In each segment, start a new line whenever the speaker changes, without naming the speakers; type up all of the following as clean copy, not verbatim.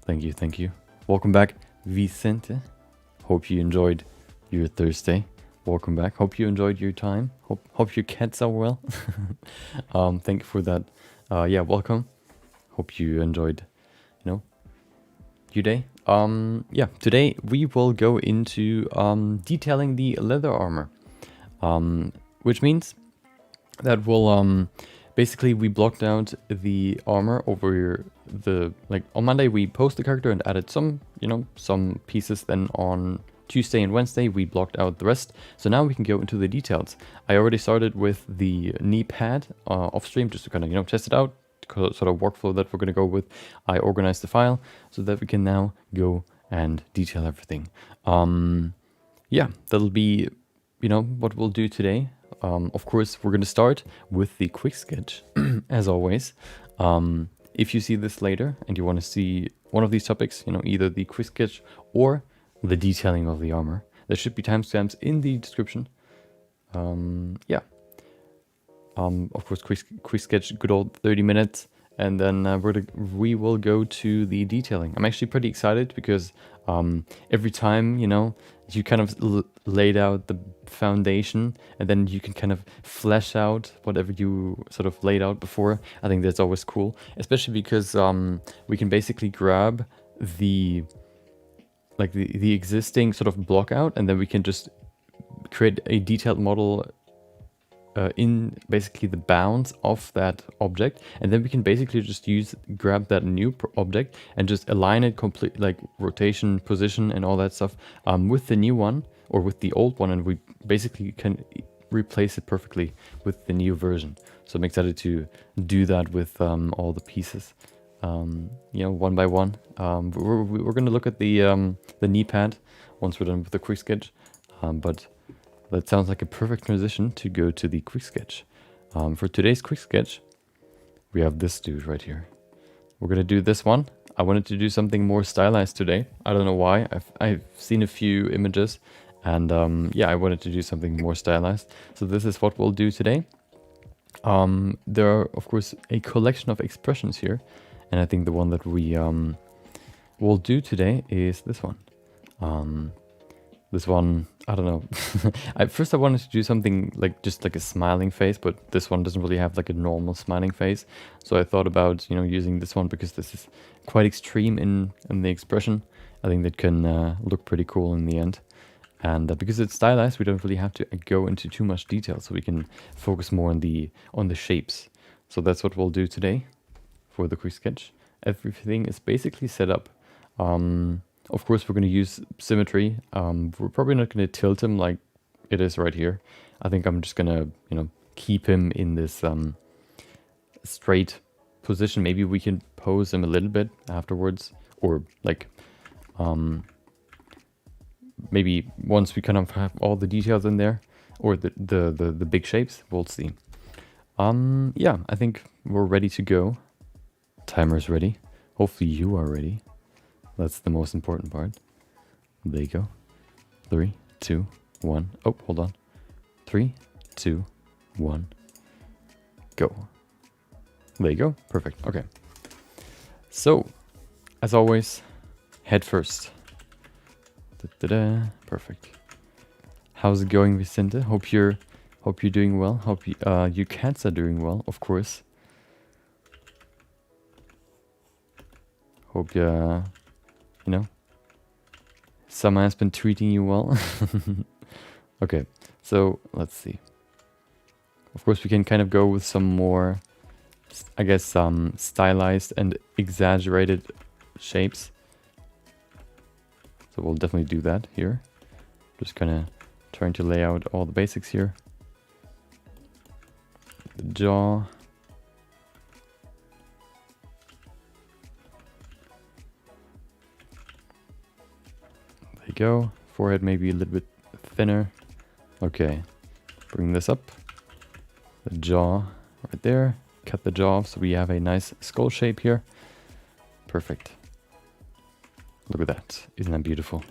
Thank you, thank you. Welcome back, Vicente. Hope you enjoyed your Thursday. Welcome back. Hope you enjoyed your time. Hope your cats are well. Thank you for that. Yeah, welcome. Hope you enjoyed, your day. Yeah, today we will go into detailing the leather armor, which means that will basically we blocked out the armor over on Monday we posted the character and added some pieces. Then on Tuesday and Wednesday we blocked out the rest, so now we can go into the details. I already started with the knee pad off stream just to kind of test it out, sort of workflow that we're going to go with. I organized the file so that we can now go and detail everything. Yeah, that'll be what we'll do today. Of course, we're going to start with the quick sketch, as always. If you see this later and you want to see one of these topics, either the quick sketch or the detailing of the armor, there should be timestamps in the description. Yeah. Of course, quick sketch, good old 30 minutes. And then we will go to the detailing. I'm actually pretty excited because every time, you kind of laid out the foundation and then you can kind of flesh out whatever you sort of laid out before. I think that's always cool, especially because we can basically grab the existing sort of block out, and then we can just create a detailed model in basically the bounds of that object, and then we can basically just grab that new object and just align it complete, like rotation, position, and all that stuff with the new one or with the old one, and we basically can replace it perfectly with the new version. So I'm excited to do that with all the pieces, one by one. We're going to look at the knee pad once we're done with the quick sketch, but that sounds like a perfect transition to go to the quick sketch. For today's quick sketch, we have this dude right here. We're going to do this one. I wanted to do something more stylized today. I don't know why. I've seen a few images, and yeah, I wanted to do something more stylized. So this is what we'll do today. There are, of course, a collection of expressions here, and I think the one that we will do today is this one. This one, I don't know. At first I wanted to do something just like a smiling face, but this one doesn't really have like a normal smiling face. So I thought about, using this one because this is quite extreme in the expression. I think that can look pretty cool in the end. And because it's stylized, we don't really have to go into too much detail, so we can focus more on the shapes. So that's what we'll do today for the quick sketch. Everything is basically set up. Of course, we're going to use symmetry. We're probably not going to tilt him like it is right here. I think I'm just going to, keep him in this straight position. Maybe we can pose him a little bit afterwards, or maybe once we kind of have all the details in there, or the big shapes. We'll see. Yeah, I think we're ready to go. Timer's ready. Hopefully you are ready. That's the most important part. There you go. 3, 2, 1. Oh, hold on. 3, 2, 1. Go. There you go. Perfect. Okay. So, as always, head first. Da-da-da. Perfect. How's it going, Vicente? Hope you're doing well. Hope your cats are doing well, of course. Hope summer has been treating you well. Okay, so let's see. Of course, we can kind of go with some more, I guess, stylized and exaggerated shapes. So we'll definitely do that here. Just kind of trying to lay out all the basics here. The jaw. There you go. Forehead maybe a little bit thinner. Okay. Bring this up. The jaw right there. Cut the jaw off so we have a nice skull shape here. Perfect. Look at that. Isn't that beautiful?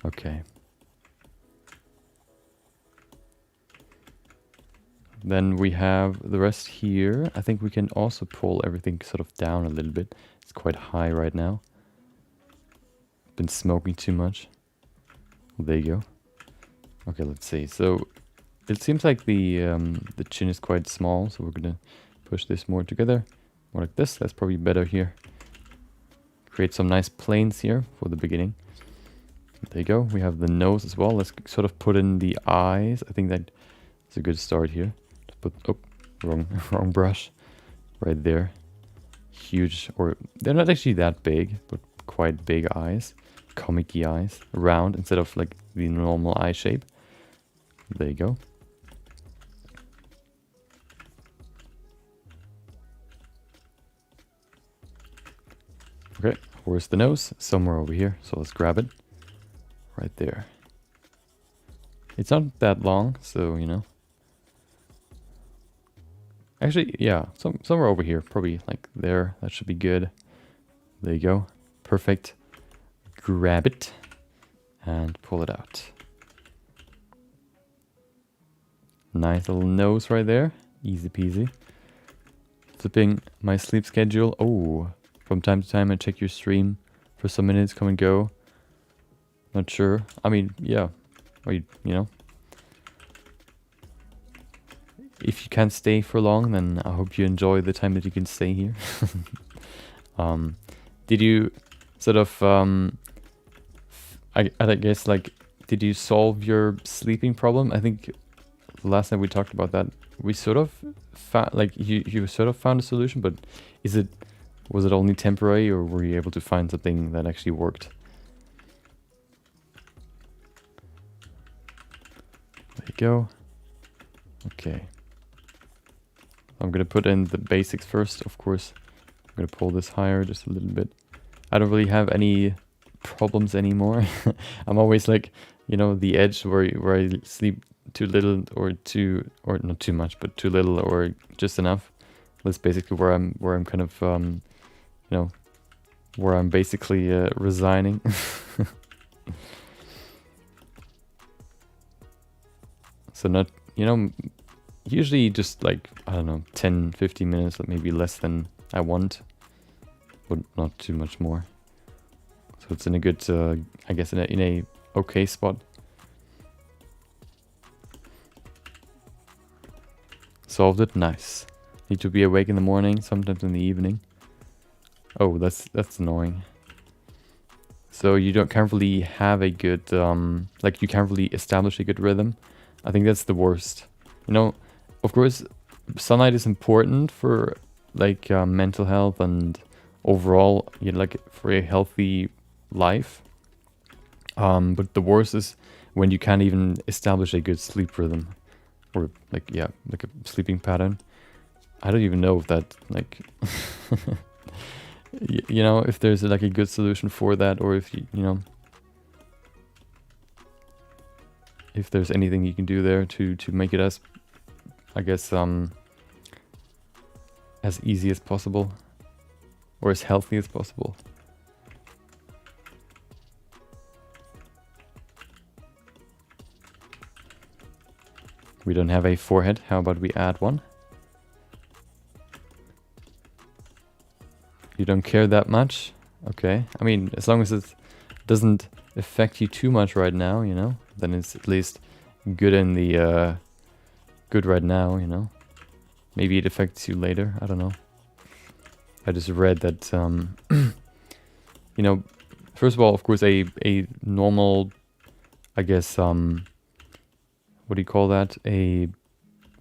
Okay. Then we have the rest here. I think we can also pull everything sort of down a little bit. It's quite high right now. Been smoking too much. Well, there you go. Okay, let's see. So it seems like the chin is quite small, so we're gonna push this more together. More like this. That's probably better here. Create some nice planes here for the beginning. There you go. We have the nose as well. Let's sort of put in the eyes. I think that's a good start here. Put wrong brush right there. Huge, or they're not actually that big, but quite big eyes, comic-y eyes, round instead of like the normal eye shape. There you go. Okay, where's the nose? Somewhere over here, so let's grab it. Right there. It's not that long, so you know. Actually, yeah, somewhere over here, probably like there. That should be good. There you go. Perfect. Grab it and pull it out. Nice little nose right there. Easy peasy. Flipping my sleep schedule. Oh, from time to time I check your stream for some minutes, come and go. Not sure. I mean, yeah. Or you know. If you can't stay for long, then I hope you enjoy the time that you can stay here. Did you sort of, I guess, like, did you solve your sleeping problem? I think the last time we talked about that, we sort of found, like, you sort of found a solution, but was it only temporary, or were you able to find something that actually worked? There you go. Okay. I'm gonna put in the basics first, of course. I'm gonna pull this higher just a little bit. I don't really have any problems anymore. I'm always like, you know, the edge where I sleep too little or not too much, but too little or just enough. That's basically where I'm kind of, you know, where I'm basically resigning. So not, you know, usually just like, I don't know, 10, 15 minutes, maybe less than I want, but not too much more. So it's in a good, I guess in a okay spot. Solved it, nice. Need to be awake in the morning, sometimes in the evening. Oh, that's annoying. So you can't really have a good, like you can't really establish a good rhythm. I think that's the worst. You know, of course, sunlight is important for like mental health and overall, you know, like for a healthy life. But the worst is when you can't even establish a good sleep rhythm, or like, yeah, like a sleeping pattern. I don't even know if that, like, you know, if there's like a good solution for that, or if you know, if there's anything you can do there to make it as, I guess, as easy as possible, or as healthy as possible. We don't have a forehead. How about we add one? You don't care that much? Okay. I mean, as long as it doesn't affect you too much right now, you know, then it's at least good in the good right now, you know. Maybe it affects you later. I don't know. I just read that, you know, first of all, of course, a normal, I guess, what do you call that? A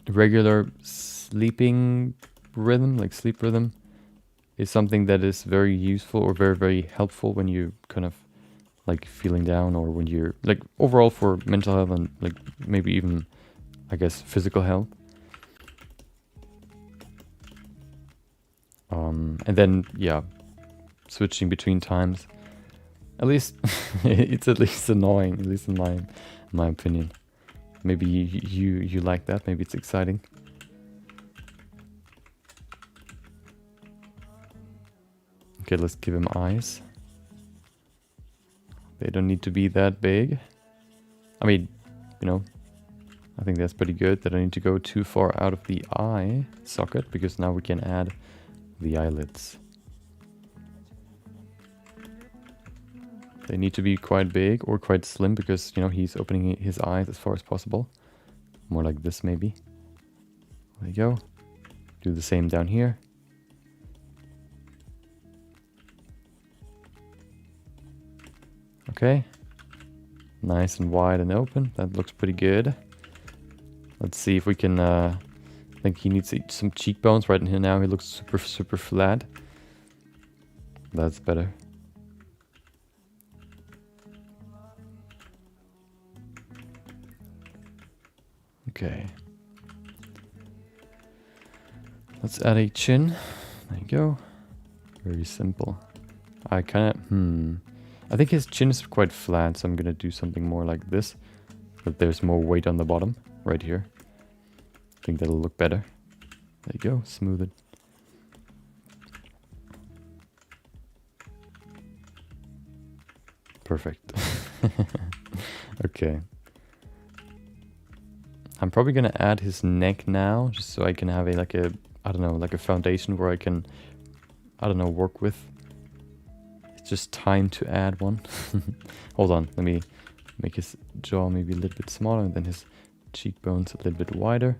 regular sleeping rhythm, like sleep rhythm, is something that is very useful or very, very helpful when you kind of like feeling down, or when you're like overall for mental health and like maybe even, I guess, physical health. And then, yeah, switching between times, at least it's at least annoying, at least in my opinion. Maybe you like that, maybe it's exciting. Okay, let's give him eyes. They don't need to be that big. I mean, you know, I think that's pretty good. That I need to go too far out of the eye socket, because now we can add the eyelids. They need to be quite big or quite slim, because, you know, he's opening his eyes as far as possible. More like this, maybe. There you go. Do the same down here. Okay. Nice and wide and open. That looks pretty good. Let's see if we can... I think he needs some cheekbones right in here now. He looks super, super flat. That's better. Okay. Let's add a chin. There you go. Very simple. I kind of... I think his chin is quite flat, so I'm gonna do something more like this. But there's more weight on the bottom, right here. I think that'll look better. There you go, smooth it. Perfect. Okay. I'm probably gonna add his neck now, just so I can have I don't know, like a foundation where I can, I don't know, work with. It's just time to add one. Hold on, let me make his jaw maybe a little bit smaller, and then his cheekbones a little bit wider.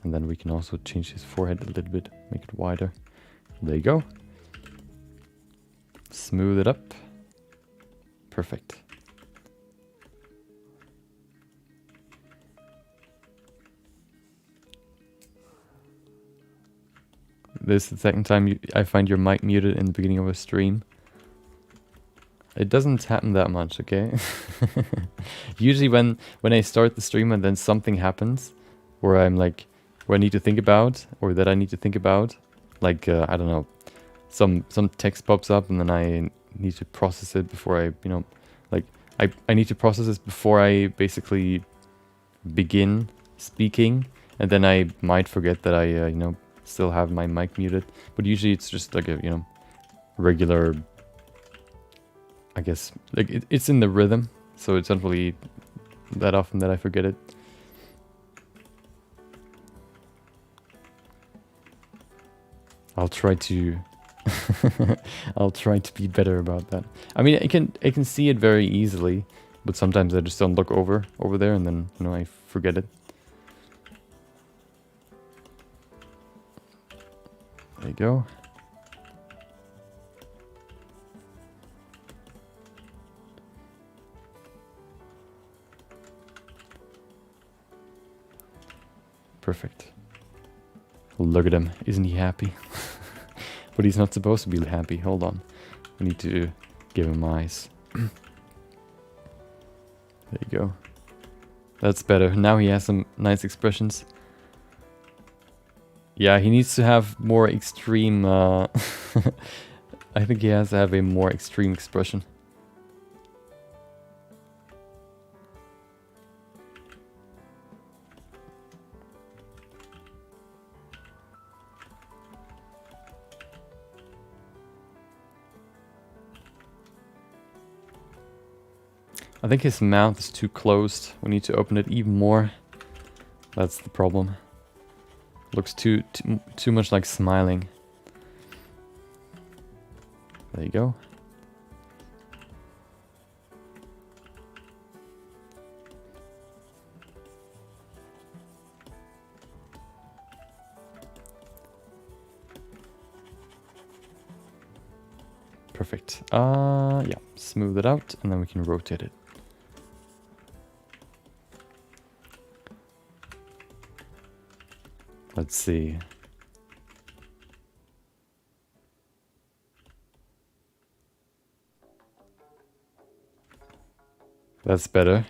And then we can also change his forehead a little bit, make it wider. There you go. Smooth it up. Perfect. This is the second time I find your mic muted in the beginning of a stream. It doesn't happen that much, okay? Usually when I start the stream and then something happens where I'm like, where I need to think about, or that I need to think about, like, I don't know, some text pops up and then I need to process it before I, you know, like, I need to process this before I basically begin speaking, and then I might forget that I, you know, still have my mic muted. But usually it's just like a, you know, regular, I guess, like it's in the rhythm, so it's not really that often that I forget it. I'll try to I'll try to be better about that. I mean, I can see it very easily, but sometimes I just don't look over there, and then, you know, I forget it. There you go. Perfect. Look at him. Isn't he happy? But he's not supposed to be happy. Hold on. We need to give him eyes. There you go. That's better. Now he has some nice expressions. Yeah, he needs to have more extreme... I think he has to have a more extreme expression. I think his mouth is too closed. We need to open it even more. That's the problem. Looks too much like smiling. There you go. Perfect. Yeah, smooth it out, and then we can rotate it. Let's see. That's better.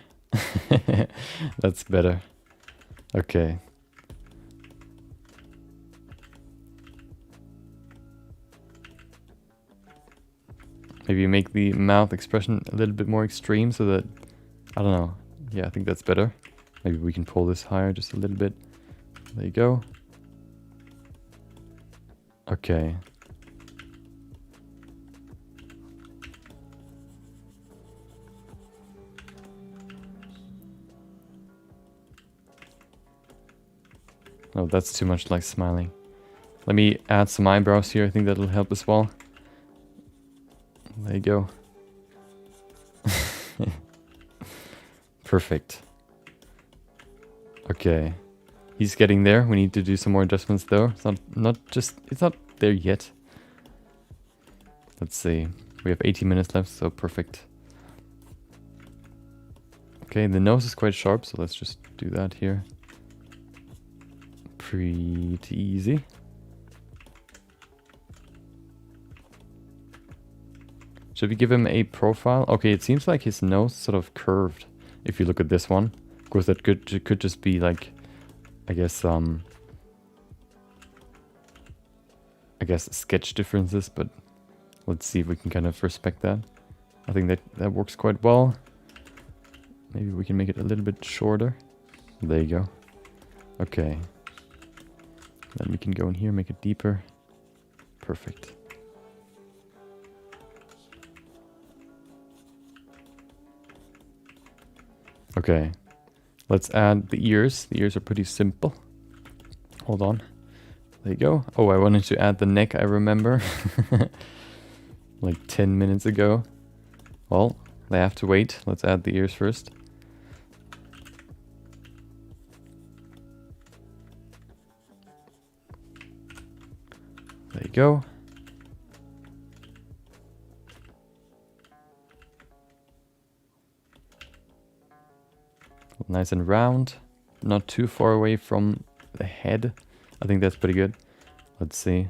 That's better. Okay. Maybe make the mouth expression a little bit more extreme so that, I don't know. Yeah, I think that's better. Maybe we can pull this higher just a little bit. There you go. Okay. Oh, that's too much like smiling. Let me add some eyebrows here. I think that'll help as well. There you go. Perfect. Okay. He's getting there. We need to do some more adjustments though. It's not there yet. Let's see. We have 18 minutes left, so perfect. Okay, the nose is quite sharp, so let's just do that here. Pretty easy. Should we give him a profile? Okay, it seems like his nose is sort of curved. If you look at this one, of course, that could just be like, I guess sketch differences. But let's see if we can kind of respect that. I think that works quite well. Maybe we can make it a little bit shorter. There you go. Okay. Then we can go in here, make it deeper. Perfect. Okay, let's add the ears. The ears are pretty simple. Hold on. There you go. Oh, I wanted to add the neck, I remember. Like 10 minutes ago. Well, they have to wait. Let's add the ears first. There you go. Nice and round, not too far away from the head. I think that's pretty good. Let's see,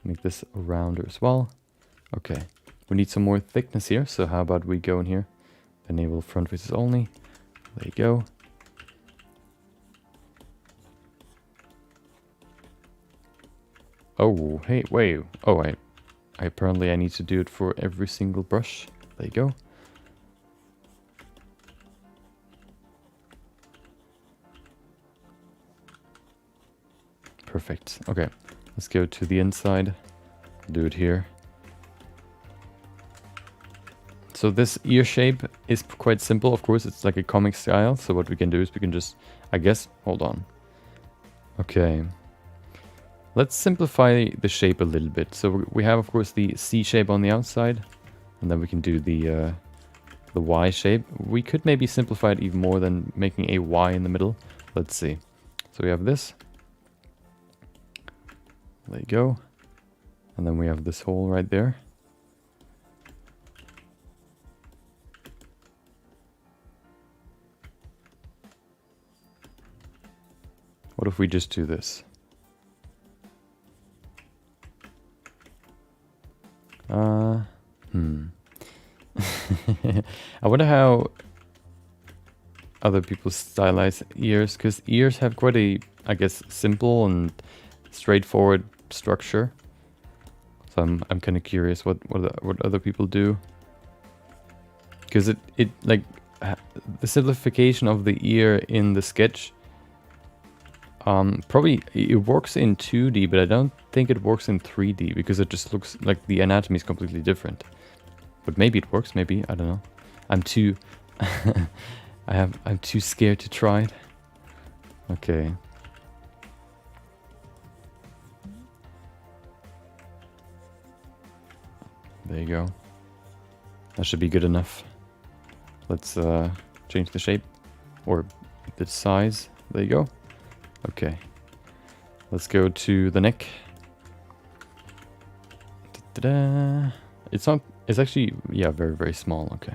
make this rounder as well. Okay, we need some more thickness here, so how about we go in here, enable front faces only. There you go. Oh, hey, wait. Oh, I apparently I need to do it for every single brush. There you go. Perfect. Okay, let's go to the inside. Do it here. So this ear shape is quite simple. Of course, it's like a comic style. So what we can do is we can just, I guess, hold on. Okay. Let's simplify the shape a little bit. So we have, of course, the C shape on the outside. And then we can do the Y shape. We could maybe simplify it even more than making a Y in the middle. Let's see. So we have this. There you go. And then we have this hole right there. What if we just do this? I wonder how other people stylize ears, because ears have quite a, I guess, simple and straightforward structure. So I'm kind of curious what other people do, because it like the simplification of the ear in the sketch probably it works in 2D, but I don't think it works in 3D because it just looks like the anatomy is completely different. But maybe it works, maybe, I don't know. I'm too I'm too scared to try it. Okay. There you go. That should be good enough. Let's change the shape or the size. There you go. Okay. Let's go to the neck. Da-da-da. It's not. It's actually, yeah, very, very small. Okay.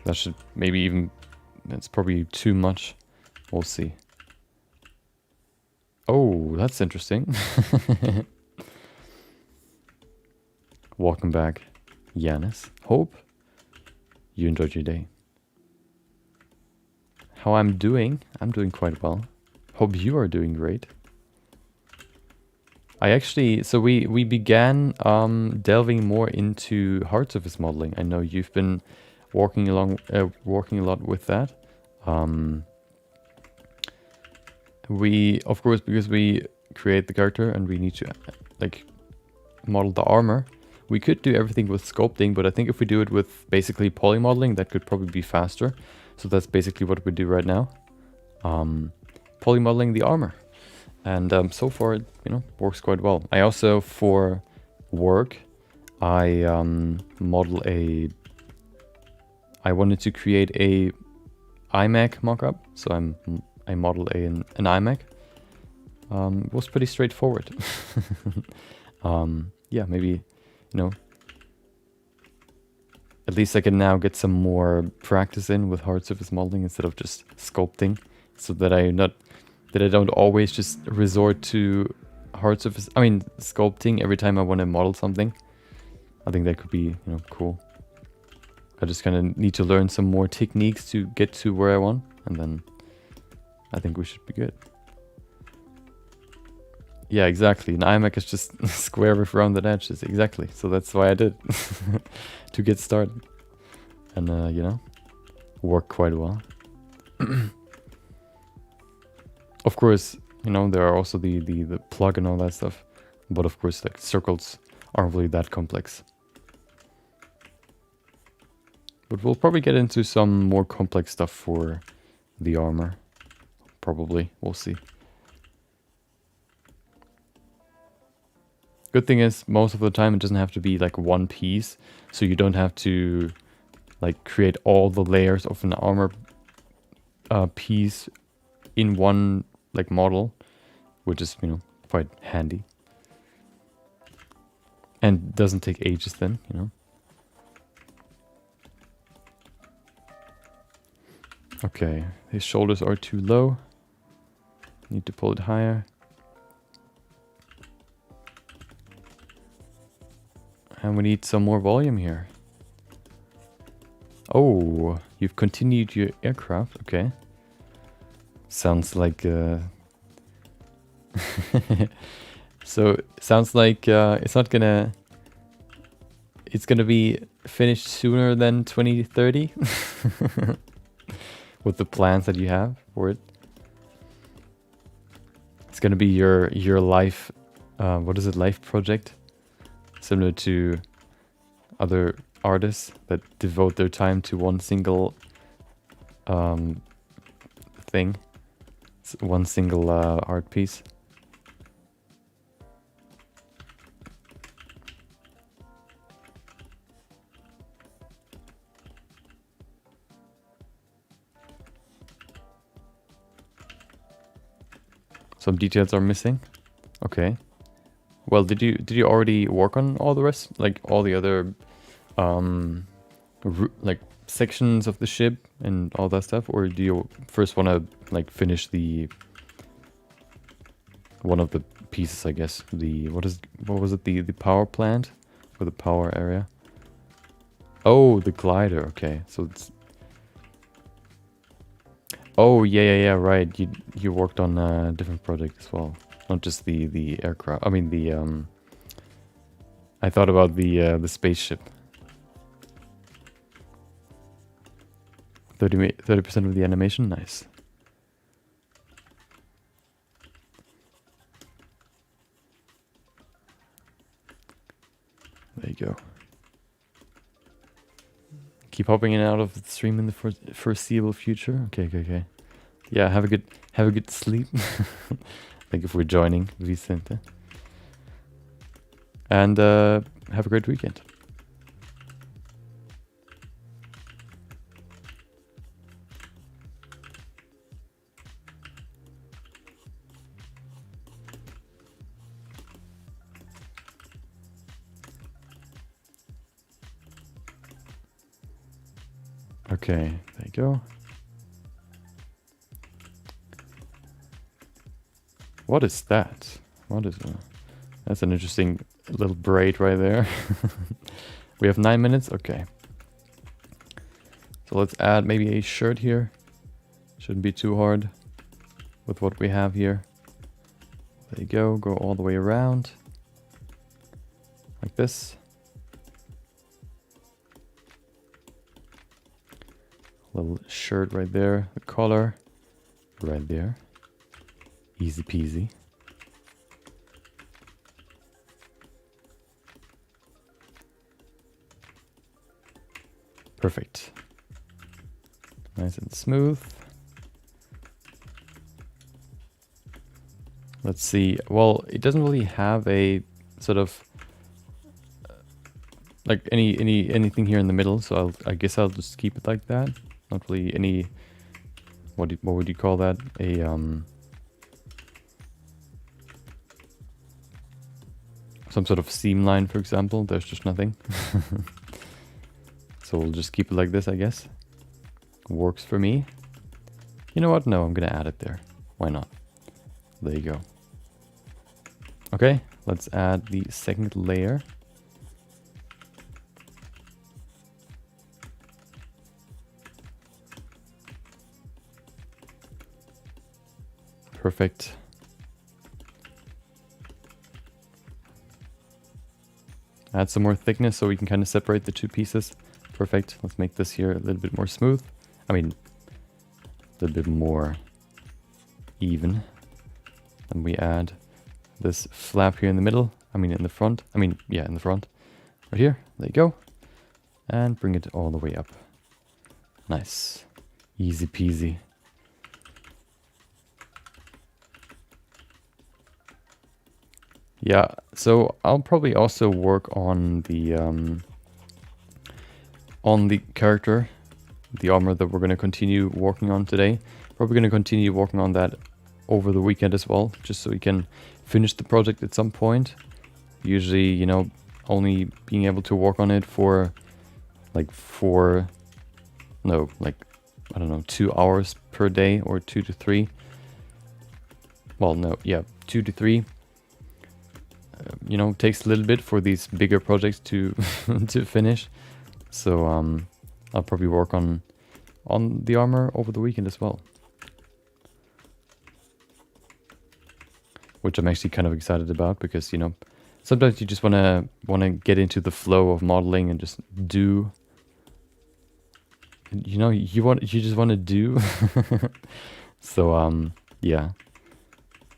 That should maybe even. That's probably too much. We'll see. Oh, that's interesting. Welcome back, Yanis. Hope you enjoyed your day. How I'm doing quite well. Hope you are doing great. I actually, so we began delving more into hard surface modeling. I know you've been working a lot with that. We, of course, because we create the character and we need to like model the armor. We could do everything with sculpting, but I think if we do it with basically poly modeling, that could probably be faster. So that's basically what we do right now. polymodeling the armor. And so far, it, works quite well. I also, for work, I model I wanted to create a iMac mockup, so I model an iMac. It was pretty straightforward. Yeah, maybe, at least I can now get some more practice in with hard surface modeling instead of just sculpting, so that I don't always just resort to sculpting every time I want to model something. I think that could be, cool. I just kind of need to learn some more techniques to get to where I want, and then I think we should be good. Yeah, exactly. An iMac is just square with rounded edges. Exactly. So that's why I did to get started, and work quite well. Of course, there are also the plug and all that stuff, but of course, like, circles aren't really that complex. But we'll probably get into some more complex stuff for the armor. Probably. We'll see. Good thing is, most of the time it doesn't have to be like one piece, so you don't have to like create all the layers of an armor piece in one like model, which is, quite handy. And doesn't take ages then, Okay, his shoulders are too low. Need to pull it higher. And we need some more volume here. Oh, you've continued your aircraft. Okay. Sounds like... So, sounds like it's not gonna... It's gonna be finished sooner than 2030? With the plans that you have for it. It's gonna be your life... what is it? Life project? Similar to other artists that devote their time to one single thing, one single art piece. Some details are missing. Okay. Well, did you already work on all the rest, like all the other like sections of the ship and all that stuff, or do you first want to like finish one of the pieces, I guess, what was it, the power plant or the power area? Oh, the glider. Okay, so it's... Oh, yeah, right. You worked on a different project as well. Not just the aircraft. I mean I thought about the spaceship. 30% of the animation, nice. There you go. Keep hopping in and out of the stream in the foreseeable future. Okay. Yeah, have a good sleep. Thank you for joining, Vicente. And have a great weekend. Okay, there you go. What is that? What is that? That's an interesting little braid right there. We have 9 minutes. Okay. So let's add maybe a shirt here. Shouldn't be too hard with what we have here. There you go. Go all the way around. Like this. Little shirt right there. The collar right there. Easy peasy. Perfect. Nice and smooth. Let's see. Well, it doesn't really have a sort of like anything here in the middle, so I guess I'll just keep it like that. Not really any, what would you call that? A some sort of seam line, for example. There's just nothing. So we'll just keep it like this, I guess. Works for me. You know what? No, I'm gonna add it there. Why not? There you go. Okay, let's add the second layer. Perfect. Add some more thickness so we can kind of separate the two pieces. Perfect. Let's make this here a little bit more smooth. I mean, a little bit more even. And we add this flap here in the middle. I mean, in the front. I mean, yeah, in the front. Right here. There you go. And bring it all the way up. Nice. Easy peasy. Yeah, so I'll probably also work on the character, the armor that we're going to continue working on today. Probably going to continue working on that over the weekend as well, just so we can finish the project at some point. Usually, you know, only being able to work on it for like I don't know, 2 hours per day, or 2 to 3. Well, no, yeah, 2 to 3. You know, takes a little bit for these bigger projects to to finish. So I'll probably work on the armor over the weekend as well, which I'm actually kind of excited about, because, you know, sometimes you just wanna get into the flow of modeling and just do. You know, you just want to do. So yeah,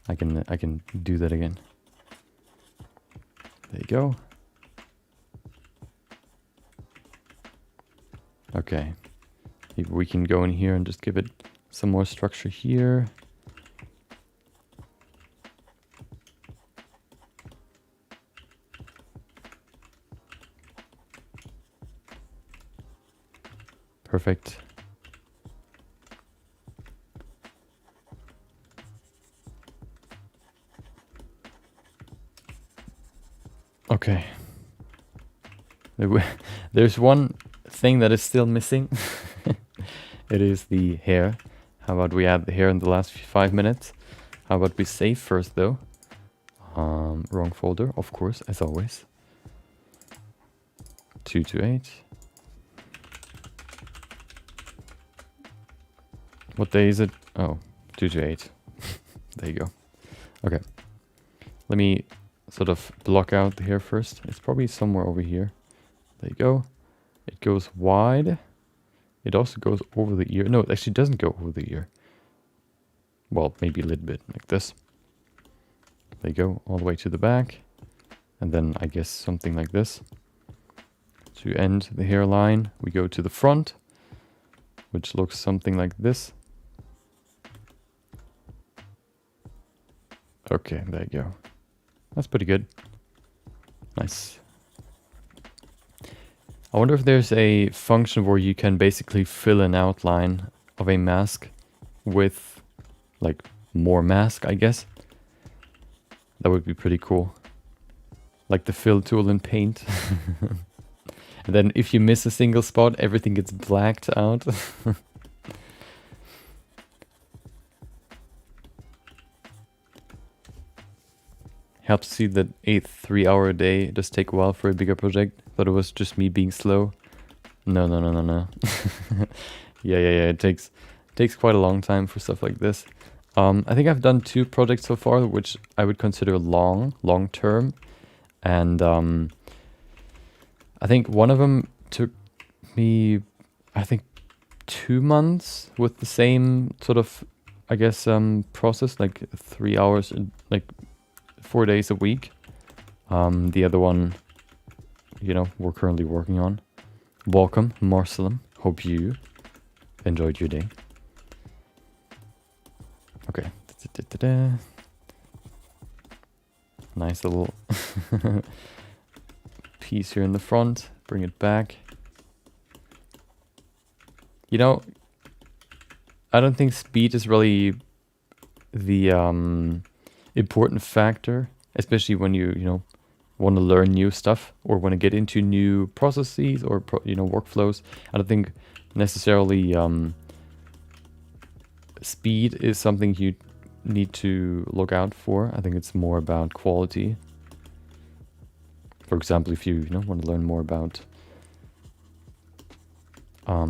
I can do that again. There you go. Okay. Maybe we can go in here and just give it some more structure here. Perfect. Okay. There's one thing that is still missing. It is the hair. How about we add the hair in the last 5 minutes? How about we save first, though? Wrong folder, of course, as always. 228. What day is it? Oh, 228. There you go. Okay. Let me sort of block out the hair first. It's probably somewhere over here. There you go. It goes wide. It also goes over the ear. No, it actually doesn't go over the ear. Well, maybe a little bit like this. There you go, all the way to the back. And then I guess something like this. To end the hairline, we go to the front, which looks something like this. Okay, there you go. That's pretty good. Nice. I wonder if there's a function where you can basically fill an outline of a mask with like more mask, I guess. That would be pretty cool. Like the fill tool in Paint. And then if you miss a single spot, everything gets blacked out. Helps see that a 3-hour day does take a while for a bigger project. Thought it was just me being slow. No. Yeah. It takes quite a long time for stuff like this. I think I've done 2 projects so far, which I would consider long term. And I think one of them took me, I think, 2 months with the same sort of, I guess, process, like 3 hours, like 4 days a week. The other one, you know, we're currently working on. Welcome, Marcelim. Hope you enjoyed your day. Okay. Nice little piece here in the front. Bring it back. You know, I don't think speed is really the important factor, especially when you know, want to learn new stuff or want to get into new processes or workflows. I don't think necessarily speed is something you need to look out for. I think it's more about quality. For example, if you want to learn more about I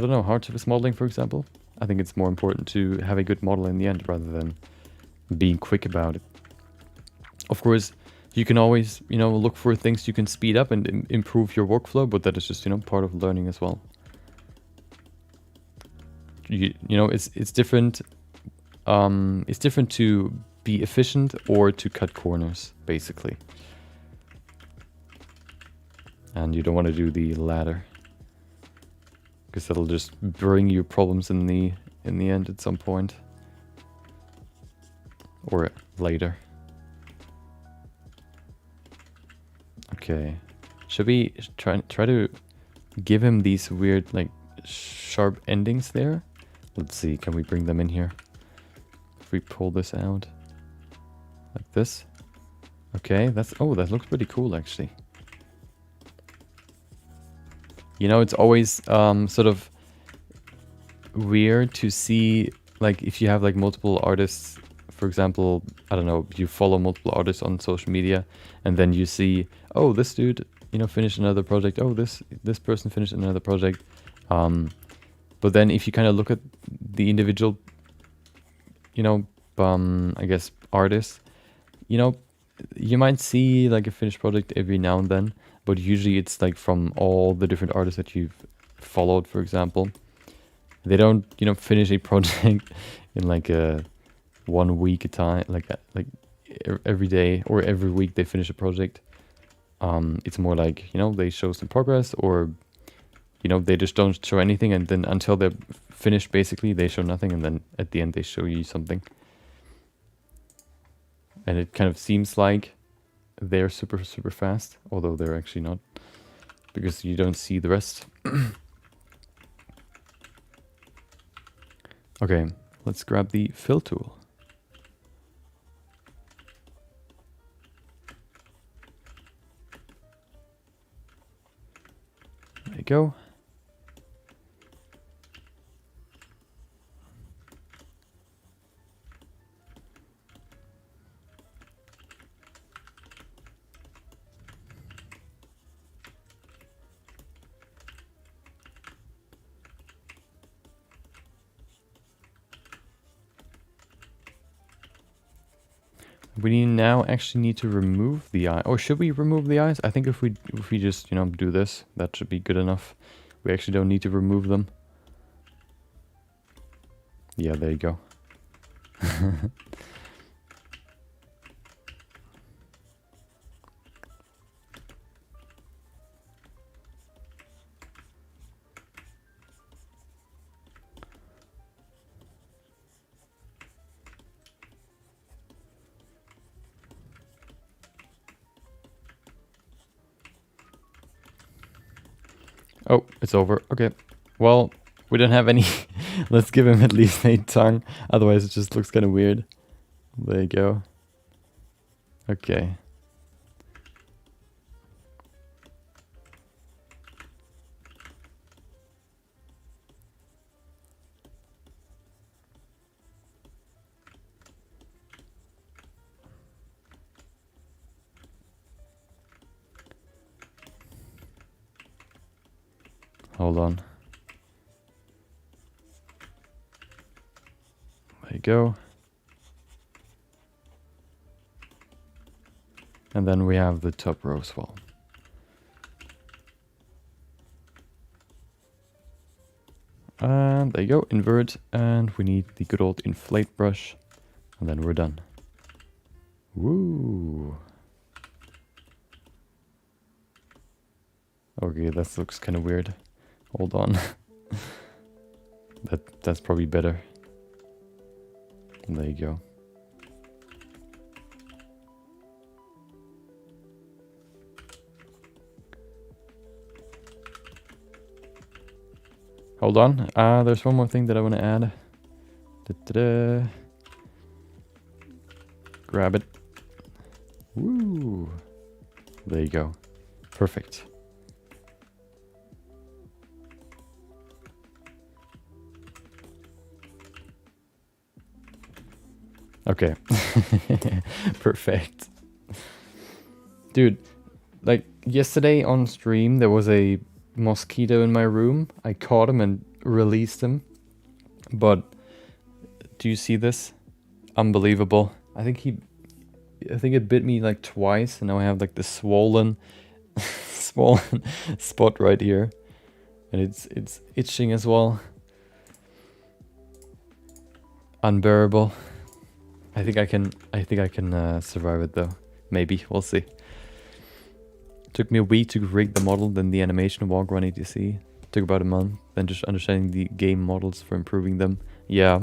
don't know, hard surface modeling, for example. I think it's more important to have a good model in the end rather than being quick about it. Of course, you can always, look for things you can speed up and improve your workflow, but that is just, part of learning as well. It's different. It's different to be efficient or to cut corners, basically. And you don't want to do the latter, because that'll just bring you problems in the end at some point, or later. Okay, should we try to give him these weird, like, sharp endings there? Let's see, can we bring them in here? If we pull this out like this. Okay, that looks pretty cool, actually. It's always sort of weird to see, like, if you have like multiple artists, for example, I don't know, you follow multiple artists on social media, and then you see, oh, this dude, finished another project. Oh, this person finished another project. But then if you kind of look at the individual, I guess artists, you might see like a finished project every now and then, but usually it's like from all the different artists that you've followed, for example. They don't, finish a project in like a 1 week a time, like every day or every week they finish a project. It's more like, they show some progress, or, they just don't show anything, and then until they're finished, basically, they show nothing, and then at the end they show you something. And it kind of seems like they're super, super fast, although they're actually not, because you don't see the rest. Okay, let's grab the fill tool. There you go. We now actually need to remove the eye. Or should we remove the eyes? I think if we just, do this, that should be good enough. We actually don't need to remove them. Yeah, there you go. Oh, it's over. Okay. Well, we don't have any. Let's give him at least a tongue. Otherwise, it just looks kind of weird. There you go. Okay. Hold on. There you go. And then we have the top row as well. And there you go, invert, and we need the good old inflate brush, and then we're done. Woo! Okay, that looks kind of weird. Hold on. That's probably better. There you go. Hold on. There's one more thing that I want to add. Da-da-da. Grab it. Woo. There you go. Perfect. Okay. Perfect. Dude, like yesterday on stream, there was a mosquito in my room. I caught him and released him. But do you see this? Unbelievable. I think it bit me like twice, and now I have like the swollen swollen spot right here. And it's itching as well. Unbearable. I think I can survive it though. Maybe, we'll see. Took me a week to rig the model, then the animation walk run ETC. Took about a month, then just understanding the game models for improving them. Yeah.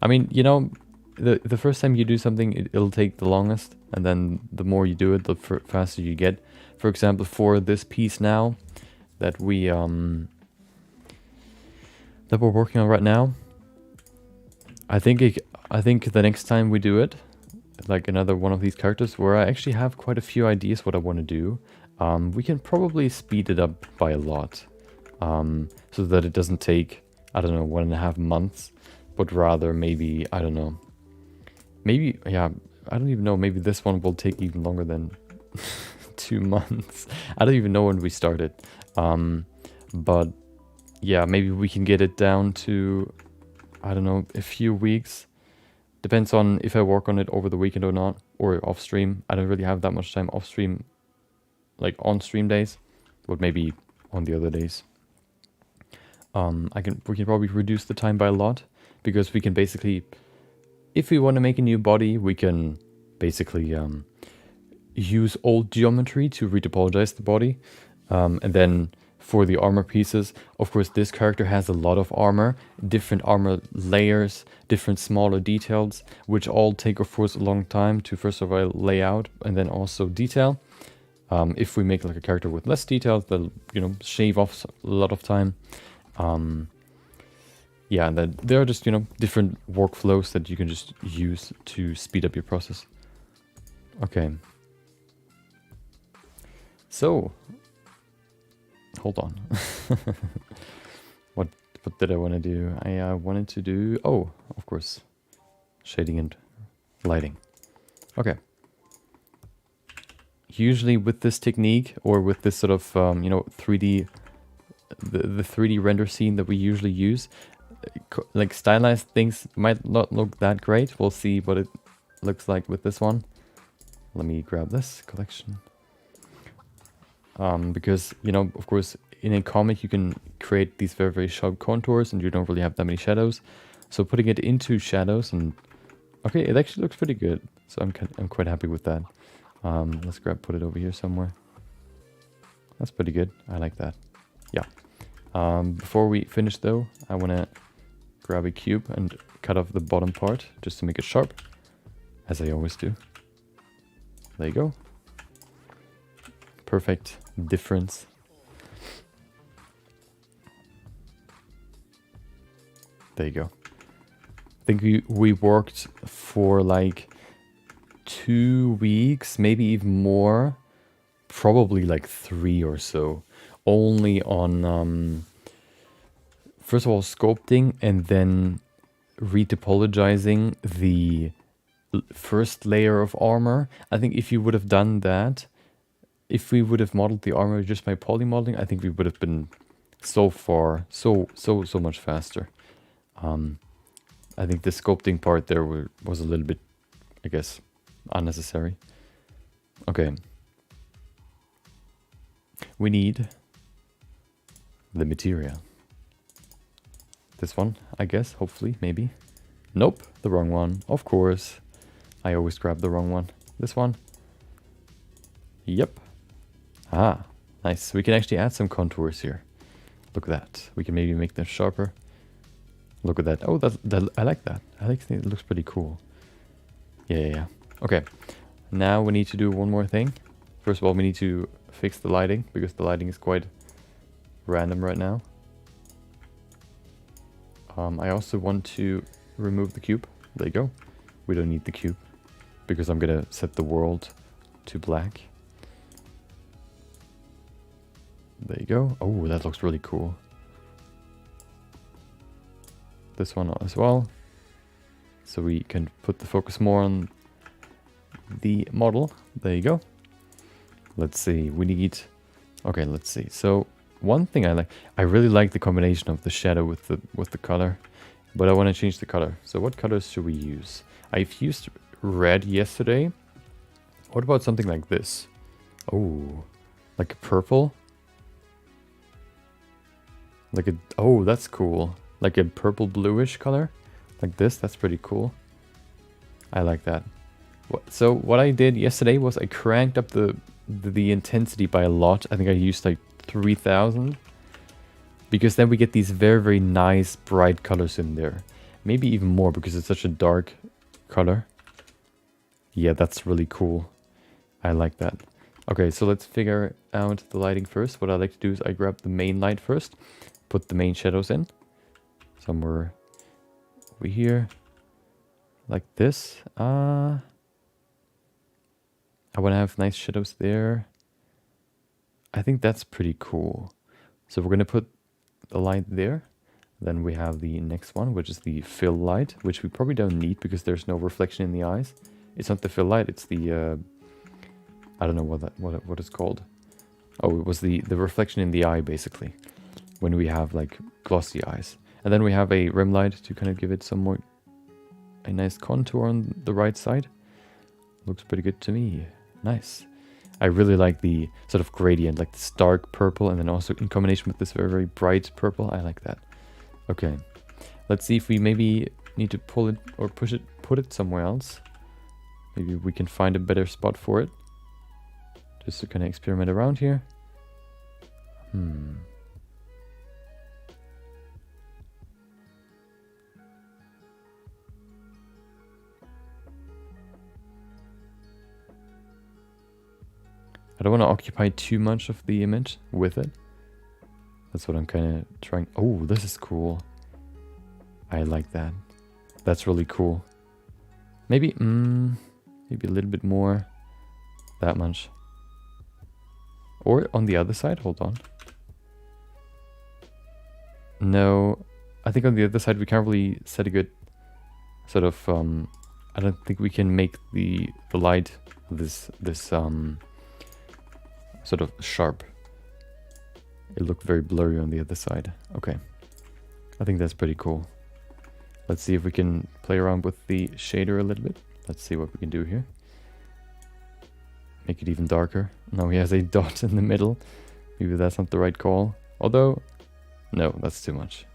I mean, you know, the first time you do something, it'll take the longest, and then the more you do it, the faster you get. For example, for this piece now that we're working on right now, I think the next time we do it, like another one of these characters where I actually have quite a few ideas what I want to do, we can probably speed it up by a lot, so that it doesn't take, I don't know, 1.5 months, but rather maybe, I don't know, maybe, yeah, I don't even know, maybe this one will take even longer than 2 months. I don't even know when we started, but yeah, maybe we can get it down to, I don't know, a few weeks. Depends on if I work on it over the weekend or not, or off stream. I don't really have that much time off stream, like on stream days, but maybe on the other days. We can probably reduce the time by a lot, because we can basically, if we want to make a new body, we can basically use old geometry to retopologize the body, and then for the armor pieces, of course, this character has a lot of armor, different armor layers, different smaller details, which all take, of course, a long time to first of all lay out and then also detail. If we make like a character with less details, they'll, you know, shave off a lot of time. Yeah, and then there are just, you know, different workflows that you can just use to speed up your process. Okay. So, hold on. What did I want to do? I wanted to do, oh, of course, shading and lighting. Okay. Usually with this technique, or with this sort of, you know, 3D, the 3D render scene that we usually use, like stylized things might not look that great. We'll see what it looks like with this one. Let me grab this collection. Because, you know, of course, in a comic you can create these very, very sharp contours and you don't really have that many shadows. So putting it into shadows, and okay, it actually looks pretty good. So I'm quite happy with that. Let's put it over here somewhere. That's pretty good. I like that. Yeah. Before we finish though, I want to grab a cube and cut off the bottom part just to make it sharp, as I always do. There you go. Perfect difference. There you go. I think we worked for like 2 weeks, maybe even more, probably like 3 or so, only on first of all sculpting and then retopologizing the first layer of armor. I think if you would have done that, if we would have modeled the armor just by poly modeling, I think we would have been so much faster. I think the sculpting part there was a little bit, I guess, unnecessary. Okay. We need the material. This one, I guess, hopefully, maybe. Nope, the wrong one. Of course. I always grab the wrong one. This one. Yep. Ah, nice. We can actually add some contours here. Look at that. We can maybe make them sharper. Look at that. Oh, that I like that. I like it. It looks pretty cool. Yeah. Okay. Now we need to do one more thing. First of all, we need to fix the lighting because the lighting is quite random right now. I also want to remove the cube. There you go. We don't need the cube because I'm gonna set the world to black. There you go. Oh, that looks really cool. This one as well. So we can put the focus more on the model. There you go. Let's see. We need... Okay, let's see. So one thing I really like the combination of the shadow with the color, but I want to change the color. So what colors should we use? I've used red yesterday. What about something like this? Oh, like a purple. Like a... Oh, that's cool. Like a purple bluish color. Like this. That's pretty cool. I like that. So what I did yesterday was I cranked up the intensity by a lot. I think I used like 3000. Because then we get these very, very nice bright colors in there. Maybe even more because it's such a dark color. Yeah, that's really cool. I like that. Okay, so let's figure out the lighting first. What I like to do is I grab the main light first. Put the main shadows in. Somewhere over here. Like this. I want to have nice shadows there. I think that's pretty cool. So we're going to put the light there. Then we have the next one, which is the fill light, which we probably don't need because there's no reflection in the eyes. It's not the fill light, it's the... I don't know what it's called. Oh, it was the reflection in the eye, basically. When we have, like, glossy eyes. And then we have a rim light to kind of give it some more... A nice contour on the right side. Looks pretty good to me. Nice. I really like the sort of gradient, like this dark purple, and then also in combination with this very, very bright purple. I like that. Okay. Let's see if we maybe need to pull it or push it, put it somewhere else. Maybe we can find a better spot for it. Just to kind of experiment around here. I don't want to occupy too much of the image with it. That's what I'm kind of trying. Oh, this is cool. I like that. That's really cool. Maybe, maybe a little bit more. That much. Or on the other side, hold on. No, I think on the other side we can't really set a good sort of, I don't think we can make the light this sort of sharp. It looked very blurry on the other side. Okay. I think that's pretty cool. Let's see if we can play around with the shader a little bit. Let's see what we can do here. Make it even darker. Now he has a dot in the middle. Maybe that's not the right call. Although, no, that's too much.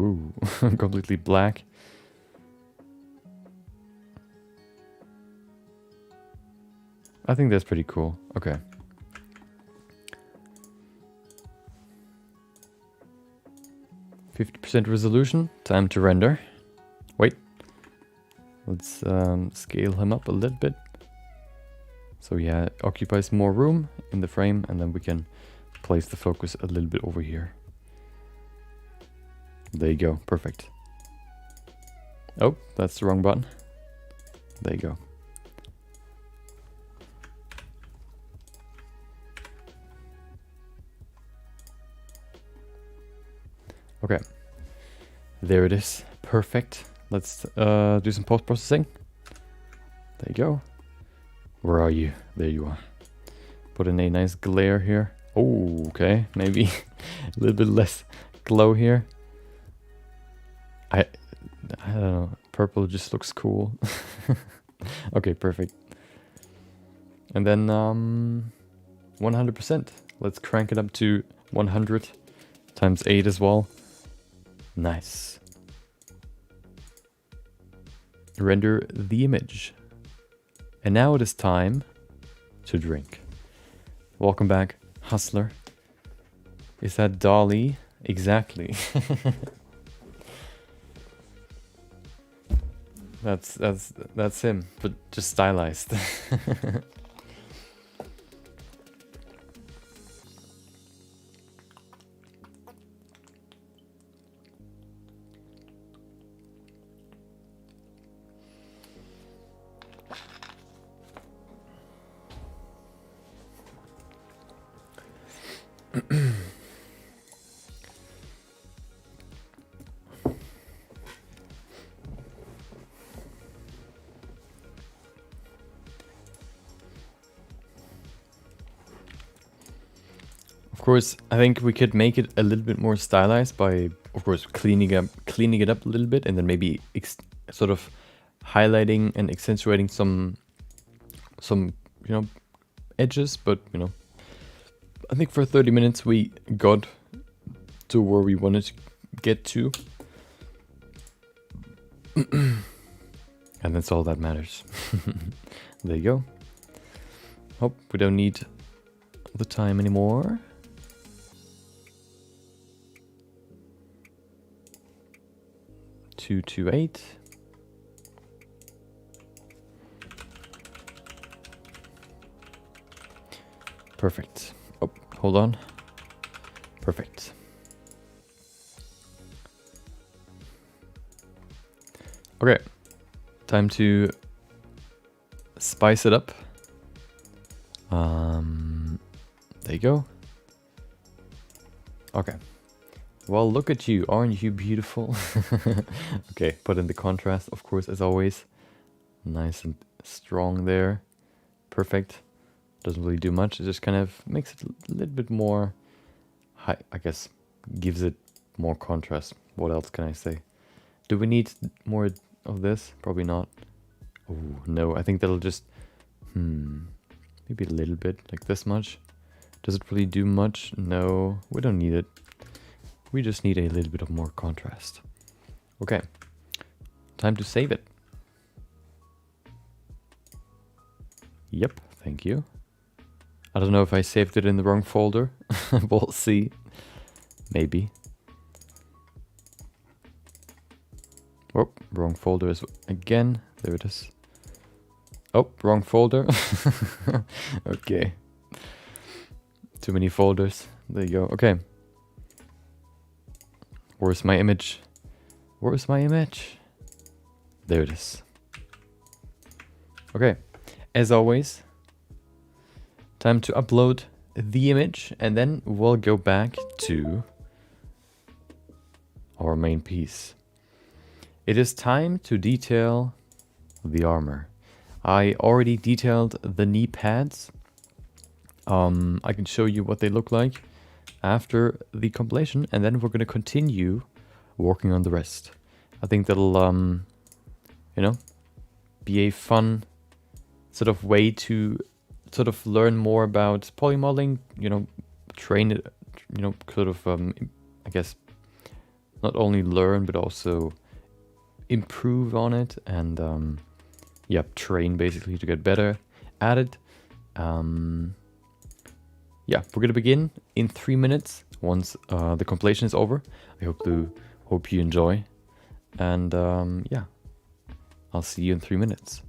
Ooh, completely black. I think that's pretty cool. Okay. %50 resolution. Time to render. Wait. Let's scale him up a little bit. So yeah, it occupies more room in the frame, and then we can place the focus a little bit over here. There you go. Perfect. Oh, that's the wrong button. There you go. Okay, there it is. Perfect. Let's do some post-processing. There you go. Where are you? There you are. Put in a nice glare here. Oh, okay. Maybe a little bit less glow here. I don't know. Purple just looks cool. Okay, perfect. And then 100%. Let's crank it up to 100 times 8 as well. Nice. Render the image. And now it is time to drink. Welcome back. Hustler. Is that Dolly? Exactly. That's him, but just stylized. Of course, I think we could make it a little bit more stylized by, of course, cleaning it up a little bit, and then maybe sort of highlighting and accentuating some edges. But I think for 30 minutes we got to where we wanted to get to, and that's all that matters. There you go. Hope we don't need the time anymore. To 8. Perfect. Oh, hold on. Perfect. Okay, time to spice it up. There you go. Okay. Well, look at you. Aren't you beautiful? Okay, put in the contrast, of course, as always. Nice and strong there. Perfect. Doesn't really do much. It just kind of makes it a little bit more high, I guess. Gives it more contrast. What else can I say? Do we need more of this? Probably not. Oh, no. I think that'll just... maybe a little bit, like this much. Does it really do much? No, we don't need it. We just need a little bit of more contrast. Okay, time to save it. Yep, thank you. I don't know if I saved it in the wrong folder. We'll see. Maybe. Oh, wrong folder again. There it is. Oh, wrong folder. Okay. Too many folders. There you go. Okay. Where's my image? Where's my image? There it is. Okay. As always, time to upload the image, and then we'll go back to our main piece. It is time to detail the armor. I already detailed the knee pads. I can show you what they look like after the compilation, and then we're going to continue working on the rest. I think that'll, be a fun sort of way to sort of learn more about polymodeling, train it, sort of, I guess, not only learn, but also improve on it, and, yeah, train basically to get better at it. Yeah, we're gonna begin in 3 minutes once the compilation is over. I hope you enjoy, and yeah, I'll see you in 3 minutes.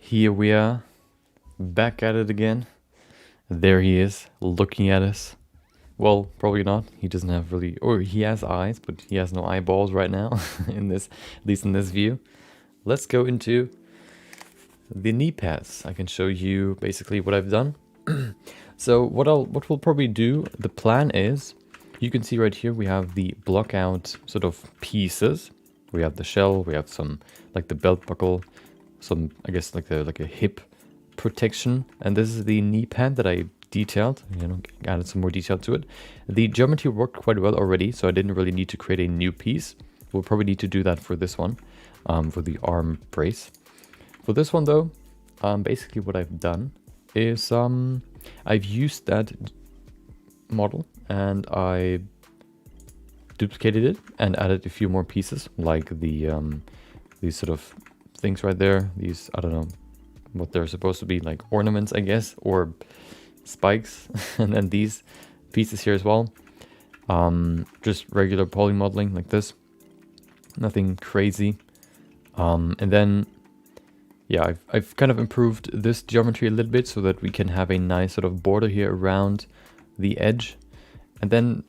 here we are, back at it again. There he is, looking at us. Well, probably not. He doesn't have really, or he has eyes, but he has no eyeballs right now, in this, at least in this view. Let's go into the knee pads. I can show you basically what I've done. So what we'll probably do, the plan is, you can see right here we have the Blockout sort of pieces. We have the shell, we have some like the belt buckle, some I guess like a hip protection, and this is the knee pad that I detailed, you know, added some more detail to it. The geometry worked quite well already, so I didn't really need to create a new piece. We'll probably need to do that for this one, for the arm brace. For this one though, basically what I've done is I've used that model and I duplicated it and added a few more pieces, like the these sort of things right there. These, I don't know what they're supposed to be, like ornaments, I guess, or spikes. And then these pieces here as well. Just regular poly modeling like this. Nothing crazy. And then, yeah, I've kind of improved this geometry a little bit so that we can have a nice sort of border here around the edge. And then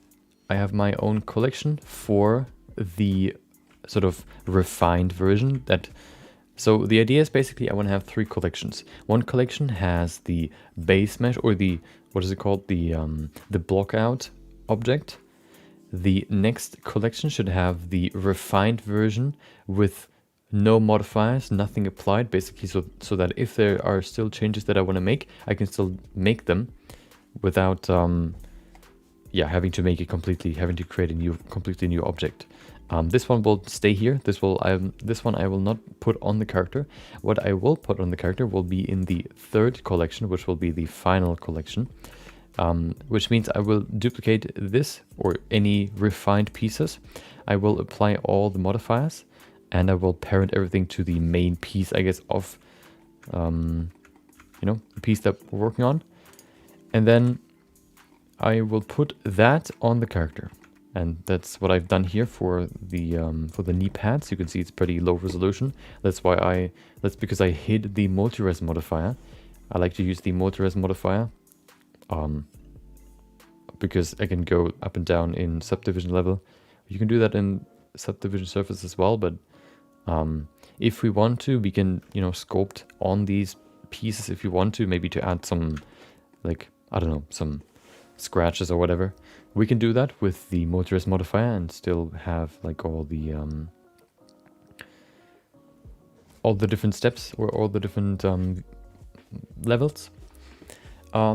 I have my own collection for the sort of refined version. So the idea is basically I want to have 3 collections. One collection has the base mesh, or the, what is it called? The blockout object. The next collection should have the refined version with no modifiers, nothing applied, basically, so that if there are still changes that I want to make, I can still make them without yeah, having to create a completely new object. This one will stay here. This one I will not put on the character. What I will put on the character will be in the 3rd collection, which will be the final collection. Which means I will duplicate this or any refined pieces. I will apply all the modifiers, and I will parent everything to the main piece, I guess, of you know, the piece that we're working on. And then I will put that on the character. And that's what I've done here for the knee pads. You can see it's pretty low resolution. That's because I hid the multi-res modifier. I like to use the multi-res modifier because I can go up and down in subdivision level. You can do that in subdivision surface as well, but if we want to, we can, you know, sculpt on these pieces if you want to, maybe to add some, like, I don't know, some scratches or whatever. We can do that with the multi-res modifier and still have like all the different steps or all the different levels. Yeah,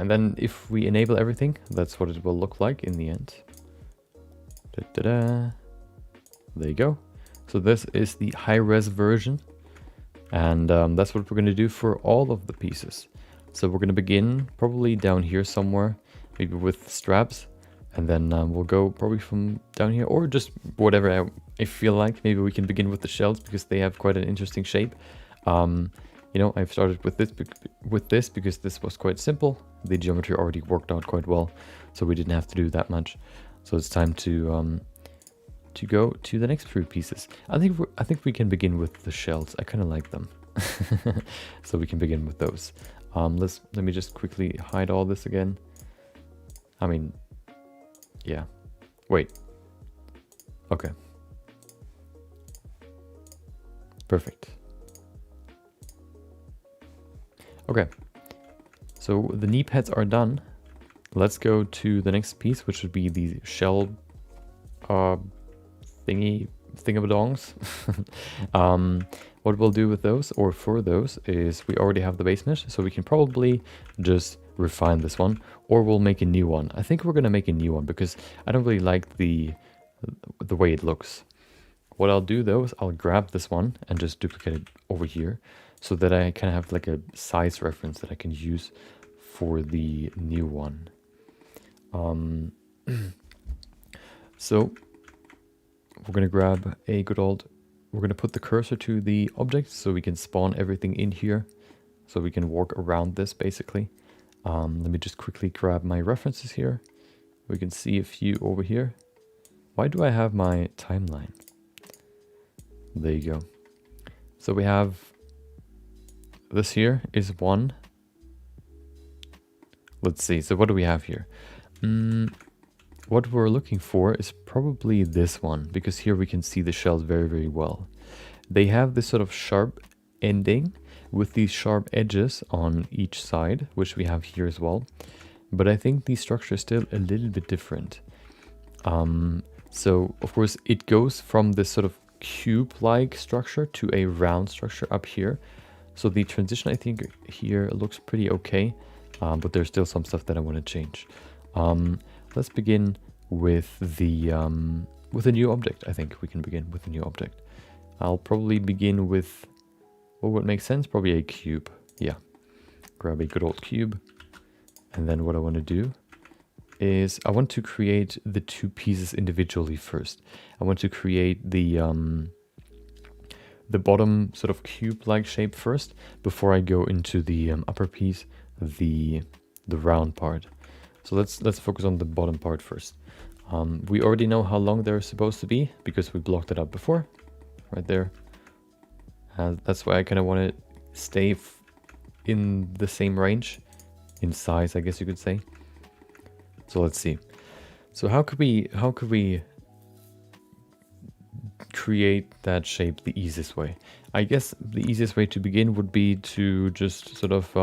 and then if we enable everything, that's what it will look like in the end. There you go. So this is the high-res version, and that's what we're going to do for all of the pieces. So we're going to begin probably down here somewhere, maybe with straps, and then we'll go probably from down here, or just whatever I feel like. Maybe we can begin with the shells because they have quite an interesting shape. You know, I've started with this because this was quite simple. The geometry already worked out quite well, so we didn't have to do that much. So it's time to go to the next 3 pieces. I think we can begin with the shells. I kind of like them, so we can begin with those. Let me just quickly hide all this again. I mean, yeah. Wait. Okay. Perfect. Okay. So the knee pads are done. Let's go to the next piece, which would be the shell thingamabongs. What we'll do with those, or for those, is we already have the base mesh, so we can probably just refine this one, or we'll make a new one. I think we're gonna make a new one because I don't really like the way it looks. What I'll do though is I'll grab this one and just duplicate it over here, so that I can have like a size reference that I can use for the new one. So we're gonna grab a good old, we're gonna put the cursor to the object so we can spawn everything in here, so we can walk around this basically. Let me just quickly grab my references here. We can see a few over here. Why do I have my timeline? There you go. So we have this here is 1. Let's see. So what do we have here? What we're looking for is probably this one, because here we can see the shells very, very well. They have this sort of sharp ending with these sharp edges on each side, which we have here as well. But I think the structure is still a little bit different. So of course it goes from this sort of cube-like structure to a round structure up here. So the transition, I think, here looks pretty okay, but there's still some stuff that I want to change. Let's begin with a new object. I think we can begin with a new object. I'll probably begin with what would make sense, probably a cube. Yeah, grab a good old cube, and then what I want to do is I want to create the 2 pieces individually first. I want to create the bottom sort of cube-like shape first before I go into the upper piece, the round part. So let's focus on the bottom part first. We already know how long they're supposed to be because we blocked it up before, right there. That's why I kind of want to stay in the same range, in size, I guess you could say. So let's see. So how could we create that shape the easiest way? I guess the easiest way to begin would be to just sort of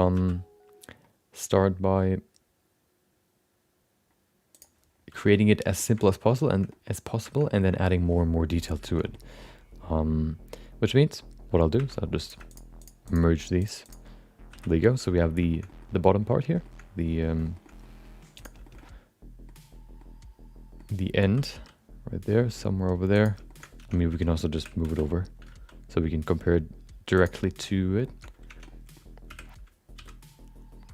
start by creating it as simple as possible and then adding more and more detail to it. Which means what I'll do is I'll just merge these. There you go. So we have the bottom part here, the end right there, somewhere over there. I mean, we can also just move it over so we can compare it directly to it.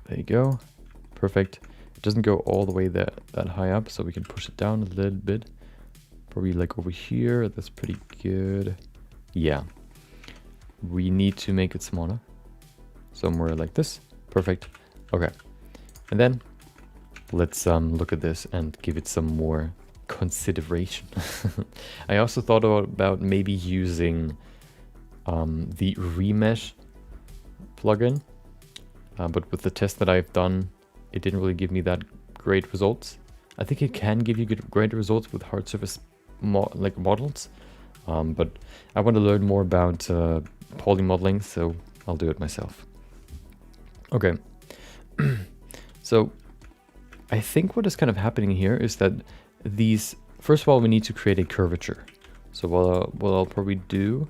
There you go. Perfect. It doesn't go all the way that high up, so we can push it down a little bit. Probably like over here. That's pretty good. Yeah. We need to make it smaller. Somewhere like this. Perfect. Okay. And then let's look at this and give it some more consideration. I also thought about maybe using the remesh plugin, but with the test that I've done, it didn't really give me that great results. I think it can give you great results with hard surface models, but I want to learn more about poly modeling, so I'll do it myself. Okay. So I think what is kind of happening here is that these, first of all, we need to create a curvature. So what I'll probably do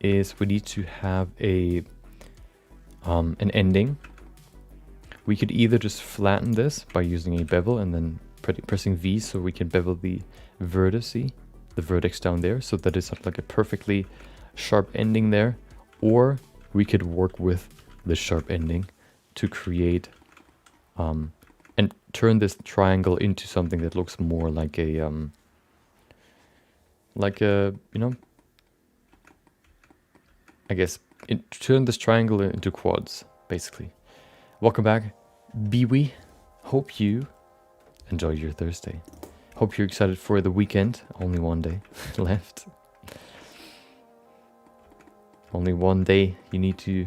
is we need to have an ending. We could either just flatten this by using a bevel and then pressing V so we can bevel the vertex down there so that it's not like a perfectly sharp ending there, or we could work with the sharp ending to create and turn this triangle into something that looks more like a you know, I guess turn this triangle into quads, basically. Welcome back, Biwi. Hope you enjoy your Thursday. Hope you're excited for the weekend. Only one day left. Only one day you need to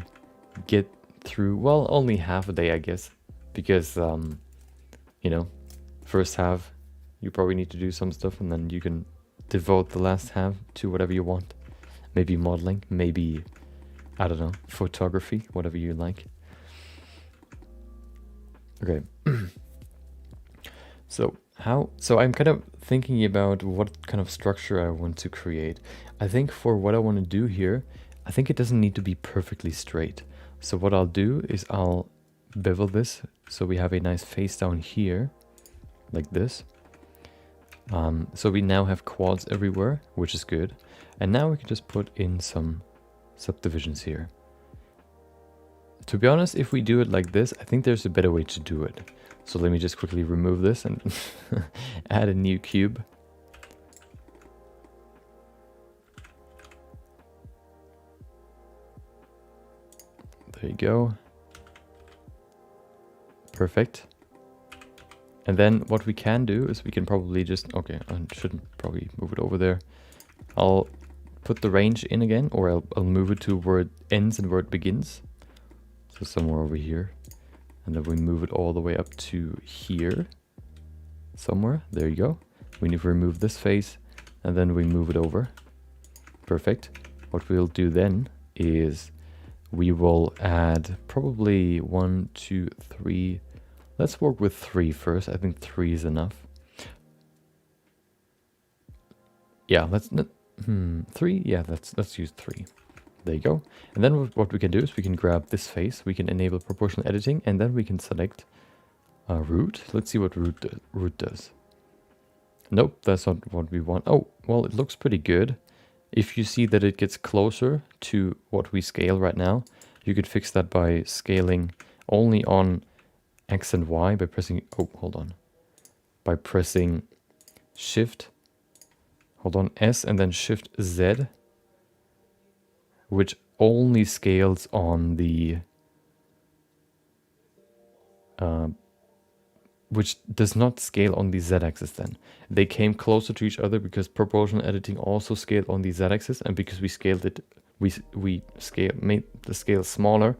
get through. Well, only half a day, I guess, because you know, first half you probably need to do some stuff, and then you can devote the last half to whatever you want. Maybe modeling, maybe, I don't know, photography, whatever you like. Okay. So I'm kind of thinking about what kind of structure I want to create. I think for what I want to do here, I think it doesn't need to be perfectly straight. So what I'll do is I'll bevel this so we have a nice face down here, like this. So we now have quads everywhere, which is good. And now we can just put in some subdivisions here. To be honest, if we do it like this, I think there's a better way to do it. So let me just quickly remove this and add a new cube. There you go. Perfect. And then what we can do is we can probably just, okay, I shouldn't probably move it over there. I'll put the range in again, or I'll move it to where it ends and where it begins. So somewhere over here. And then we move it all the way up to here. Somewhere. There you go. We need to remove this face, and then we move it over. Perfect. What we'll do then is we will add probably 1, 2, 3. Let's work with 3 first. I think 3 is enough. Yeah, let's 3. Yeah, let's use 3. There you go. And then what we can do is we can grab this face. We can enable proportional editing, and then we can select root. Let's see what root does. Nope, that's not what we want. Oh, well, it looks pretty good. If you see that it gets closer to what we scale right now, you could fix that by scaling only on X and Y by pressing, oh, hold on. By pressing Shift, hold on, S and then Shift Z, which only scales on the, which does not scale on the Z-axis then. They came closer to each other because proportional editing also scaled on the Z-axis, and because we scaled it, we made the scale smaller,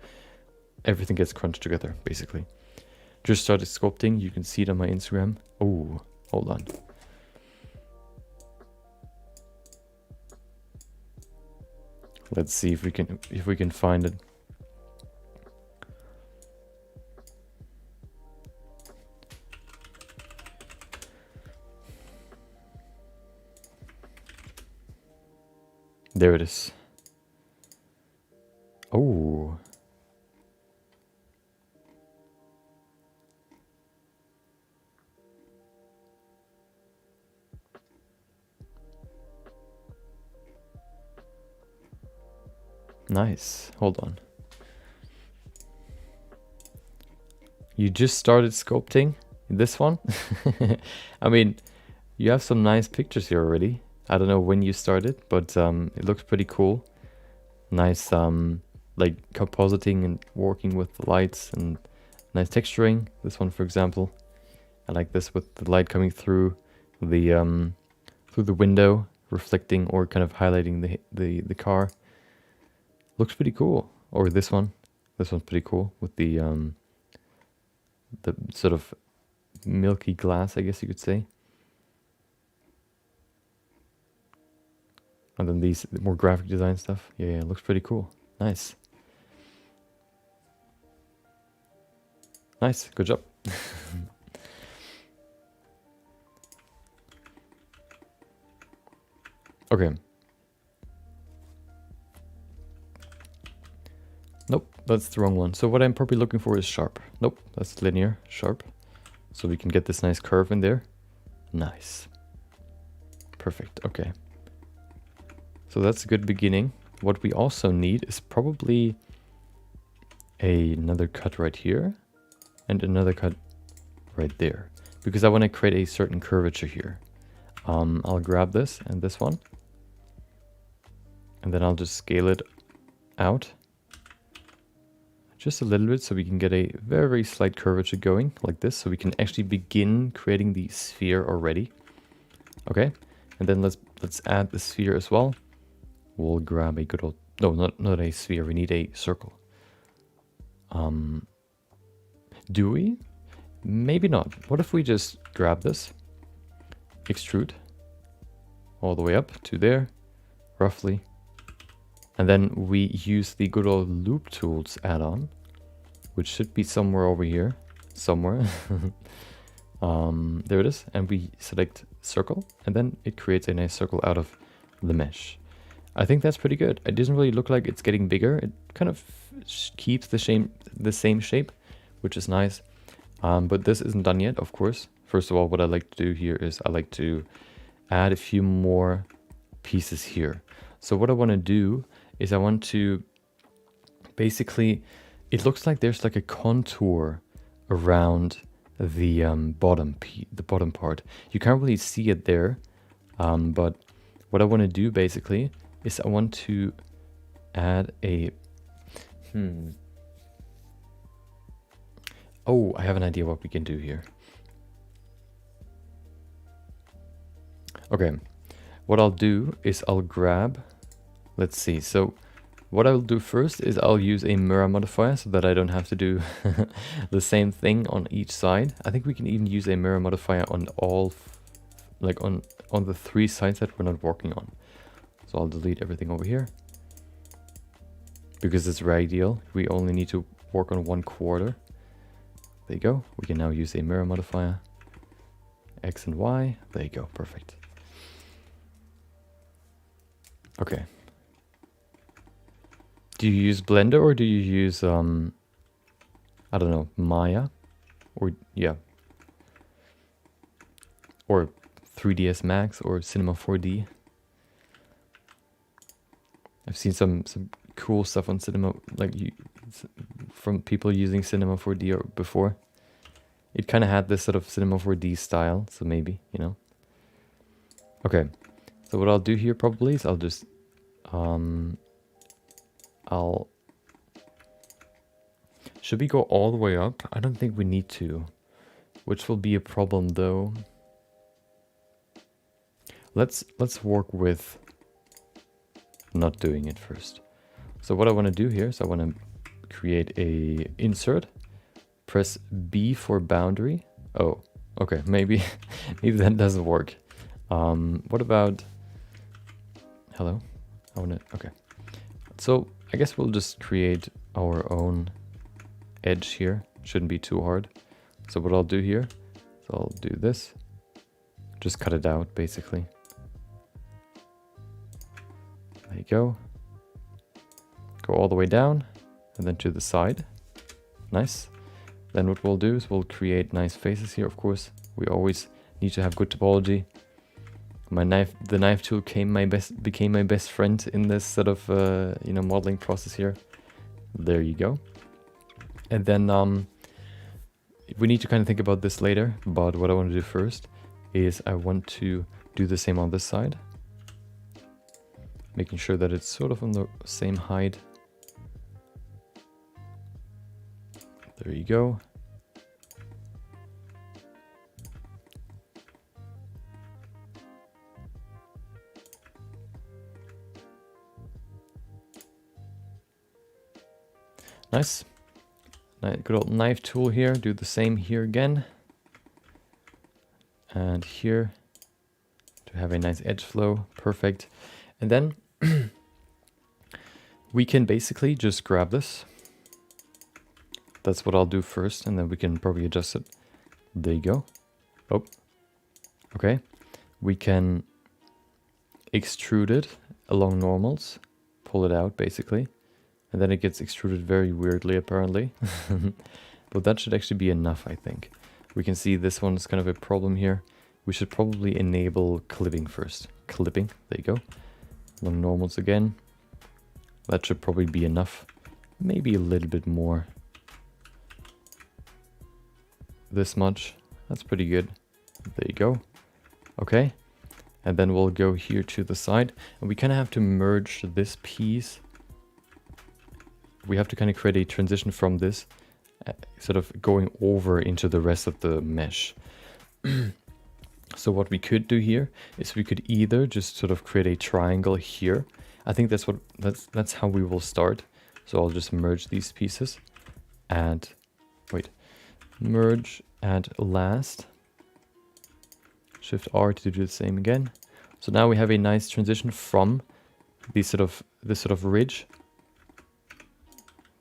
everything gets crunched together, basically. Just started sculpting, you can see it on my Instagram. Oh, hold on. Let's see if we can find it. There it is. Oh. Nice. Hold on. You just started sculpting this one? I mean, you have some nice pictures here already. I don't know when you started, but it looks pretty cool. Nice, like compositing and working with the lights and nice texturing. This one, for example, I like this with the light coming through the window, reflecting or kind of highlighting the car. Looks pretty cool. Or this one's pretty cool with the sort of milky glass, I guess you could say. And then these more graphic design stuff. Yeah, it looks pretty cool. Nice. Nice, good job. Okay. Nope, that's the wrong one. So what I'm probably looking for is sharp. Nope, that's linear, sharp. So we can get this nice curve in there. Nice. Perfect, okay. So that's a good beginning. What we also need is probably another cut right here and another cut right there, because I want to create a certain curvature here. I'll grab this and this one, and then I'll just scale it out just a little bit so we can get a very slight curvature going like this, so we can actually begin creating the sphere already. Okay, and then let's add the sphere as well. We'll grab a good old, no, not a sphere, we need a circle. Do we? Maybe not. What if we just grab this, extrude all the way up to there, roughly, and then we use the good old loop tools add-on, which should be somewhere over here, somewhere. There it is, and we select circle, and then it creates a nice circle out of the mesh. I think that's pretty good. It doesn't really look like it's getting bigger. It kind of keeps the same shape, which is nice. But this isn't done yet, of course. First of all, what I like to do here is I like to add a few more pieces here. So what I want to do is I want to basically, it looks like there's like a contour around the bottom part. You can't really see it there, but what I want to do basically is I want to add a oh, I have an idea what we can do here. Okay, what I'll do is I'll grab let's see. So what I'll do first is I'll use a mirror modifier so that I don't have to do the same thing on each side. I think we can even use a mirror modifier on all, like on the 3 sides that we're not working on. So I'll delete everything over here because it's radial. We only need to work on 1/4. There you go. We can now use a mirror modifier. X and Y. There you go. Perfect. Okay. Do you use Blender or do you use, I don't know, Maya? Or, yeah. Or 3ds Max or Cinema 4D? I've seen some cool stuff on Cinema, like from people using Cinema 4D or before. It kind of had this sort of Cinema 4D style, so maybe, you know. Okay, so what I'll do here probably is I'll just, should we go all the way up? I don't think we need to, which will be a problem though. Let's work with not doing it first. So what I want to do here is I want to create a insert, press B for boundary. Oh, okay, maybe maybe that doesn't work. What about, hello? I want to, okay. So I guess we'll just create our own edge here. Shouldn't be too hard. So what I'll do here, so I'll do this, just cut it out basically. There you go. Go all the way down and then to the side. Nice. Then what we'll do is we'll create nice faces here. Of course, we always need to have good topology. The knife tool became my best friend in this sort of you know, modeling process here. There you go. And then we need to kind of think about this later, but what I want to do first is I want to do the same on this side, making sure that it's sort of on the same height. There you go. Nice. Good old knife tool here. Do the same here again. And here to have a nice edge flow. Perfect. And then we can basically just grab this. That's what I'll do first, and then we can probably adjust it. There you go. Oh, okay. We can extrude it along normals, pull it out basically, and then it gets extruded very weirdly apparently. But that should actually be enough, I think. We can see this one is kind of a problem here. We should probably enable clipping first. Clipping, there you go. Along normals again. That should probably be enough. Maybe a little bit more. This much. That's pretty good. There you go. Okay. And then we'll go here to the side. And we kind of have to merge this piece. We have to kind of create a transition from this, sort of going over into the rest of the mesh. So what we could do here is we could either just sort of create a triangle here. I think that's how we will start. So I'll just merge these pieces. Add, wait. Merge, add last, Shift R to do the same again. So now we have a nice transition from this sort of ridge.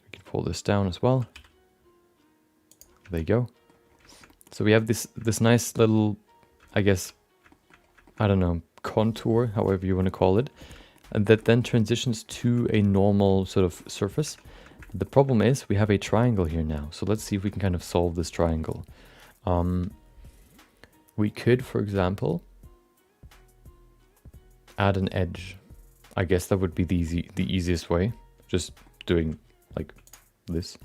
We can pull this down as well. There you go. So we have this nice little, I guess, I don't know, contour, however you want to call it, and that then transitions to a normal sort of surface. The problem is we have a triangle here now. So let's see if we can kind of solve this triangle. We could, for example, add an edge. I guess that would be the easiest way. Just doing like this.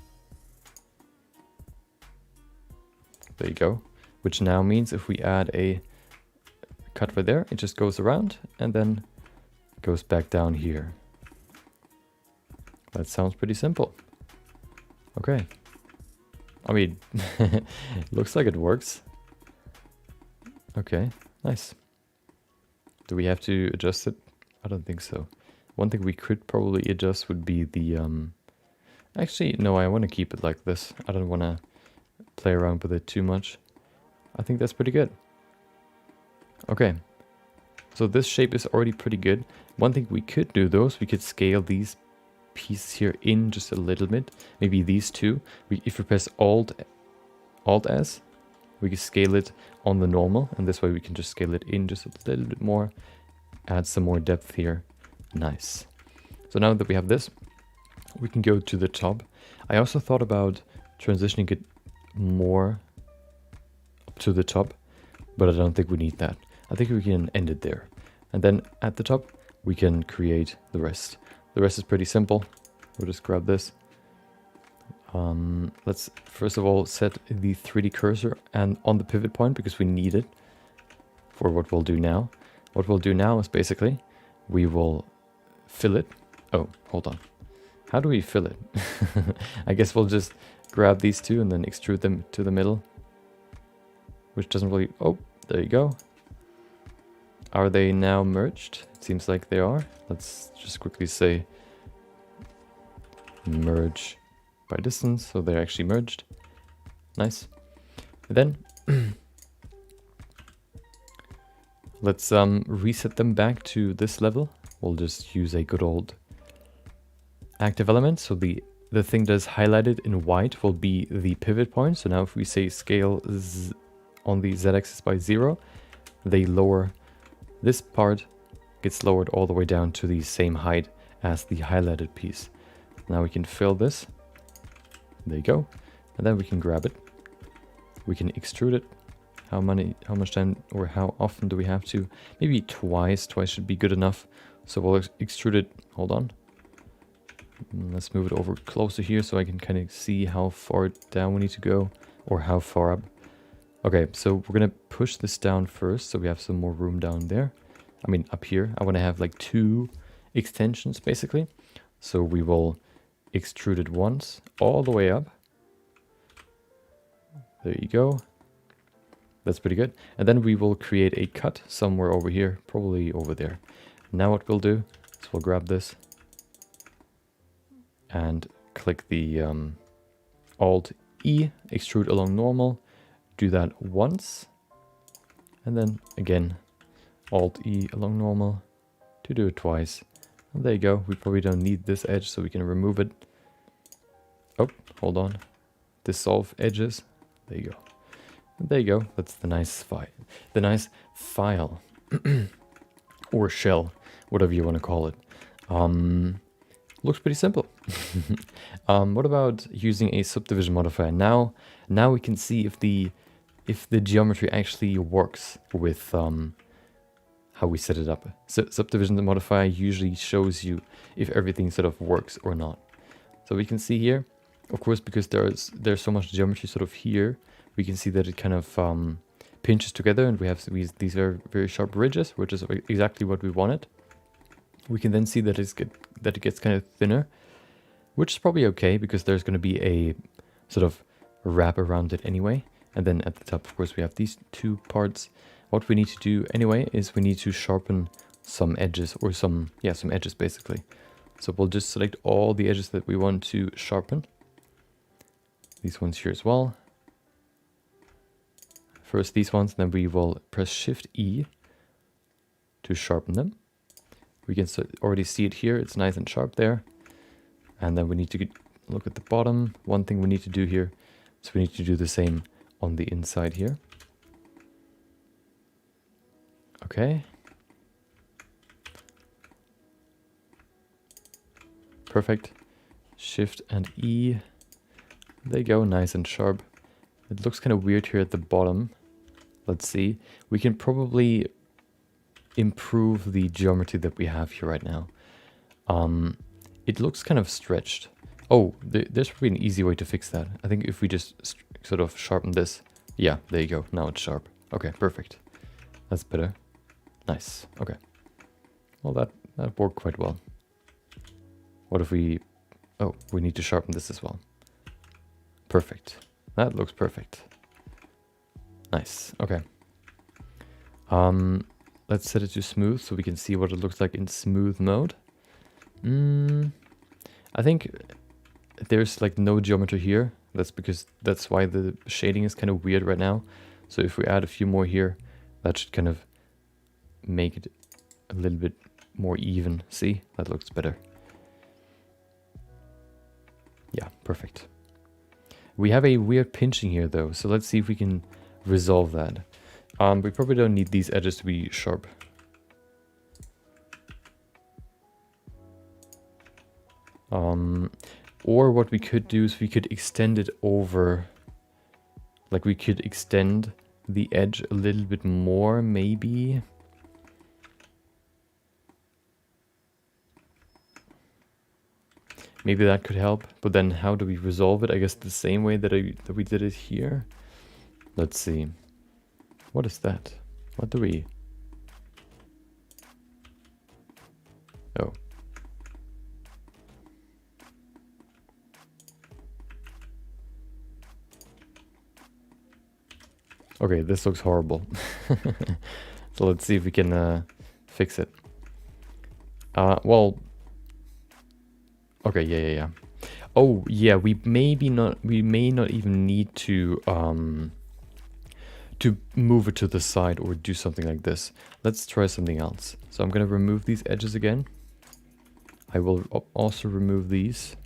There you go. Which now means if we add a cut right there, it just goes around and then goes back down here. That sounds pretty simple. Okay. I mean, looks like it works. Okay, nice. Do we have to adjust it? I don't think so. One thing we could probably adjust would be the, actually, no, I want to keep it like this. I don't want to play around with it too much. I think that's pretty good. Okay, so this shape is already pretty good. One thing we could do though is we could scale these pieces here in just a little bit. Maybe these two. If we press Alt S, we can scale it on the normal, and this way we can just scale it in just a little bit more, add some more depth here. Nice. So now that we have this, we can go to the top. I also thought about transitioning it more up to the top, but I don't think we need that. I think we can end it there. And then at the top, we can create the rest. The rest is pretty simple. We'll just grab this. Let's first of all set the 3D cursor and on the pivot point because we need it for what we'll do now. What we'll do now is basically we will fill it. Oh, hold on. How do we fill it? I guess we'll just grab these two and then extrude them to the middle, which doesn't really... Oh, there you go. Are they now merged? It seems like they are. Let's just quickly say merge by distance, so they're actually merged. Nice. And then let's reset them back to this level. We'll just use a good old active element. So the thing that's highlighted in white will be the pivot point. So now if we say scale on the z-axis by 0, they lower this part, gets lowered all the way down to the same height as the highlighted piece. Now we can fill this. There you go. And then we can grab it. We can extrude it. How much time or how often do we have to? Maybe twice. Twice should be good enough. So we'll extrude it. Hold on. Let's move it over closer here so I can kind of see how far down we need to go or how far up. Okay, so we're going to push this down first so we have some more room down there. I mean, up here. I want to have like 2 extensions basically. So we will extrude it once all the way up. There you go. That's pretty good. And then we will create a cut somewhere over here, probably over there. Now what we'll do is we'll grab this and click the Alt E, extrude along normal. Do that once, and then again Alt E along normal to do it twice. And there you go. We probably don't need this edge, so we can remove it. Oh, hold on. Dissolve edges. There you go. And there you go. That's the nice file. The nice file or shell, whatever you want to call it. Looks pretty simple. What about using a subdivision modifier? Now we can see if the geometry actually works with how we set it up. So subdivision modifier usually shows you if everything sort of works or not. So we can see here, of course, because there's so much geometry sort of here, we can see that it kind of pinches together, and we have these very, very sharp ridges, which is exactly what we wanted. We can then see that it gets kind of thinner, which is probably okay because there's going to be a sort of wrap around it anyway. And then at the top, of course, we have these 2 parts. What we need to do anyway is we need to sharpen some edges or some edges basically. So we'll just select all the edges that we want to sharpen. These ones here as well. First these ones, then we will press Shift E to sharpen them. We can already see it here. It's nice and sharp there. And then we need to look at the bottom. One thing we need to do here is we need to do the same on the inside here. Okay. Perfect. Shift and E. There you go, nice and sharp. It looks kind of weird here at the bottom. Let's see. We can probably improve the geometry that we have here right now. It looks kind of stretched. Oh, there's probably an easy way to fix that. I think if we just sort of sharpen this. Yeah, there you go. Now it's sharp. Okay, perfect. That's better. Nice. Okay. Well, that worked quite well. What if we... Oh, we need to sharpen this as well. Perfect. That looks perfect. Nice. Okay. Let's set it to smooth so we can see what it looks like in smooth mode. I think there's like no geometry here. That's why the shading is kind of weird right now. So if we add a few more here, that should kind of make it a little bit more even. See, that looks better. Yeah, perfect. We have a weird pinching here though, so let's see if we can resolve that. We probably don't need these edges to be sharp. Or what we could do is we could extend it over, like we could extend the edge a little bit more, maybe. Maybe that could help, but then how do we resolve it? I guess the same way that we did it here. Let's see. What is that? What do we... Oh. Okay, this looks horrible. So let's see if we can fix it. Well... Okay, yeah. Oh, yeah, we may not even need to move it to the side or do something like this. Let's try something else. So I'm gonna remove these edges again. I will also remove these.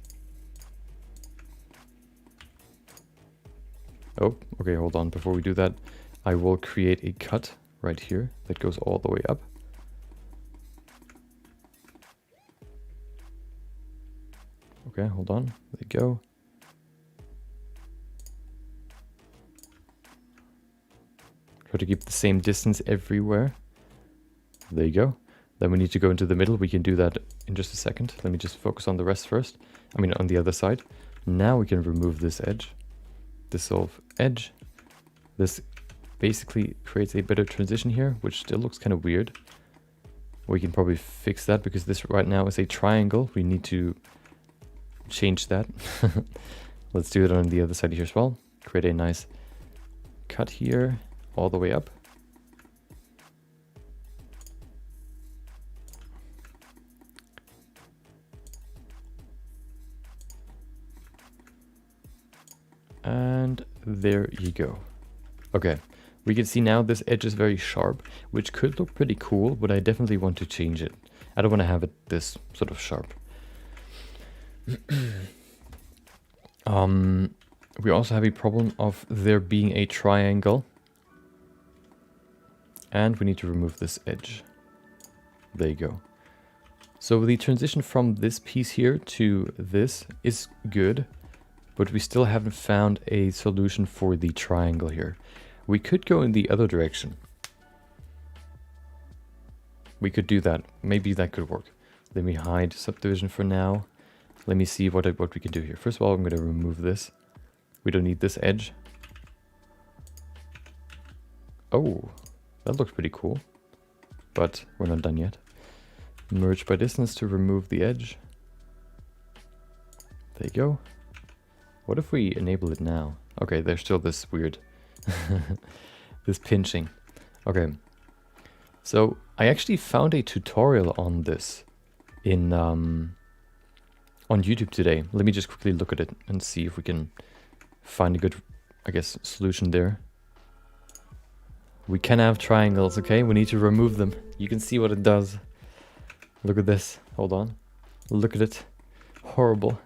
Oh, okay, hold on. Before we do that, I will create a cut right here that goes all the way up. Okay, hold on. There you go. Try to keep the same distance everywhere. There you go. Then we need to go into the middle. We can do that in just a second. Let me just focus on the rest first. I mean, on the other side. Now we can remove this edge. Dissolve edge. This basically creates a better transition here, which still looks kind of weird. We can probably fix that because this right now is a triangle. We need to change that. Let's do it on the other side here as well. Create a nice cut here all the way up. And there you go. Okay, we can see now this edge is very sharp, which could look pretty cool, but I definitely want to change it. I don't want to have it this sort of sharp. We also have a problem of there being a triangle. And we need to remove this edge. There you go. So the transition from this piece here to this is good, but we still haven't found a solution for the triangle here. We could go in the other direction. We could do that. Maybe that could work. Let me hide subdivision for now. Let me see what we can do here. First of all, I'm going to remove this. We don't need this edge. Oh, that looks pretty cool. But we're not done yet. Merge by distance to remove the edge. There you go. What if we enable it now? Okay, there's still this weird... this pinching. Okay. So, I actually found a tutorial on this in... on YouTube today. Let me just quickly look at it and see if we can find a good, I guess, solution there. We can have triangles, okay? We need to remove them. You can see what it does. Look at this. Hold on. Look at it. Horrible.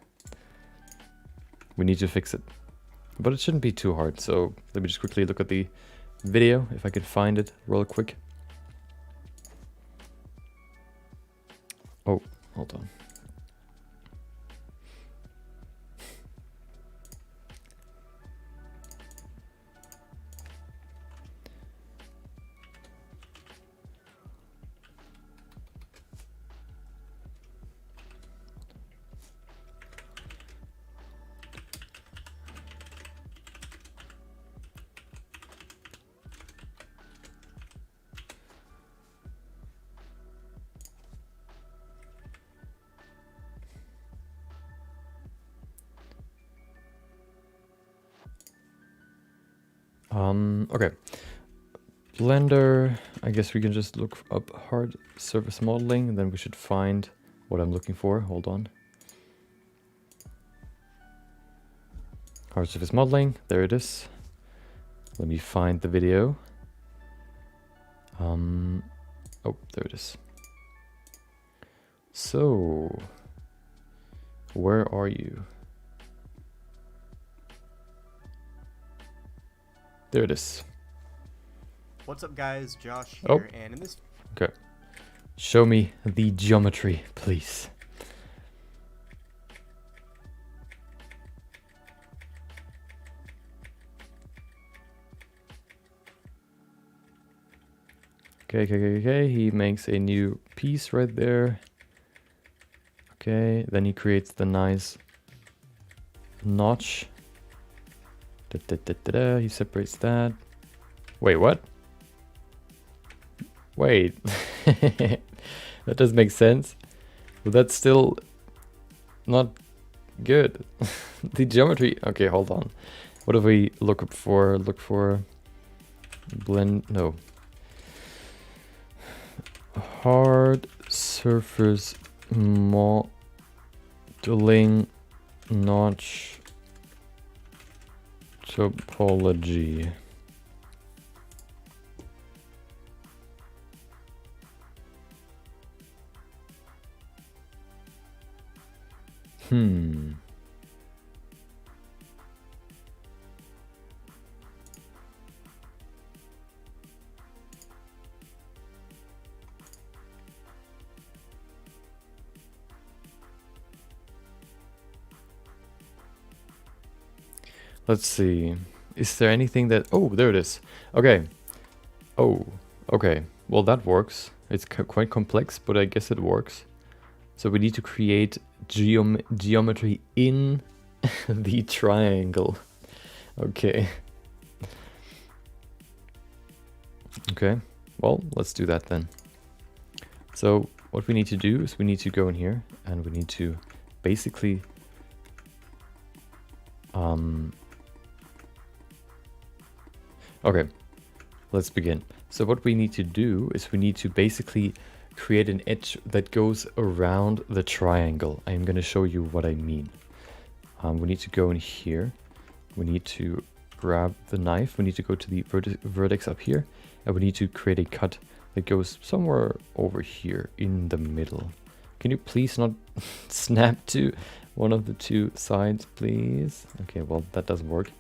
We need to fix it. But it shouldn't be too hard, so let me just quickly look at the video, if I can find it real quick. Oh, hold on. Okay. Blender, I guess we can just look up hard surface modeling, and then we should find what I'm looking for. Hold on. Hard surface modeling. There it is. Let me find the video. Oh, there it is. So, where are you? There it is.
What's up, guys? Josh here,
Oh.
and in this...
Okay. Show me the geometry, please. Okay. He makes a new piece right there. Okay, then he creates the nice notch. He separates that. Wait, what? Wait. That doesn't make sense. But that's still not good. The geometry. Okay, hold on. What do we look for? Look for blend. No. Hard surface modeling notch topology. Let's see. Is there anything that... Oh, there it is. Okay. Oh, okay. Well, that works. It's quite complex, but I guess it works. So we need to create geometry in the triangle. Okay. Okay. Well, let's do that then. So what we need to do is we need to go in here and we need to basically okay, let's begin. So what we need to do is we need to basically create an edge that goes around the triangle. I'm going to show you what I mean. We need to go in here. We need to grab the knife. We need to go to the vertex up here. And we need to create a cut that goes somewhere over here in the middle. Can you please not snap to one of the two sides, please? Okay, well, that doesn't work.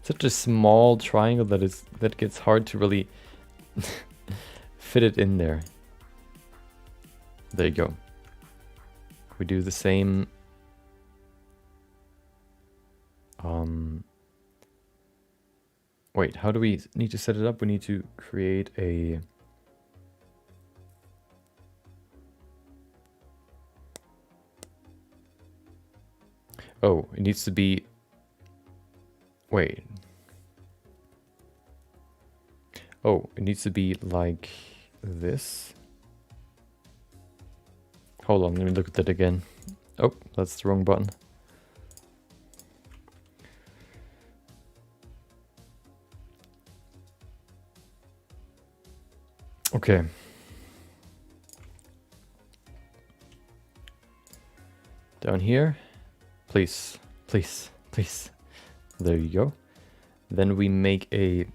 Such a small triangle that gets hard to really fit it in there. There you go. We do the same. Wait, how do we need to set it up? We need to create a... Oh, it needs to be... Wait. Oh, it needs to be like this. Hold on, let me look at that again. Oh, that's the wrong button. Okay. Down here. Please, please, please. There you go. Then we make a...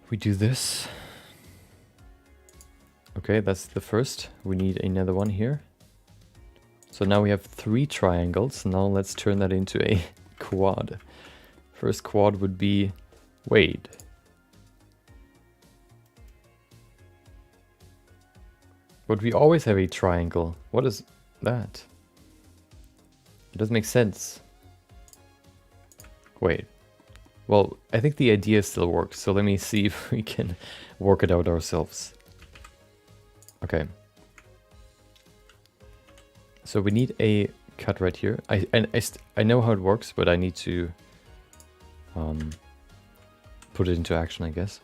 We do this. Okay, that's the first. We need another one here. So now we have 3 triangles. Now let's turn that into a quad. First quad would be... Wait. But we always have a triangle. What is that? It doesn't make sense. Wait. Well, I think the idea still works. So let me see if we can work it out ourselves. Okay. So we need a cut right here. I know how it works, but I need to put it into action, I guess.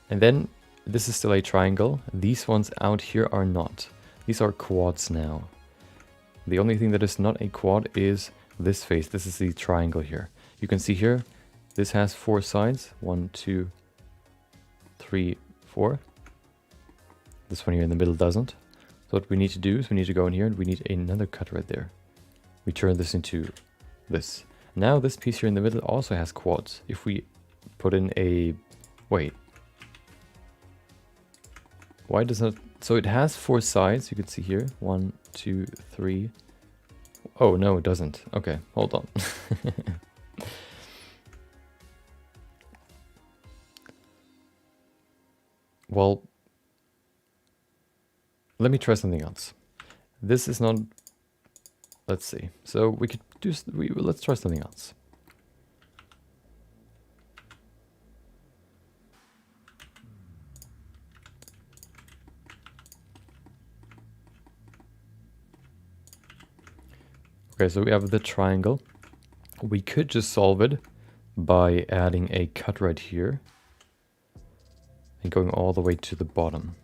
And then this is still a triangle. These ones out here are not. These are quads now. The only thing that is not a quad is this face. This is the triangle here. You can see here, this has 4 sides. 1, 2, 3, 4. This one here in the middle doesn't. So what we need to do is we need to go in here and we need another cut right there. We turn this into this. Now this piece here in the middle also has quads. If we put in a... Wait. Why does not... So it has 4 sides, you can see here. 1, 2, 3. Oh, no, it doesn't. Okay, hold on. Well, let me try something else. This is not... Let's see. So we could do... let's try something else. Okay, so we have the triangle. We could just solve it by adding a cut right here and going all the way to the bottom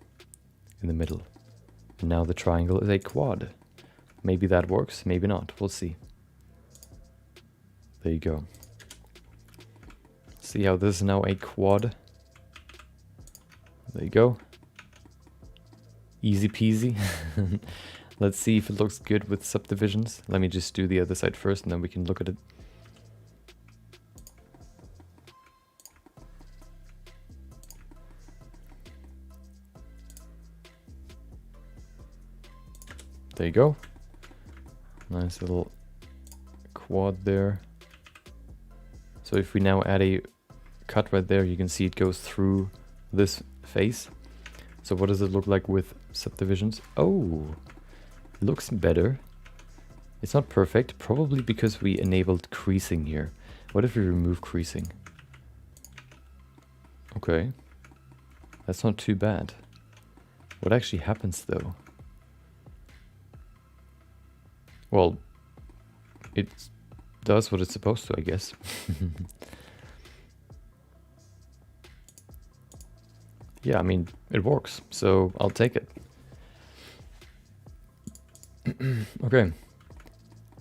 in the middle. And now the triangle is a quad. Maybe that works, maybe not. We'll see. There you go. See how this is now a quad? There you go. Easy peasy. Let's see if it looks good with subdivisions. Let me just do the other side first and then we can look at it. There you go. Nice little quad there. So if we now add a cut right there, you can see it goes through this face. So what does it look like with subdivisions? Oh, looks better. It's not perfect, probably because we enabled creasing here. What if we remove creasing? Okay, that's not too bad. What actually happens though? Well, it does what it's supposed to, I guess. Yeah, I mean, it works, so I'll take it. Okay.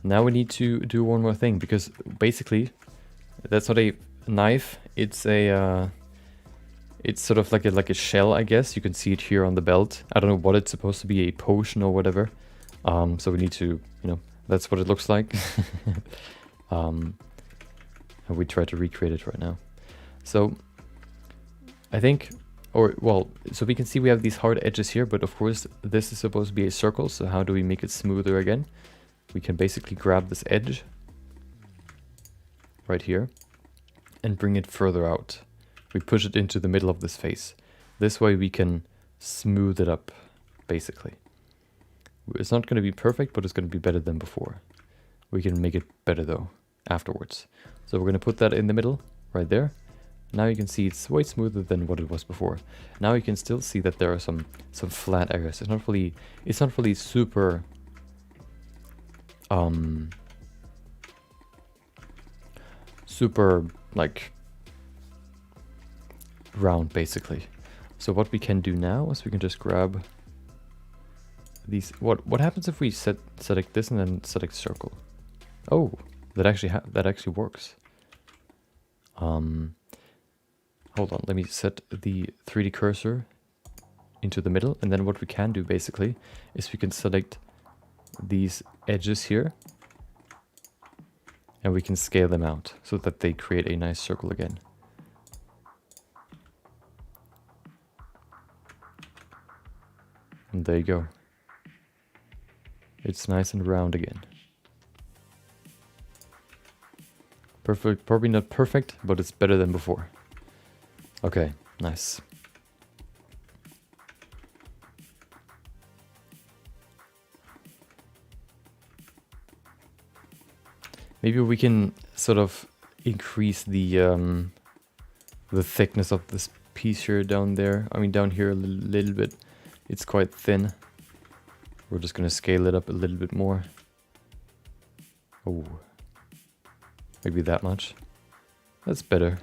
Now we need to do one more thing, because basically, that's not a knife, it's a... it's sort of like a shell, I guess. You can see it here on the belt. I don't know what it's supposed to be, a potion or whatever. So we need to, you know, that's what it looks like. And we try to recreate it right now. So I think, or well, so we can see we have these hard edges here, but of course this is supposed to be a circle. So how do we make it smoother again? We can basically grab this edge right here and bring it further out. We push it into the middle of this face. This way we can smooth it up, basically. It's not going to be perfect, but it's going to be better than before. We can make it better though, afterwards. So we're going to put that in the middle, right there. Now you can see it's way smoother than what it was before. Now you can still see that there are some flat areas. It's not really super super like round, basically. So what we can do now is we can just grab these. What happens if we select this and then select circle? Oh, that actually works. Hold on, let me set the 3D cursor into the middle, and then what we can do basically is we can select these edges here and we can scale them out so that they create a nice circle again. And there you go. It's nice and round again. Perfect, probably not perfect, but it's better than before. Okay, nice. Maybe we can sort of increase the thickness of this piece here down there. I mean down here a little bit. It's quite thin. We're just gonna scale it up a little bit more. Oh, maybe that much. That's better.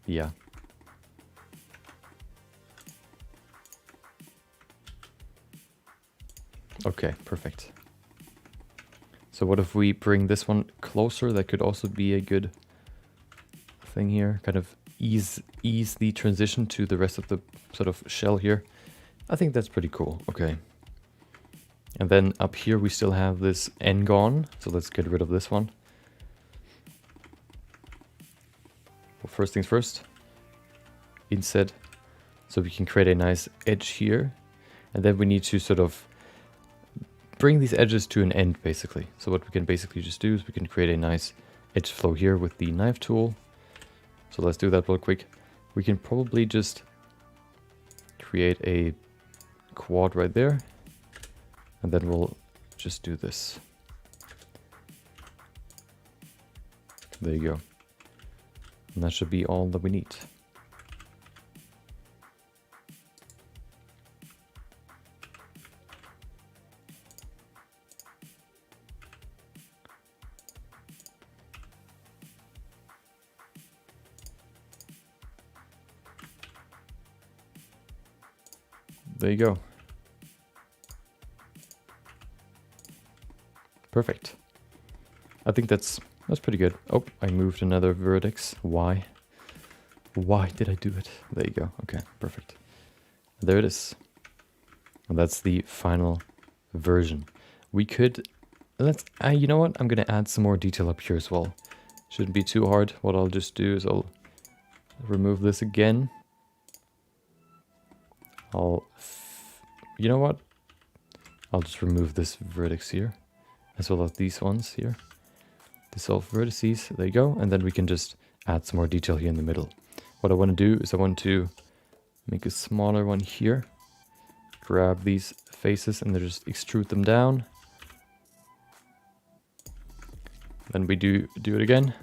Yeah. Okay, perfect. So what if we bring this one closer? That could also be a good thing here. Kind of ease the transition to the rest of the sort of shell here. I think that's pretty cool. Okay. And then up here we still have this n-gon, so let's get rid of this one. Well, first things first, inset, so we can create a nice edge here. And then we need to sort of bring these edges to an end, basically. So what we can basically just do is we can create a nice edge flow here with the knife tool. So let's do that real quick. We can probably just create a quad right there. And then we'll just do this. There you go. And that should be all that we need. There you go. Perfect. I think that's pretty good. Oh, I moved another vertex. Why? Why did I do it? There you go. Okay, perfect. There it is. And that's the final version. We could, you know what? I'm gonna add some more detail up here as well. Shouldn't be too hard. What I'll just do is I'll remove this again. You know what? I'll just remove this vertex here, as well as these ones here. Dissolve vertices, there you go. And then we can just add some more detail here in the middle. What I want to do is I want to make a smaller one here. Grab these faces and then just extrude them down. Then we do it again.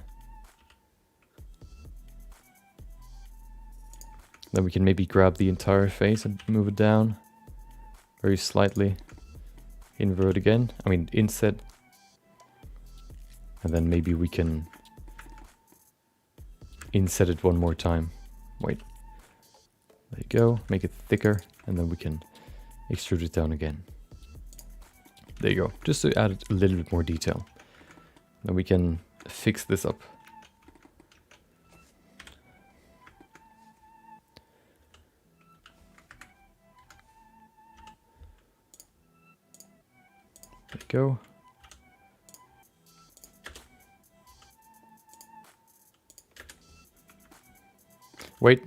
Then we can maybe grab the entire face and move it down very slightly. Invert again, inset. And then maybe we can inset it one more time. Wait. There you go. Make it thicker. And then we can extrude it down again. There you go. Just to add a little bit more detail. Then we can fix this up. There you go. Wait,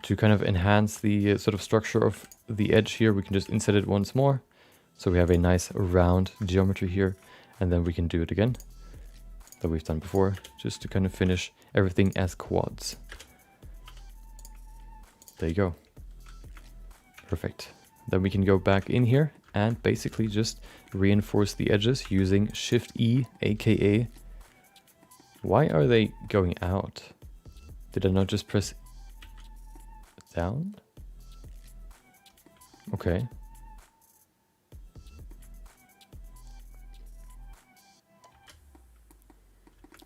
to kind of enhance the sort of structure of the edge here, we can just inset it once more. So we have a nice round geometry here, and then we can do it again, that we've done before, just to kind of finish everything as quads. There you go. Perfect. Then we can go back in here and basically just reinforce the edges using Shift E, aka... Why are they going out? Did I not just press down? Okay.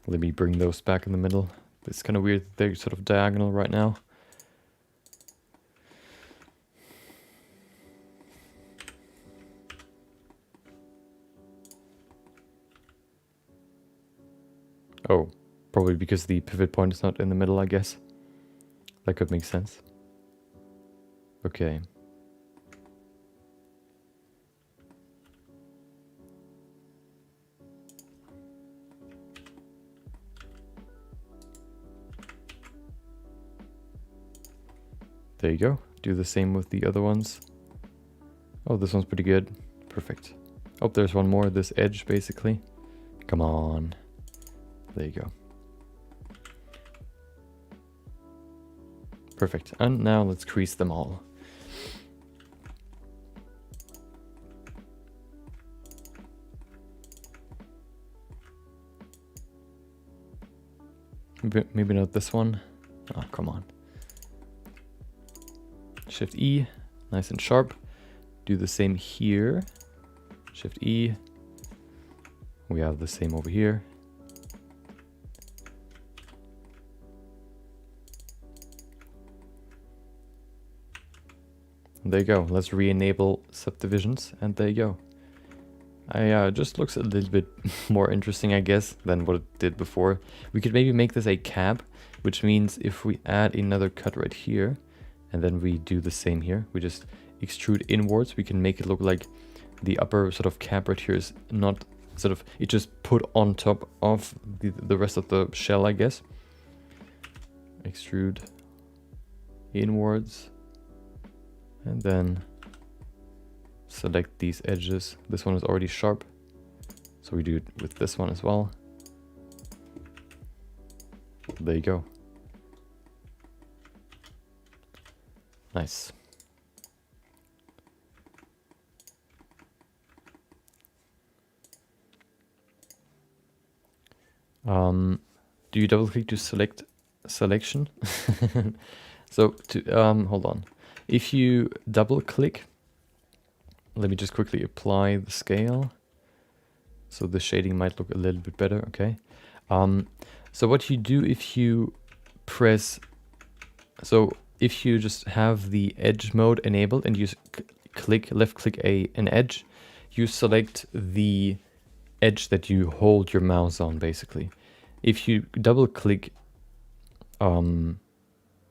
Let me bring those back in the middle. It's kind of weird, they're sort of diagonal right now. Oh, probably because the pivot point is not in the middle, I guess. That could make sense. Okay. There you go. Do the same with the other ones. Oh, this one's pretty good. Perfect. Oh, there's one more. This edge, basically. Come on. There you go. Perfect. And now let's crease them all. Maybe not this one. Oh, come on. Shift E, nice and sharp. Do the same here. Shift E. We have the same over here. There you go. Let's re-enable subdivisions, and there you go. Just looks a little bit more interesting, I guess, than what it did before. We could maybe make this a cab, which means if we add another cut right here, and then we do the same here, we just extrude inwards, we can make it look like the upper sort of cap right here is not sort of, it just put on top of the rest of the shell, I guess. Extrude inwards, and then select these edges. This one is already sharp, so we do it with this one as well. There you go. Nice. Do you double click to select selection? So to hold on. If you double click, let me just quickly apply the scale. So the shading might look a little bit better, okay? So what you do if you press, so if you just have the edge mode enabled and you left click an edge, you select the edge that you hold your mouse on, basically. If you double click,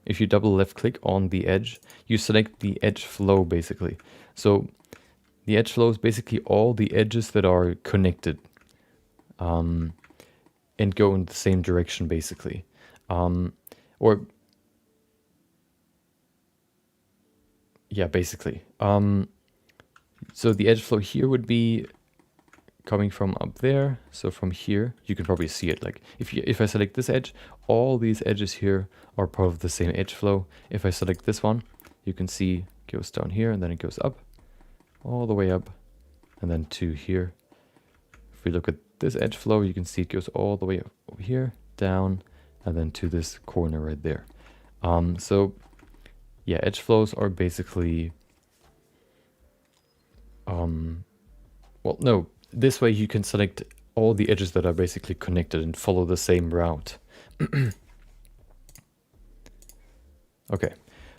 if you double left click on the edge, you select the edge flow, basically. So the edge flow is basically all the edges that are connected and go in the same direction, basically. Or yeah, basically. So the edge flow here would be coming from up there. So from here, you can probably see it. Like if I select this edge, all these edges here are part of the same edge flow. If I select this one, you can see it goes down here and then it goes up, all the way up, and then to here. If we look at this edge flow, you can see it goes all the way over here, down, and then to this corner right there. So yeah, edge flows are basically, well, no, this way you can select all the edges that are basically connected and follow the same route. Okay,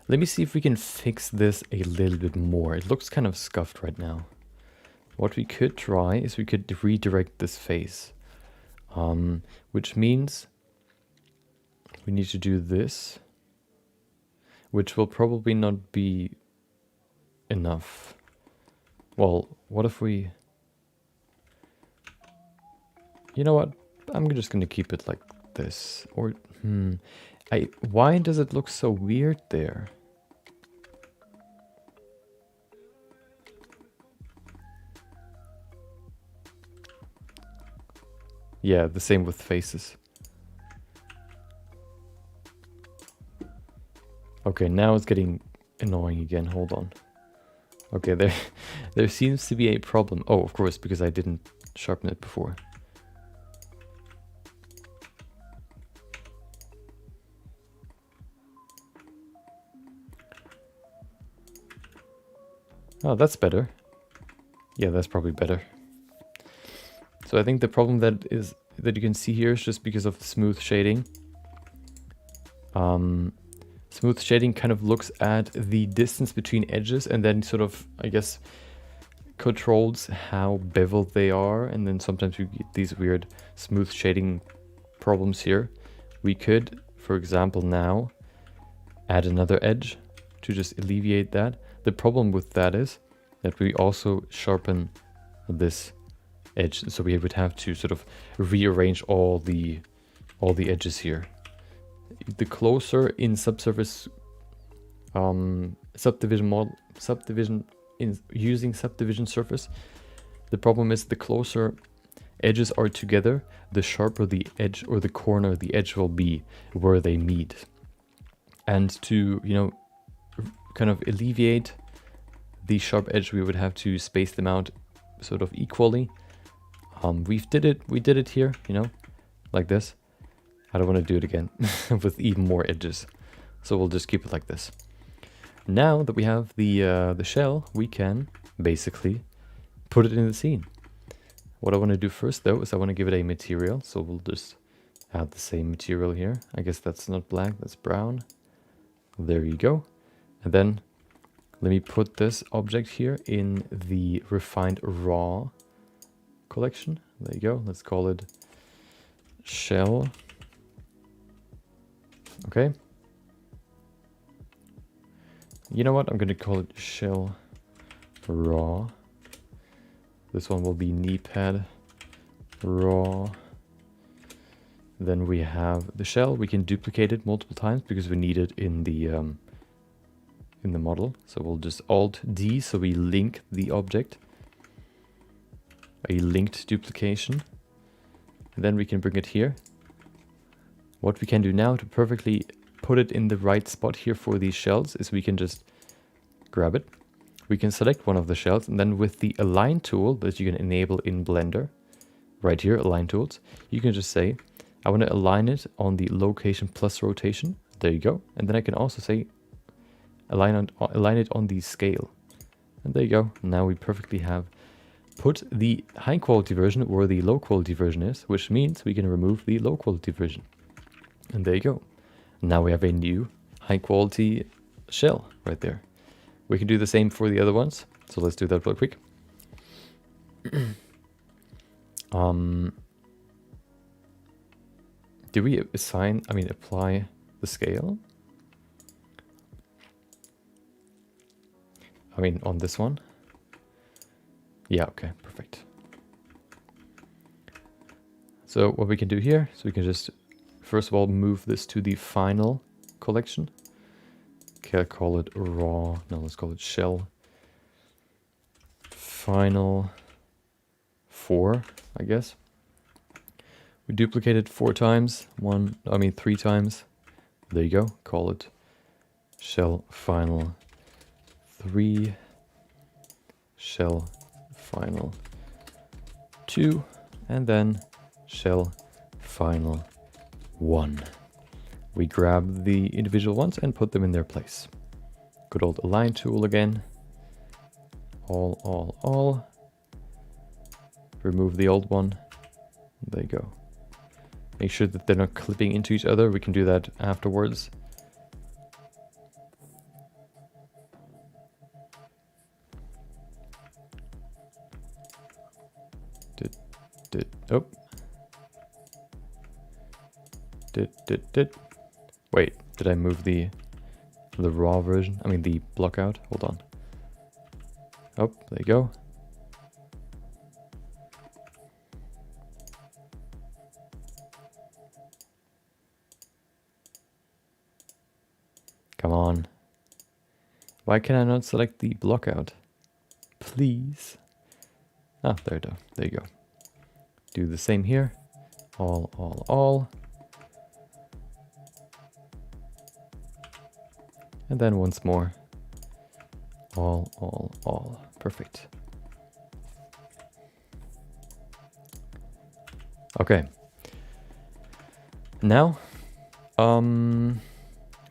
let me see if we can fix this a little bit more. It looks kind of scuffed right now. What we could try is we could redirect this face, which means we need to do this, which will probably not be enough. Well, what if we... You know what? I'm just going to keep it like this. Or, why does it look so weird there? Yeah, the same with faces. Okay, now it's getting annoying again. Hold on. Okay, there seems to be a problem. Oh, of course, because I didn't sharpen it before. Oh, that's better. Yeah, that's probably better. So I think the problem that you can see here is just because of the smooth shading. Smooth shading kind of looks at the distance between edges and then sort of, I guess, controls how beveled they are, and then sometimes you get these weird smooth shading problems here. We could, for example, now add another edge to just alleviate that. The problem with that is that we also sharpen this edge, so we would have to sort of rearrange all the edges here. The closer in subsurface subdivision in using subdivision surface, the problem is the closer edges are together, the sharper the edge or the corner the edge will be where they meet. And to, you know, kind of alleviate the sharp edge, we would have to space them out sort of equally. We did it here, you know, like this. I don't want to do it again with even more edges, so we'll just keep it like this. Now that we have the shell, we can basically put it in the scene. What I want to do first, though, is I want to give it a material, so we'll just add the same material here. I guess that's not black, that's brown. There you go. And then let me put this object here in the refined raw collection. There you go. Let's call it shell. Okay. You know what? I'm going to call it shell raw. This one will be knee pad, raw. Then we have the shell. We can duplicate it multiple times because we need it in the model. So we'll just Alt D so we link the object. A linked duplication. And then we can bring it here. What we can do now to perfectly put it in the right spot here for these shells is we can just grab it. We can select one of the shells, and then with the align tool that you can enable in Blender, right here, align tools, you can just say, I want to align it on the location plus rotation. There you go. And then I can also say, align it on the scale. And there you go. Now we perfectly have put the high quality version where the low quality version is, which means we can remove the low quality version. And there you go. Now we have a new high quality shell right there. We can do the same for the other ones. So let's do that real quick. Do we apply the scale? On this one? Yeah, okay, perfect. So what we can do here, so we can just, first of all, move this to the final collection. Okay, I'll call it raw. No, let's call it shell. Final 4, I guess. We duplicate it 4 times. 3 times. There you go. Call it shell final 3. Shell final 2. And then shell final 1. We grab the individual ones and put them in their place. Good old align tool again. All. Remove the old one. There you go. Make sure that they're not clipping into each other. We can do that afterwards. Wait, did I move the raw version? The blockout. Hold on. Oh, there you go. Come on. Why can I not select the blockout? Please. Ah, there you go. Do the same here. All. And then once more. All. Perfect. Okay. Now,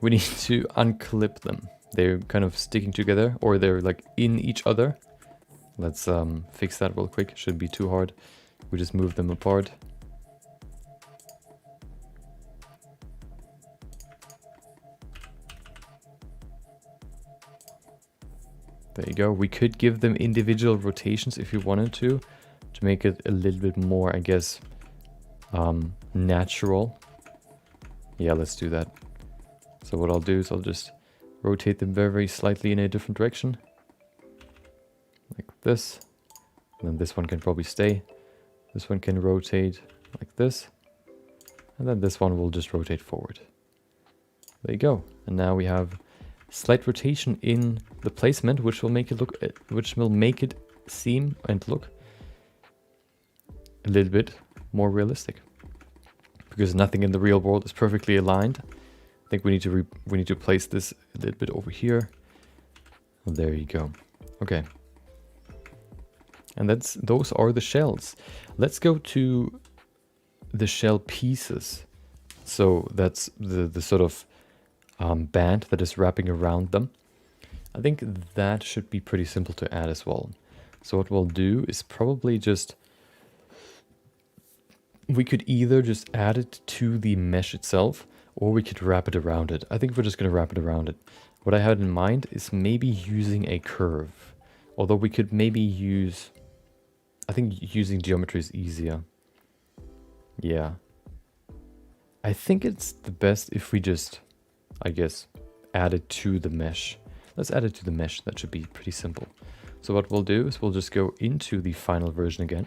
we need to unclip them. They're kind of sticking together, or they're like in each other. Let's fix that real quick. Shouldn't be too hard. We just move them apart. There you go. We could give them individual rotations if you wanted to make it a little bit more, I guess, natural. Yeah, let's do that. So what I'll do is I'll just rotate them very, very slightly in a different direction. Like this. And then this one can probably stay. This one can rotate like this. And then this one will just rotate forward. There you go. And now we have slight rotation in the placement, which will make it seem and look a little bit more realistic. Because nothing in the real world is perfectly aligned. I think we need to place this a little bit over here. There you go. Okay. And those are the shells. Let's go to the shell pieces. So that's the sort of band that is wrapping around them. I think that should be pretty simple to add as well. So what we'll do is probably we could either just add it to the mesh itself, or we could wrap it around it. I think we're just going to wrap it around it. What I had in mind is maybe using a curve. Although we could maybe use... I think using geometry is easier. Yeah. I think it's the best if we just, I guess, add it to the mesh. Let's add it to the mesh. That should be pretty simple. So what we'll do is we'll just go into the final version again.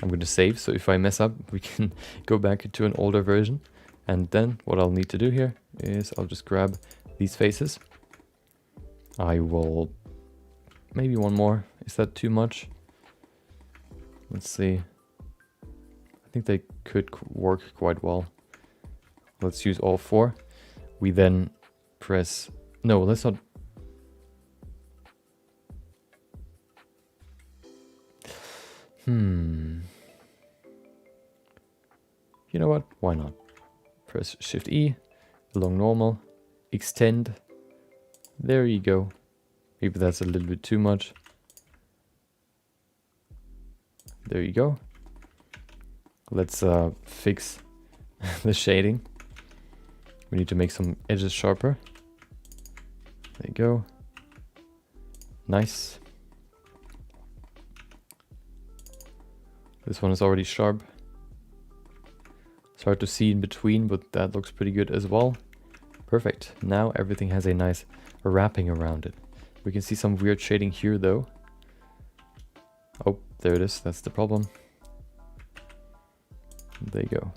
I'm going to save, so if I mess up, we can go back to an older version. And then what I'll need to do here is I'll just grab these faces. I will, maybe one more. Is that too much? Let's see. I think they could work quite well. Let's use all 4. We then press, no, let's not. You know what? Why not? Press Shift E, along normal, extend. There you go. Maybe that's a little bit too much. There you go. Let's fix the shading. We need to make some edges sharper. There you go. Nice. This one is already sharp. It's hard to see in between, but that looks pretty good as well. Perfect. Now everything has a nice wrapping around it. We can see some weird shading here though. Oh, there it is. That's the problem. There you go.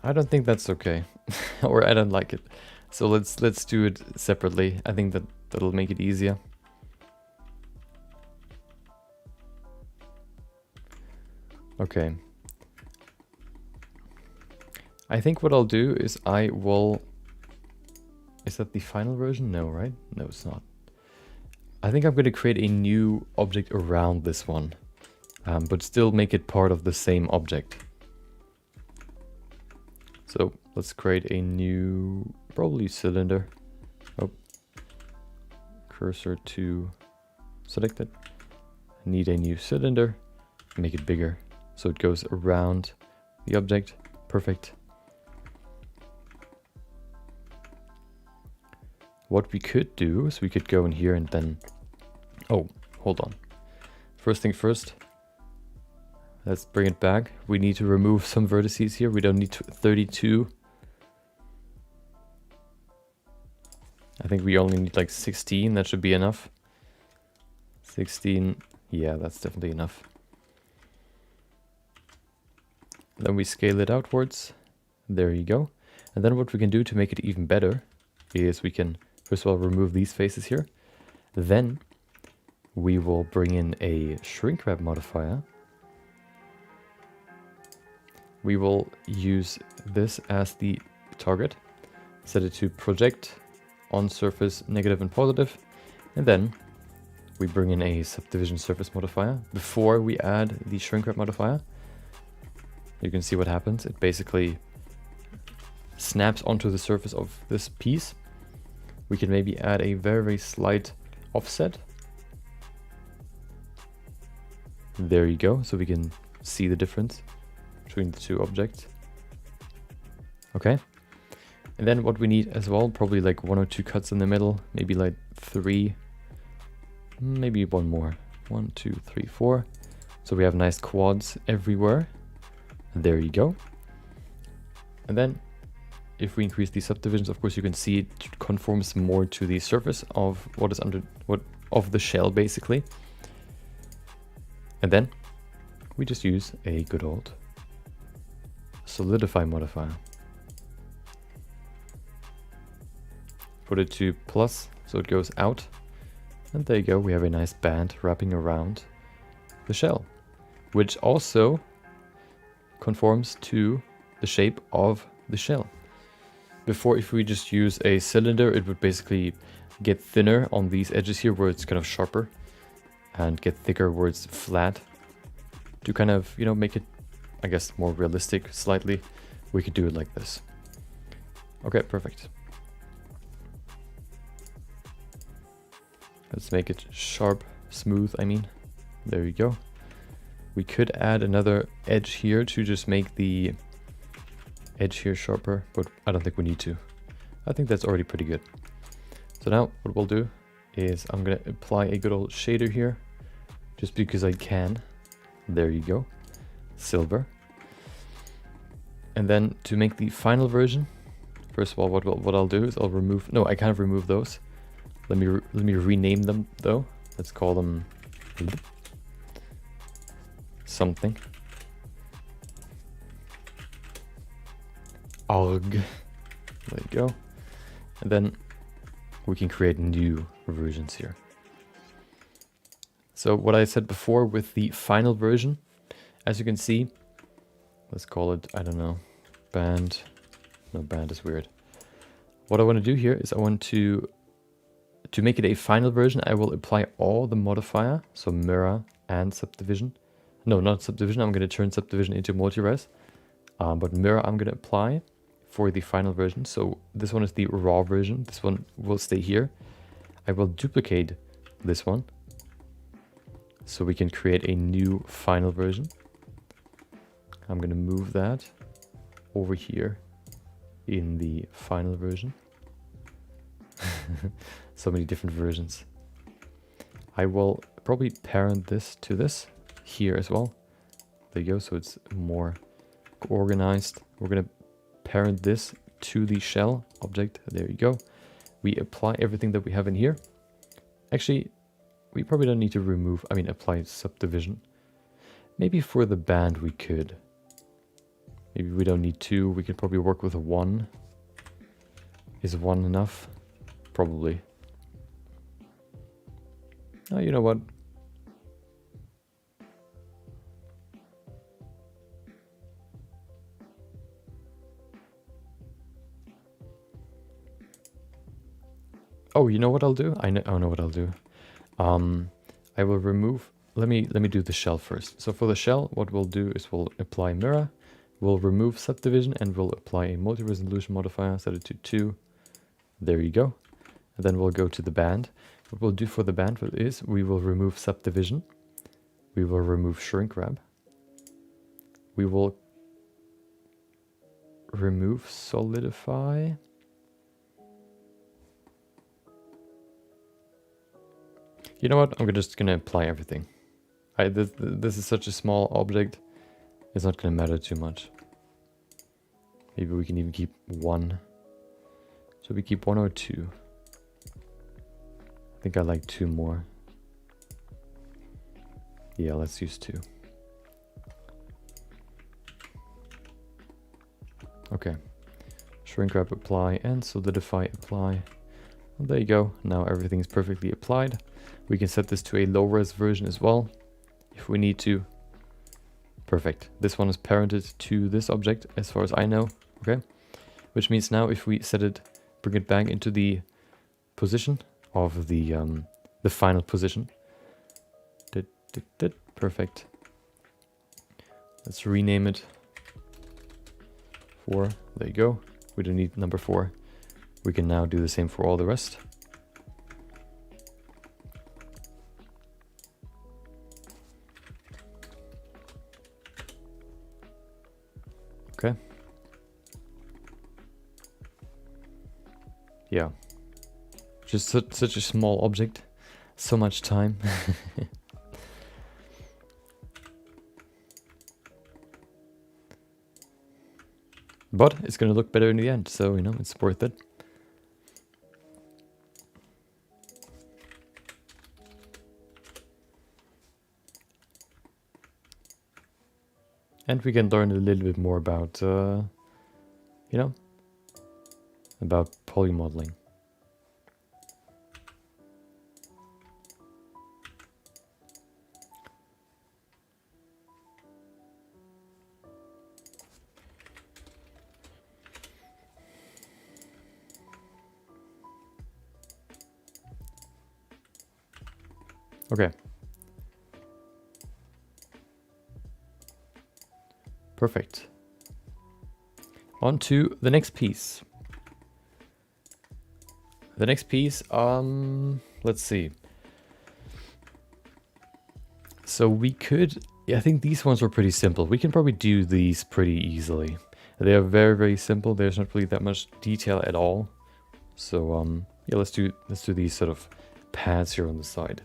I don't think that's okay. Or I don't like it. So let's do it separately. I think that'll make it easier. Okay. I think what I'll do is I will... Is that the final version? No, right? No, it's not. I think I'm going to create a new object around this one. But still make it part of the same object. So let's create a new, probably cylinder. Oh. Cursor to selected. Need a new cylinder. Make it bigger. So it goes around the object. Perfect. What we could do is we could go in here and then... Oh, hold on. First thing first. Let's bring it back. We need to remove some vertices here. We don't need 32. I think we only need like 16. That should be enough. 16. Yeah, that's definitely enough. Then we scale it outwards. There you go. And then what we can do to make it even better is we can first of all remove these faces here. Then we will bring in a shrink wrap modifier. We will use this as the target. Set it to project on surface negative and positive. And then we bring in a subdivision surface modifier before we add the shrink wrap modifier. You can see what happens. It basically snaps onto the surface of this piece. We can maybe add a very, very slight offset. There you go. So we can see the difference between the two objects. Okay. And then what we need as well, probably like 1 or 2 cuts in the middle, maybe like 3, maybe one more. 1, 2, 3, 4. So we have nice quads everywhere. There you go. And then if we increase these subdivisions, of course you can see it conforms more to the surface of what is under of the shell basically. And then we just use a good old solidify modifier. Put it to plus so it goes out. And there you go, we have a nice band wrapping around the shell, which also conforms to the shape of the shell. Before, if we just use a cylinder, it would basically get thinner on these edges here where it's kind of sharper, and get thicker where it's flat. To kind of, you know, make it, I guess, more realistic slightly, we could do it like this. Okay, perfect. Let's make it sharp, smooth, I mean. There you go. We could add another edge here to just make the edge here sharper, but I don't think we need to. I think that's already pretty good. So now what we'll do is I'm going to apply a good old shader here, just because I can. There you go. Silver. And then to make the final version, First of all, what I'll do is I'll remove. No, I can't remove those. Let me rename them though. Let's call them something. Arg. There you go. And then we can create new versions here. So what I said before with the final version, as you can see, let's call it, I don't know, band. No, band is weird. What I want to do here is I want to make it a final version, I will apply all the modifier, so mirror and subdivision. No, not subdivision, I'm going to turn subdivision into multi-res. But mirror I'm going to apply for the final version. So this one is the raw version. This one will stay here. I will duplicate this one so we can create a new final version. I'm going to move that over here in the final version. So many different versions. I will probably parent this to this here as well. There you go, so it's more organized. We're going to parent this to the shell object. There you go. We apply everything that we have in here. Actually, we probably don't need to remove, apply subdivision. Maybe for the band we could. Maybe we don't need 2. We could probably work with a 1. Is 1 enough? Probably. Oh, you know what? Oh, you know what I'll do? I know what I'll do. I will remove. Let me do the shell first. So for the shell, what we'll do is we'll apply mirror. We'll remove subdivision and we'll apply a multi-resolution modifier. Set it to 2. There you go. And then we'll go to the band. What we'll do for the band is we will remove subdivision. We will remove shrink wrap. We will remove solidify. You know what? I'm just gonna apply everything. This is such a small object. It's not gonna matter too much. Maybe we can even keep 1. So we keep 1 or 2. I think I like 2 more. Yeah, let's use 2. Okay. Shrink wrap apply and solidify apply. And there you go. Now everything is perfectly applied. We can set this to a low-res version as well, if we need to. Perfect. This one is parented to this object, as far as I know. Okay. Which means now if we set it, bring it back into the position of the final position. Perfect. Let's rename it 4. There you go. We don't need number 4. We can now do the same for all the rest. Okay. Yeah. Just such a small object. So much time. But it's going to look better in the end, so, it's worth it. And we can learn a little bit more about, about polymodeling. Okay. Perfect. On to the next piece. The next piece, let's see. So we could, I think these ones were pretty simple. We can probably do these pretty easily. They are very, very simple. There's not really that much detail at all. So yeah, let's do these sort of pads here on the side.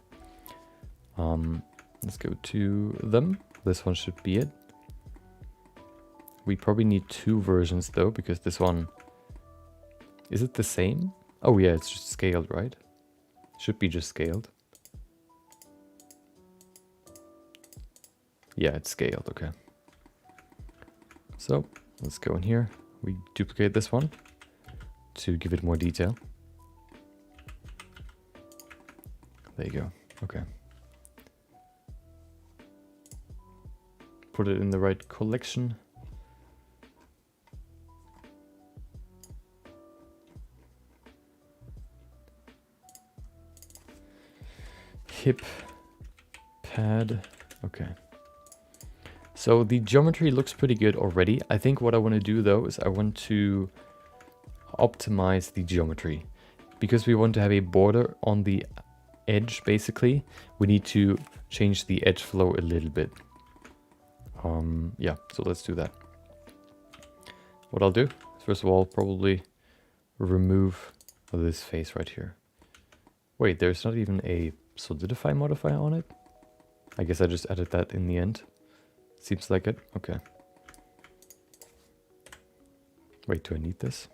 Let's go to them. This one should be it. We probably need 2 versions though, because this one Is it the same? Oh yeah, it's just scaled, right? Should be just scaled. Yeah, it's scaled, okay. So let's go in here. We duplicate this one to give it more detail. There you go, okay. Put it in the right collection. Hip pad, okay. So the geometry looks pretty good already. I think what I want to do though is I want to optimize the geometry. Because we want to have a border on the edge basically, we need to change the edge flow a little bit. Yeah, so let's do that. What I'll do is first of all probably remove this face right here. Wait, there's not even a solidify modifier on it? I guess I just added that in the end. Seems like it. Okay. Wait, do I need this?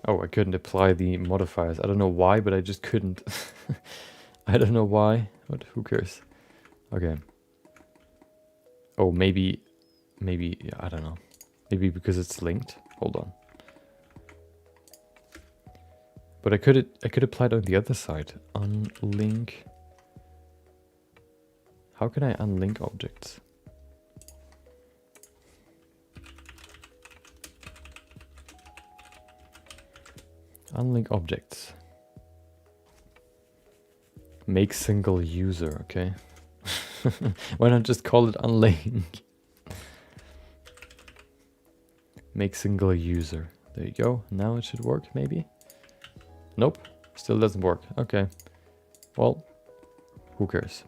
Oh, I couldn't apply the modifiers. I don't know why, but I just couldn't. I don't know why, but who cares? Okay. Oh, maybe, yeah, I don't know. Maybe because it's linked. Hold on. But I could apply it on the other side. Unlink. How can I unlink objects? Unlink objects. Make single user, okay. Why not just call it unlink? Make single user. There you go. Now it should work, maybe? Nope. Still doesn't work. Okay. Well, who cares?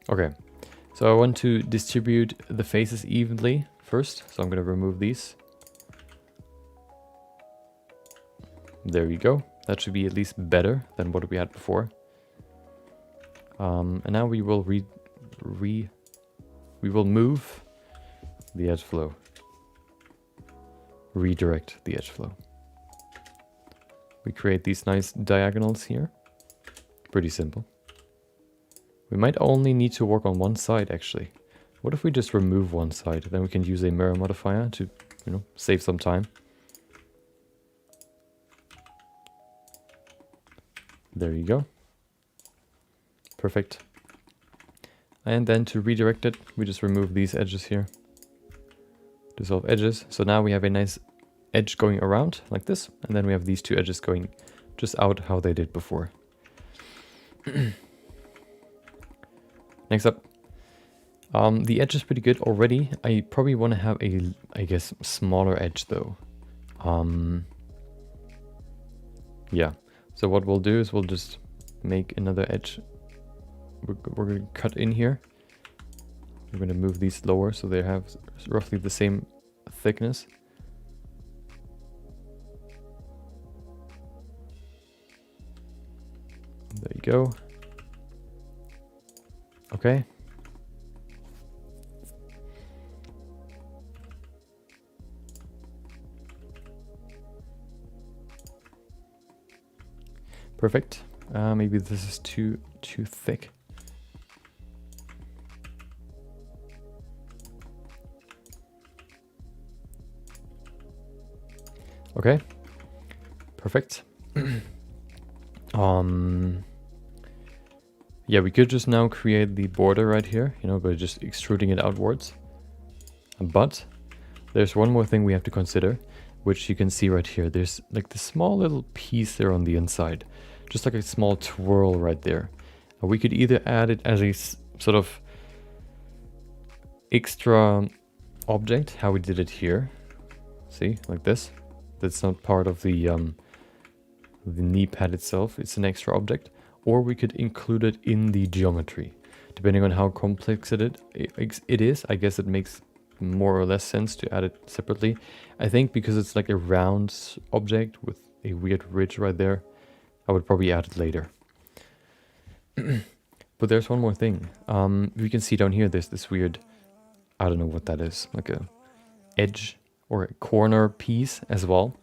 Okay. So I want to distribute the faces evenly first. So I'm going to remove these. There you go. That should be at least better than what we had before. And now we will we will move the edge flow. Redirect the edge flow. We create these nice diagonals here. Pretty simple. We might only need to work on one side actually. What if we just remove one side? Then we can use a mirror modifier to, you know, save some time. There you go. Perfect. And then to redirect it, we just remove these edges here. Dissolve edges. So now we have a nice edge going around like this. And then we have these two edges going just out how they did before. Next up. The edge is pretty good already. I probably want to have a, I guess, smaller edge though. Yeah. So what we'll do is we'll just make another edge. We're going to cut in here. We're going to move these lower so they have roughly the same thickness. There you go. Okay. Perfect. Maybe this is too thick. Okay. Perfect. Yeah, we could just now create the border right here, you know, by just extruding it outwards. But there's one more thing we have to consider, which you can see right here. There's like this small little piece there on the inside. Just like a small twirl right there. We could either add it as a sort of extra object, how we did it here. See, like this. That's not part of the knee pad itself. It's an extra object. Or we could include it in the geometry. Depending on how complex it is, I guess it makes more or less sense to add it separately. I think because it's like a round object with a weird ridge right there, I would probably add it later. But there's one more thing. We can see down here there's this weird, I don't know what that is, like a edge or a corner piece as well.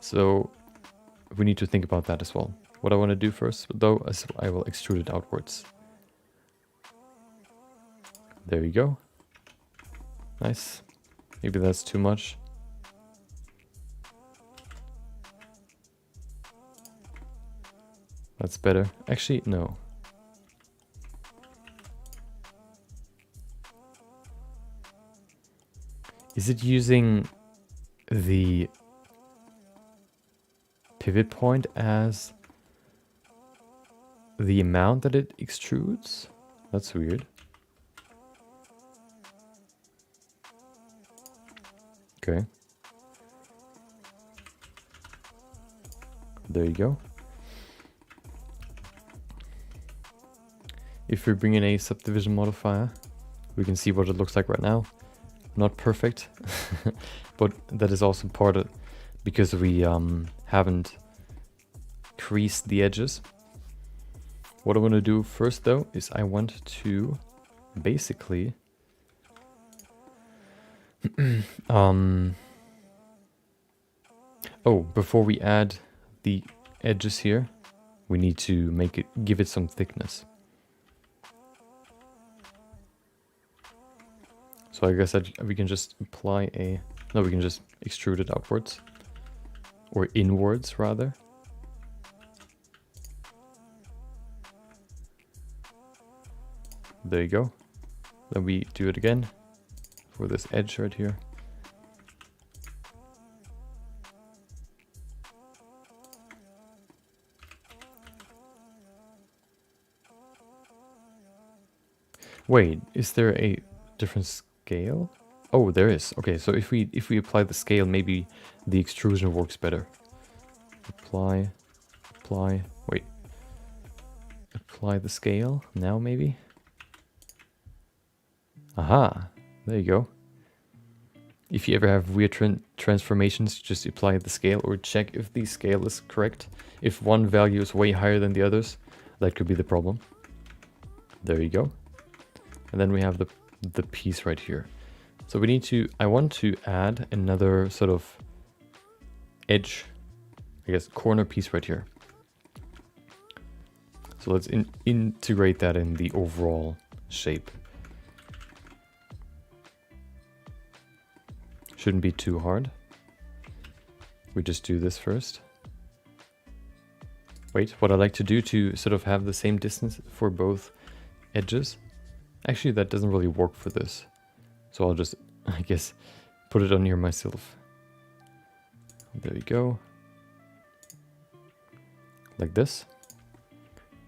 So we need to think about that as well. What I want to do first, though, is I will extrude it outwards. There you go. Nice. Maybe that's too much. That's better. Actually, no. Is it using the pivot point as the amount that it extrudes? That's weird. Okay. There you go. If we bring in a subdivision modifier, we can see what it looks like right now. Not perfect, but that is also part of because we haven't creased the edges. What I want to do first, though, is I want to basically oh, before we add the edges here, we need to give it some thickness. So I guess we can just apply we can just extrude it outwards. Or inwards, rather. There you go. Then we do it again for this edge right here. Wait, is there a different scale? Oh, there is. Okay, so if we apply the scale, maybe the extrusion works better. Apply, wait. Apply the scale now, maybe? Aha, there you go. If you ever have weird transformations, just apply the scale or check if the scale is correct. If one value is way higher than the others, that could be the problem. There you go. And then we have the piece right here. So we need to, I want to add another sort of edge, I guess, corner piece right here. So let's integrate that in the overall shape. Shouldn't be too hard. We just do this first. Wait, what I like to do to sort of have the same distance for both edges. Actually, that doesn't really work for this. So I'll just, I guess, put it on here myself. There you go. Like this.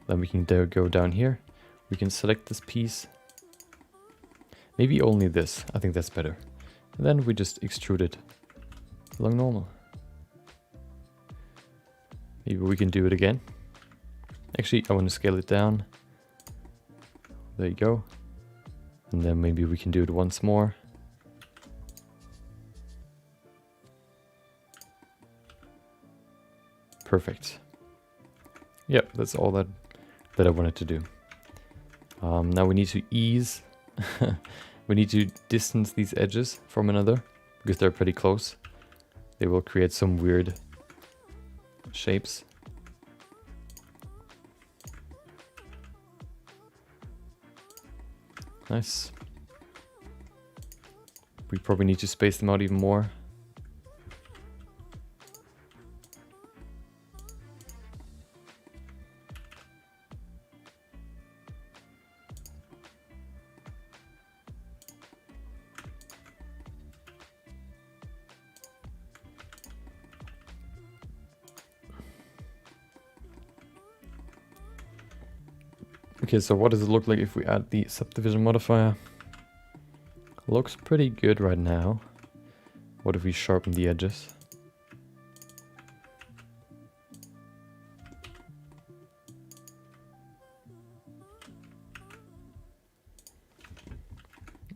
Then we can go down here. We can select this piece. Maybe only this. I think that's better. And then we just extrude it along normal. Maybe we can do it again. Actually, I want to scale it down. There you go. And then maybe we can do it once more. Perfect. Yep, that's all that I wanted to do. Now we need to ease. We need to distance these edges from another because they're pretty close. They will create some weird shapes. Nice. We probably need to space them out even more. Okay, so what does it look like if we add the subdivision modifier? Looks pretty good right now. What if we sharpen the edges?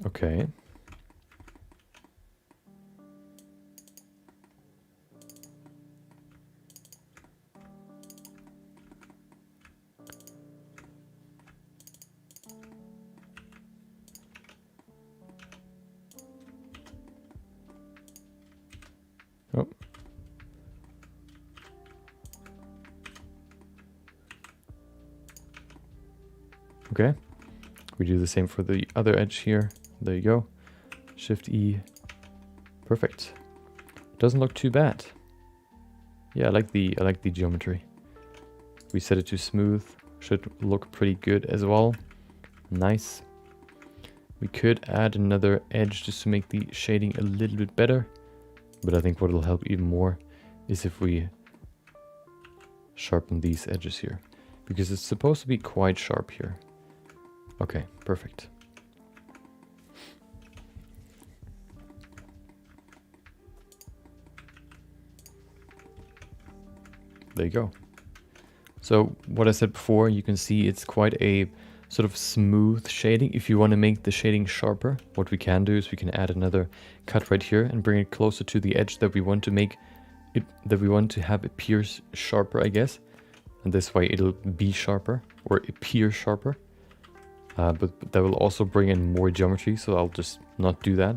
Okay. Okay, we do the same for the other edge here. There you go. Shift E. Perfect. Doesn't look too bad. Yeah, I like the geometry. We set it to smooth. Should look pretty good as well. Nice. We could add another edge just to make the shading a little bit better. But I think what will help even more is if we sharpen these edges here. Because it's supposed to be quite sharp here. Okay, perfect. There you go. So what I said before, you can see it's quite a sort of smooth shading. If you want to make the shading sharper, what we can do is we can add another cut right here and bring it closer to the edge that we want to make it, that we want to have appear sharper, I guess. And this way it'll be sharper or appear sharper. But that will also bring in more geometry, so I'll just not do that.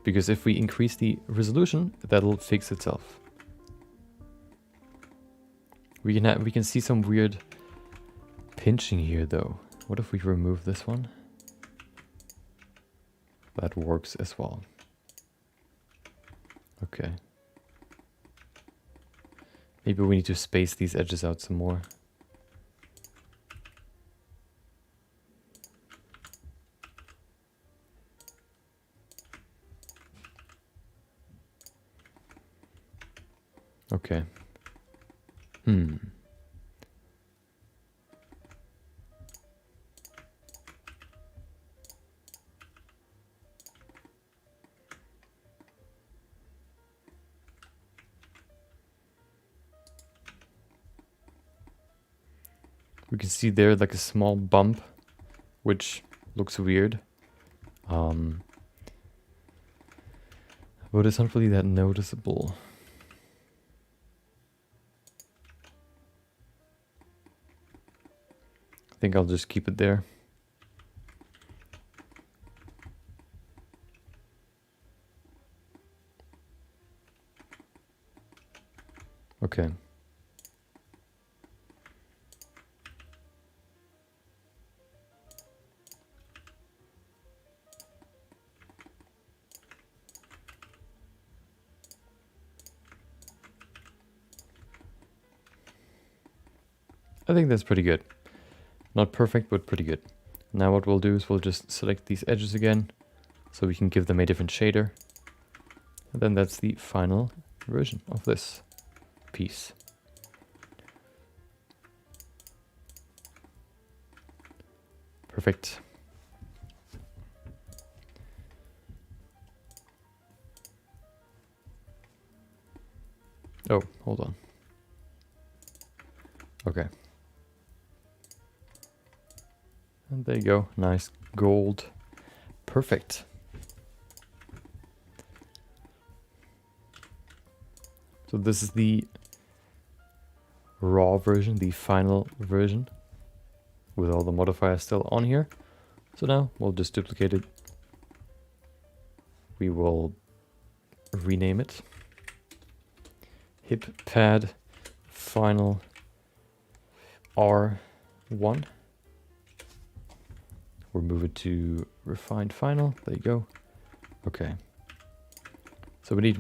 Because if we increase the resolution, that'll fix itself. We can see some weird pinching here though. What if we remove this one? That works as well. Okay. Maybe we need to space these edges out some more. Okay. We can see there like a small bump, which looks weird. But it's not really that noticeable. I think I'll just keep it there. Okay. I think that's pretty good. Not perfect, but pretty good. Now what we'll do is we'll just select these edges again, so we can give them a different shader. And then that's the final version of this piece. Perfect. Oh, hold on. Okay. And there you go, nice gold. Perfect. So this is the raw version, the final version, with all the modifiers still on here. So now we'll just duplicate it. We will rename it. Hip pad final R1. We'll move it to refined final. There you go. Okay. So we need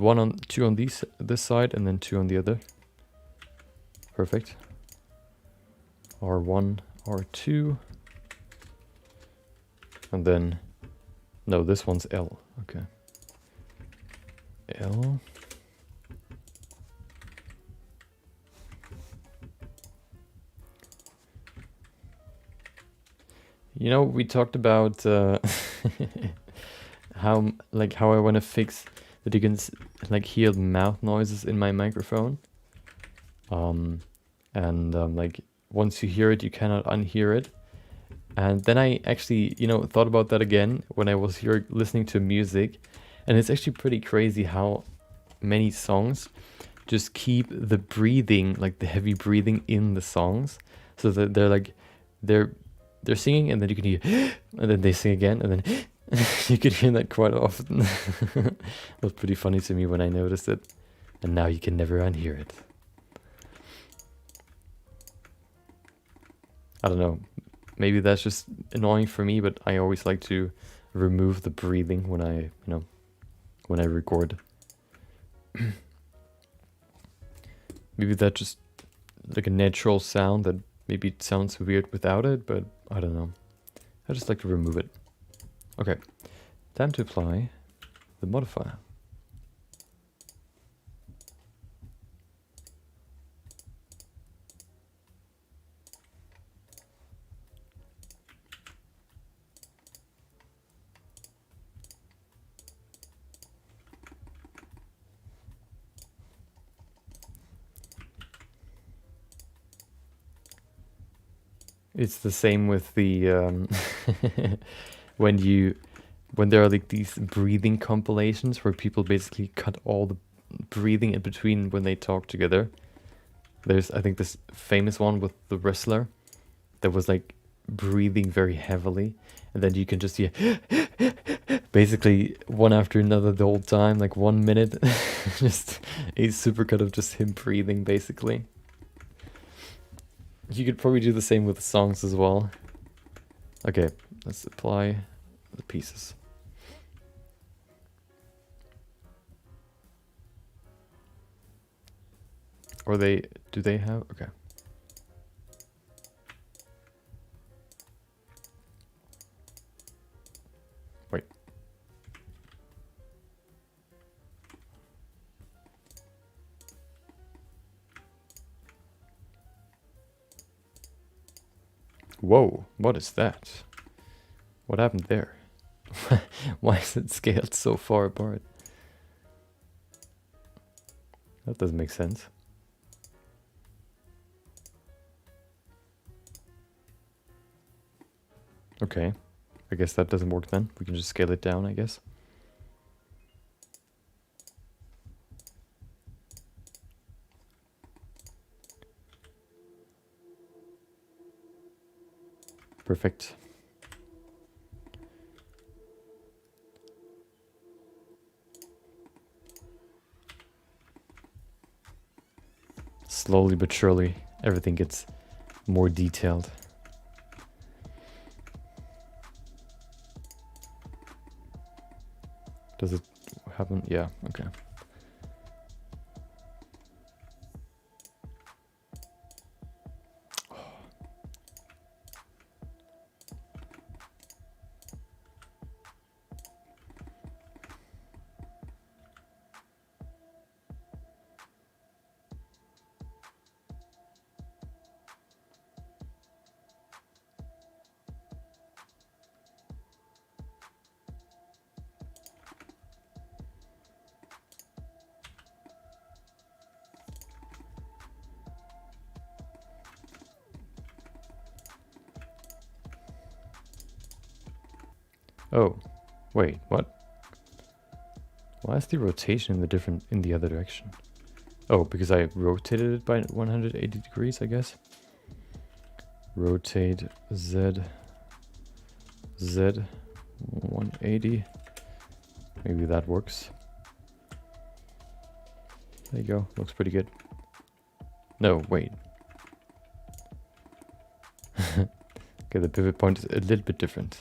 two on this side and then two on the other. Perfect. R1, R2. And then, no, this one's L. Okay. L. You know, we talked about how I want to fix that you can hear mouth noises in my microphone. Like once you hear it, you cannot unhear it. And then I actually, thought about that again when I was here listening to music, and it's actually pretty crazy how many songs just keep the breathing, like the heavy breathing in the songs, so that they're singing and then you can hear and then they sing again and then you could hear that quite often. It was pretty funny to me when I noticed it, and now you can never unhear it. I don't know. Maybe that's just annoying for me, but I always like to remove the breathing when when I record. Maybe that's just like a natural sound that maybe it sounds weird without it, but I don't know. I just like to remove it. Okay, time to apply the modifier. It's the same with the when there are like these breathing compilations where people basically cut all the breathing in between when they talk together. There's, I think, this famous one with the wrestler that was like breathing very heavily, and then you can just hear basically one after another the whole time, like 1 minute. Just a supercut of just him breathing, basically. You could probably do the same with the songs as well. Okay, let's apply the pieces. Or do they have, okay. Wait. Whoa, what is that? What happened there? Why is it scaled so far apart? That doesn't make sense. Okay, I guess that doesn't work then. We can just scale it down, I guess. Perfect. Slowly but surely, everything gets more detailed. Does it happen? Yeah, okay. Oh, wait, what? Why is the rotation in the other direction? Oh, because I rotated it by 180 degrees, I guess. Rotate Z 180. Maybe that works. There you go, looks pretty good. No, wait. Okay, the pivot point is a little bit different.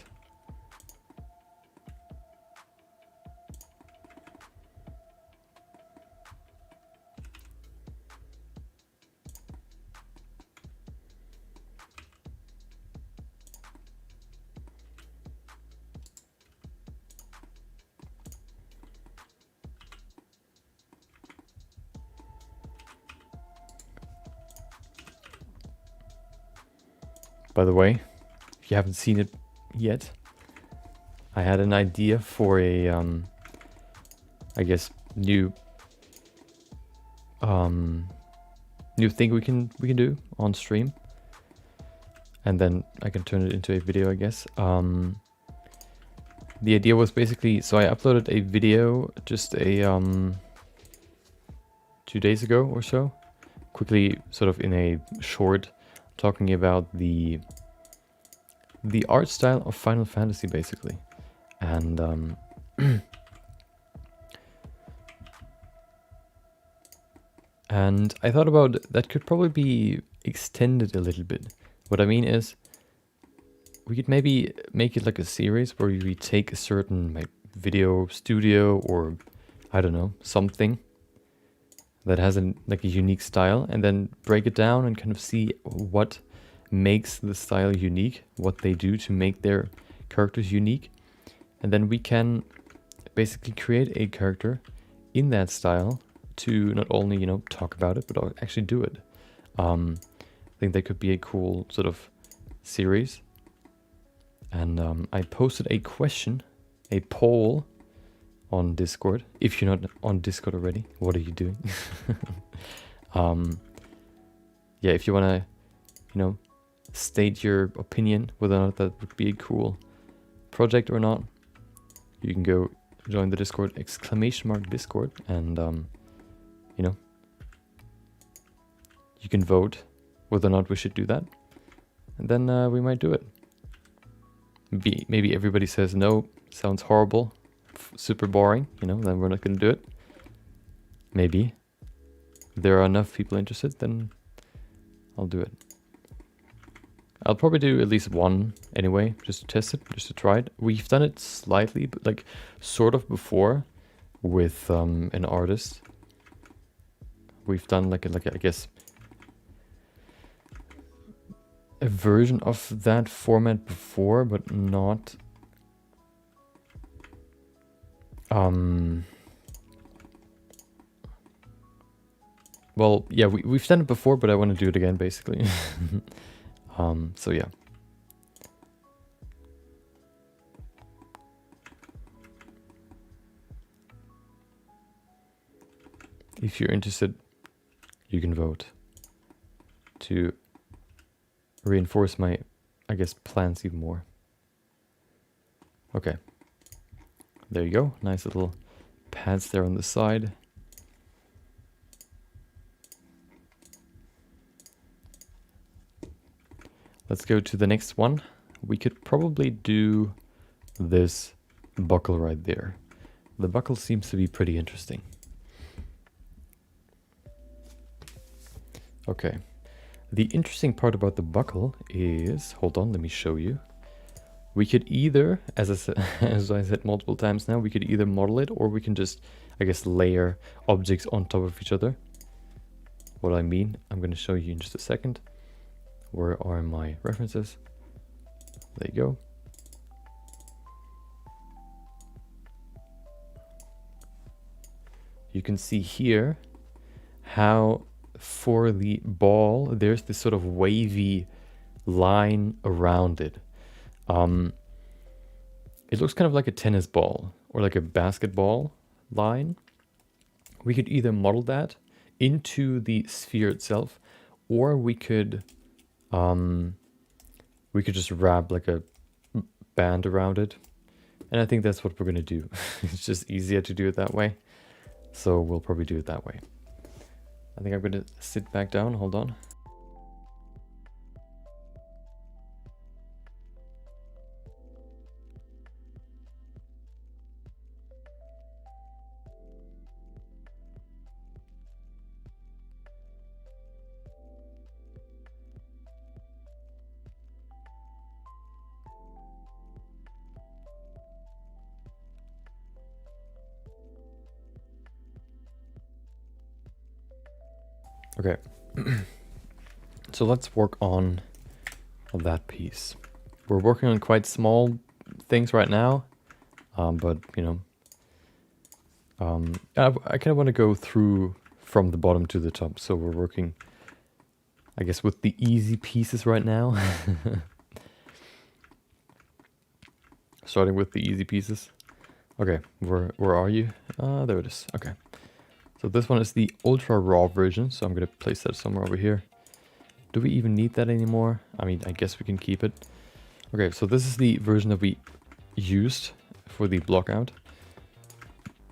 By the way, if you haven't seen it yet, I had an idea for a, I guess, new thing we can do on stream, and then I can turn it into a video, I guess. The idea was basically, so I uploaded a video just a 2 days ago or so, quickly, sort of in a short, talking about the art style of Final Fantasy, basically. And and I thought about that could probably be extended a little bit What I mean is, we could maybe make it like a series where we take a certain like video studio or I don't know, something that has like a unique style, and then break it down and kind of see what makes the style unique, what they do to make their characters unique. And then we can basically create a character in that style to not only, you know, talk about it, but actually do it. I think that could be a cool sort of series. And I posted a question, a poll on Discord. If you're not on Discord already, what are you doing? Yeah, if you want to, you know, state your opinion whether or not that would be a cool project or not, you can go join the Discord, !Discord, and you know, you can vote whether or not we should do that, and then we might do it. Maybe everybody says no, sounds horrible, super boring, you know, then we're not going to do it. Maybe if there are enough people interested, then I'll do it. I'll probably do at least one anyway, just to test it, just to try it. We've done it slightly, but like sort of before with an artist. We've done like I guess a version of that format before, but not well, yeah, we've done it before, but I want to do it again, basically. So yeah. If you're interested, you can vote to reinforce my, I guess, plans even more. Okay. There you go. Nice little pads there on the side. Let's go to the next one. We could probably do this buckle right there. The buckle seems to be pretty interesting. Okay. The interesting part about the buckle is, hold on, let me show you. We could either, as I said multiple times now, we could either model it, or we can just, I guess, layer objects on top of each other. What I mean, I'm going to show you in just a second. Where are my references? There you go. You can see here how for the ball, there's this sort of wavy line around it. It looks kind of like a tennis ball or like a basketball line. We could either model that into the sphere itself, or we could just wrap like a band around it. And I think that's what we're gonna do. It's just easier to do it that way. So we'll probably do it that way. I think I'm gonna sit back down, hold on. Okay, so let's work on that piece. We're working on quite small things right now, but you know, I kind of want to go through from the bottom to the top. So we're working, I guess, with the easy pieces right now. Starting with the easy pieces. Okay, where are you? There it is. Okay. So this one is the ultra raw version, so I'm going to place that somewhere over here. Do we even need that anymore? I mean, I guess we can keep it. Okay, so this is the version that we used for the Blockout.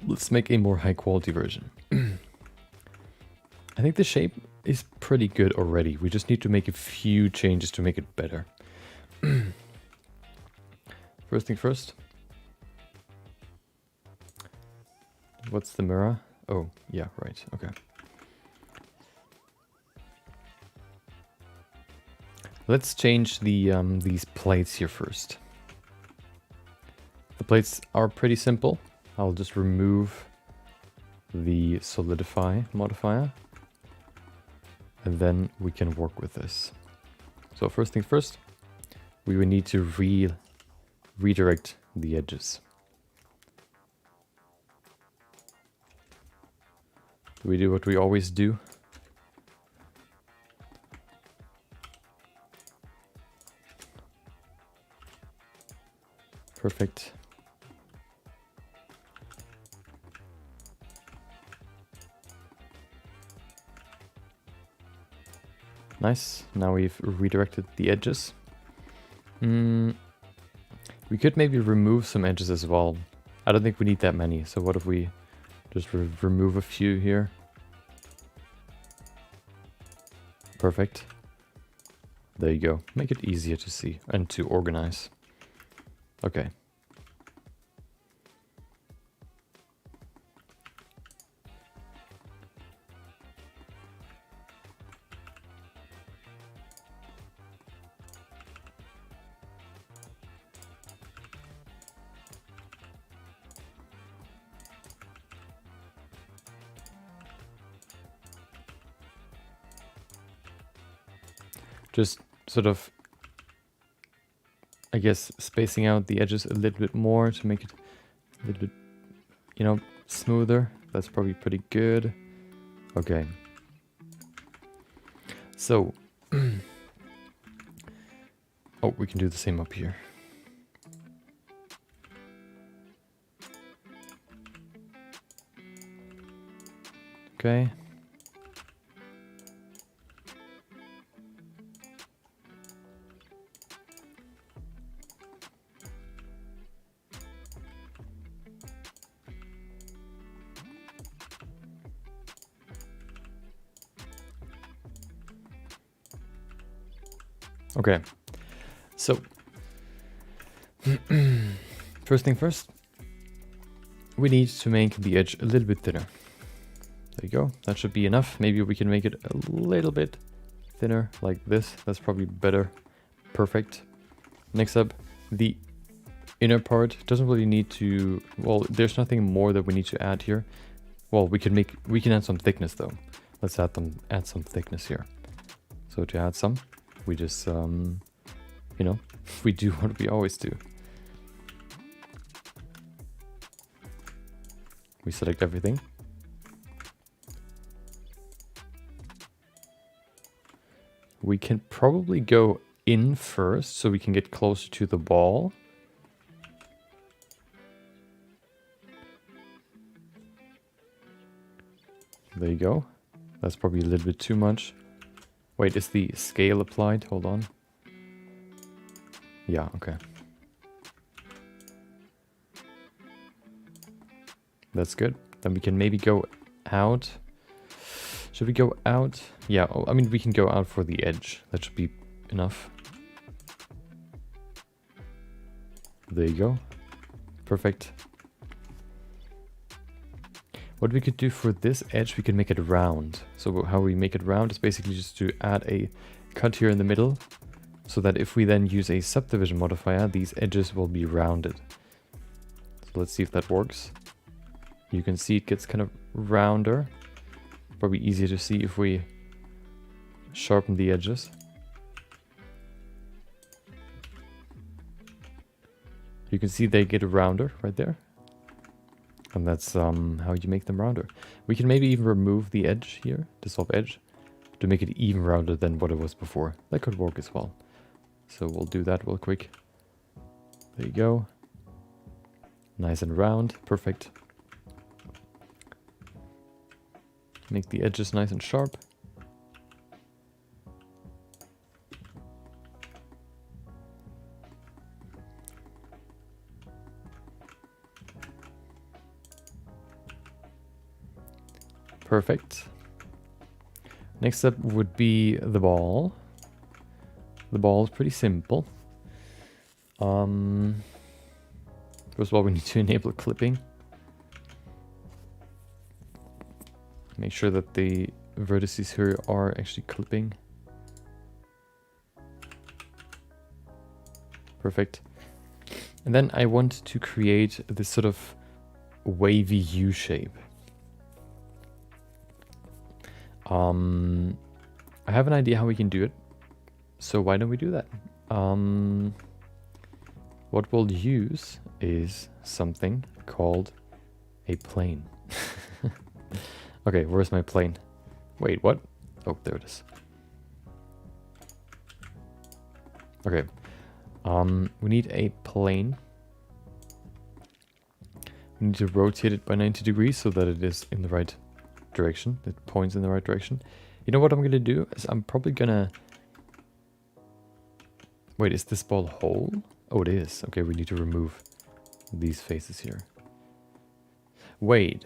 Let's make a more high quality version. I think the shape is pretty good already. We just need to make a few changes to make it better. First thing first. What's the mirror? Oh, yeah, right, okay. Let's change the these plates here first. The plates are pretty simple. I'll just remove the solidify modifier, and then we can work with this. So first things first, we will need to redirect the edges. We do what we always do. Perfect. Nice. Now we've redirected the edges. We could maybe remove some edges as well. I don't think we need that many. So what if we just remove a few here? Perfect. There you go. Make it easier to see and to organize. Okay. Just sort of, I guess, spacing out the edges a little bit more to make it a little bit, you know, smoother. That's probably pretty good. Okay. So, oh, we can do the same up here. Okay. Okay, so first thing first, we need to make the edge a little bit thinner. There you go, that should be enough. Maybe we can make it a little bit thinner like this. That's probably better. Perfect. Next up, the inner part doesn't really need to, well, there's nothing more that we need to add here. Well, we can add some thickness though. Let's add some thickness here. So to add some, we just, you know, we do what we always do. We select everything. We can probably go in first so we can get closer to the ball. There you go. That's probably a little bit too much. Wait, is the scale applied? Hold on. Yeah, okay. That's good. Then we can maybe go out. Should we go out? Yeah, I mean, we can go out for the edge. That should be enough. There you go. Perfect. What we could do for this edge, we can make it round. So how we make it round is basically just to add a cut here in the middle, so that if we then use a subdivision modifier, these edges will be rounded. So let's see if that works. You can see it gets kind of rounder. Probably easier to see if we sharpen the edges. You can see they get rounder right there. And that's how you make them rounder. We can maybe even remove the edge here, the soft edge, to make it even rounder than what it was before. That could work as well. So we'll do that real quick. There you go. Nice and round. Perfect. Make the edges nice and sharp. Perfect. Next up would be the ball. The ball is pretty simple. First of all, we need to enable clipping. Make sure that the vertices here are actually clipping. Perfect. And then I want to create this sort of wavy U shape. I have an idea how we can do it. So why don't we do that? What we'll use is something called a plane. Okay, where's my plane? Wait, what? Oh, there it is. Okay. We need a plane. We need to rotate it by 90 degrees so that it is in the right direction. It points in the right direction. You know what I'm gonna do? Is I'm probably gonna... Wait, is this ball whole? Oh, it is. Okay, we need to remove these faces here. Wait.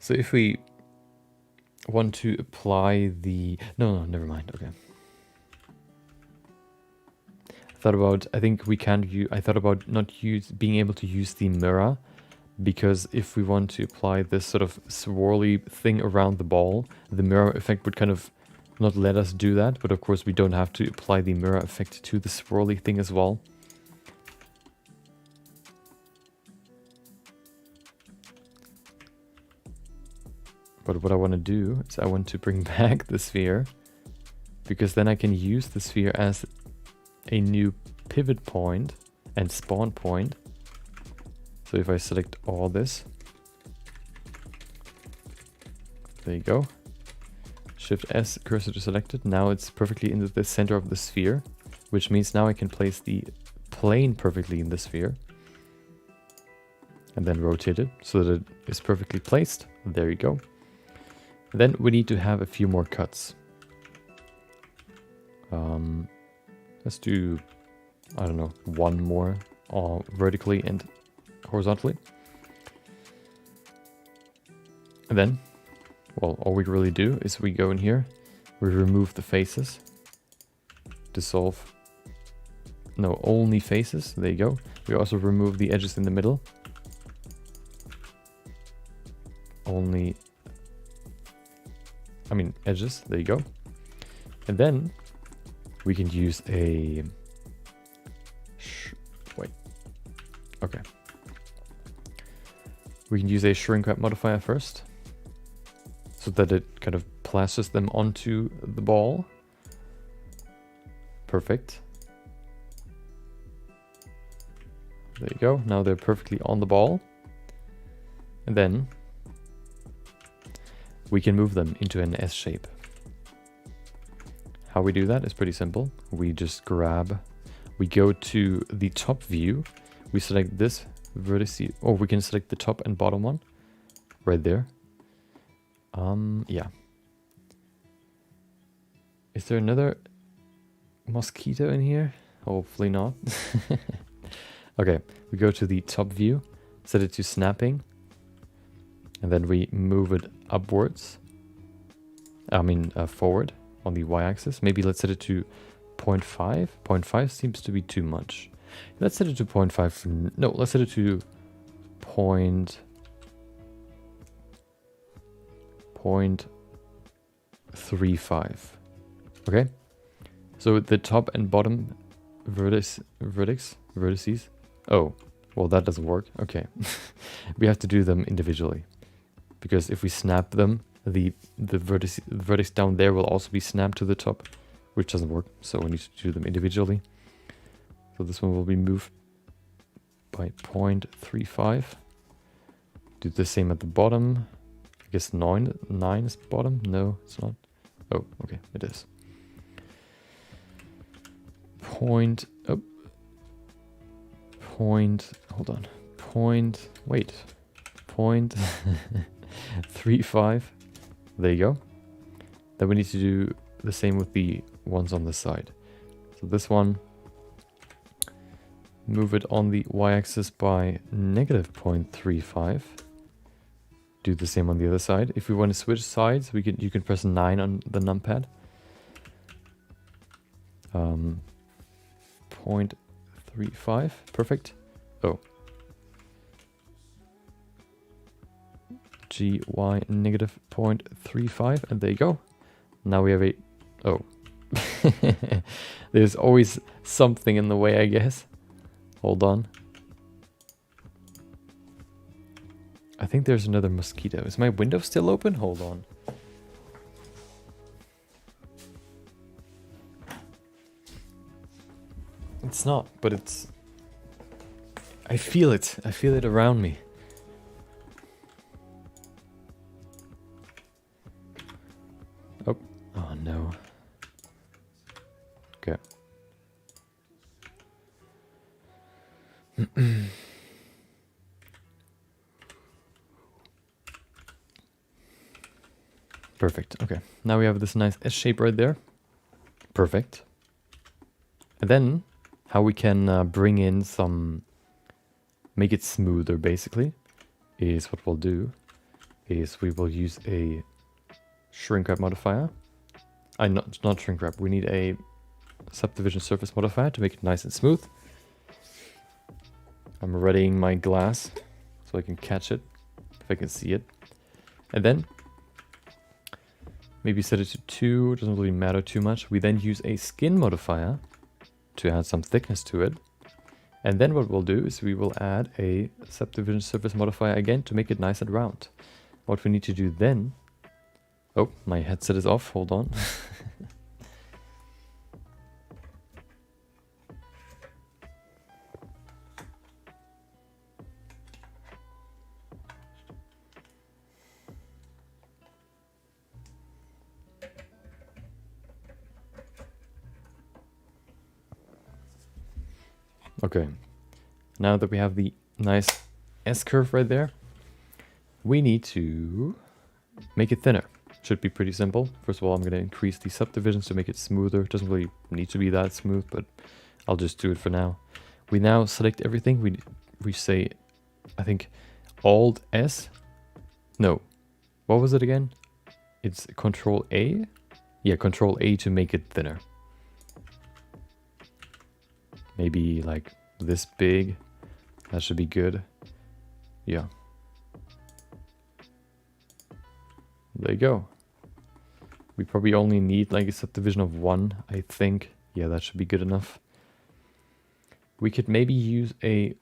So if we want to apply the... No, never mind. Okay. I think we can use... I thought about not being able to use the mirror, because if we want to apply this sort of swirly thing around the ball, the mirror effect would kind of not let us do that. But of course we don't have to apply the mirror effect to the swirly thing as well. But what I want to do is I want to bring back the sphere, because then I can use the sphere as a new pivot point and spawn point. So if I select all this, there you go. Shift S, cursor to selected. Now it's perfectly in the center of the sphere, which means now I can place the plane perfectly in the sphere. And then rotate it so that it is perfectly placed. There you go. Then we need to have a few more cuts. Let's do, I don't know, one more vertically and horizontally. And then, well, all we really do is we go in here, we remove the faces, dissolve, no, only faces, there you go. We also remove the edges in the middle. Only, I mean, edges, there you go. And then we can use a, wait, okay. We can use a shrink wrap modifier first, so that it kind of plasters them onto the ball. Perfect. There you go, now they're perfectly on the ball. And then we can move them into an S shape. How we do that is pretty simple. We just we go to the top view, we select this vertex, or we can select the top and bottom one, right there. Yeah. Is there another mosquito in here? Hopefully not. Okay, we go to the top view, set it to snapping, and then we move it upwards. Forward on the y-axis. Maybe let's set it to 0.5. 0.5 seems to be too much. Let's set it to 0.5. No, let's set it to 0.35. Okay. So the top and bottom vertices. Oh, well, that doesn't work. Okay. We have to do them individually, because if we snap them, the vertex down there will also be snapped to the top, which doesn't work. So we need to do them individually. So this one will be moved by 0.35. Do the same at the bottom. I guess 9 is bottom. No, it's not. Oh, okay, it is. Hold on. 0.35. There you go. Then we need to do the same with the ones on the side. So this one, move it on the y-axis by negative 0.35. Do the same on the other side. If we want to switch sides, you can press 9 on the numpad. 0.35, perfect. Oh. GY negative 0.35, and there you go. Now we have a, oh. There's always something in the way, I guess. Hold on. I think there's another mosquito. Is my window still open? Hold on. It's not, but it's... I feel it. I feel it around me. Oh. Oh, no. Okay. Perfect. Okay. Now we have this nice S shape right there. Perfect. And then how we can bring in some... make it smoother, basically, is what we'll do is we will use a shrink wrap modifier. Not shrink wrap. We need a subdivision surface modifier to make it nice and smooth. I'm readying my glass so I can catch it, if I can see it. And then maybe set it to 2, it doesn't really matter too much. We then use a skin modifier to add some thickness to it. And then what we'll do is we will add a subdivision surface modifier again to make it nice and round. What we need to do then... Oh, my headset is off, hold on. Okay, now that we have the nice S-curve right there, we need to make it thinner. Should be pretty simple. First of all, I'm going to increase the subdivisions to make it smoother. It doesn't really need to be that smooth, but I'll just do it for now. We now select everything. We say, I think, Alt S. No, what was it again? It's Control A. Yeah, Control A to make it thinner. Maybe like this big. That should be good. Yeah. There you go. We probably only need like a subdivision of 1, I think. Yeah, that should be good enough. We could maybe use a...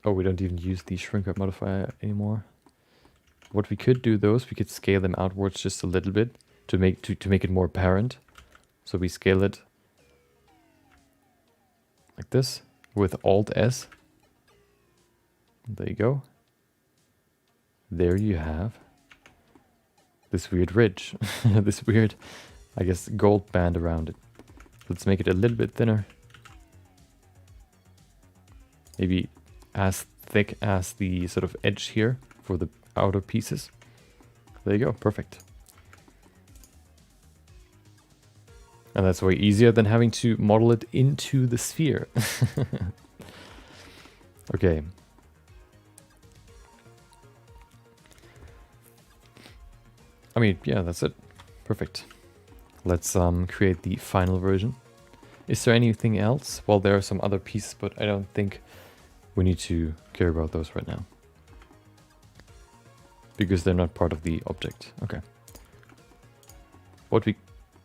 Oh, we don't even use the shrink wrap modifier anymore. What we could do though is we could scale them outwards just a little bit to make it more apparent. So we scale it like this with Alt S. There you go. There you have this weird ridge, this weird, I guess, gold band around it. Let's make it a little bit thinner. Maybe as thick as the sort of edge here for the outer pieces. There you go, perfect. And that's way easier than having to model it into the sphere. Okay. I mean, yeah, that's it. Perfect. Let's create the final version. Is there anything else? Well, there are some other pieces, but I don't think we need to care about those right now. Because they're not part of the object. Okay. What we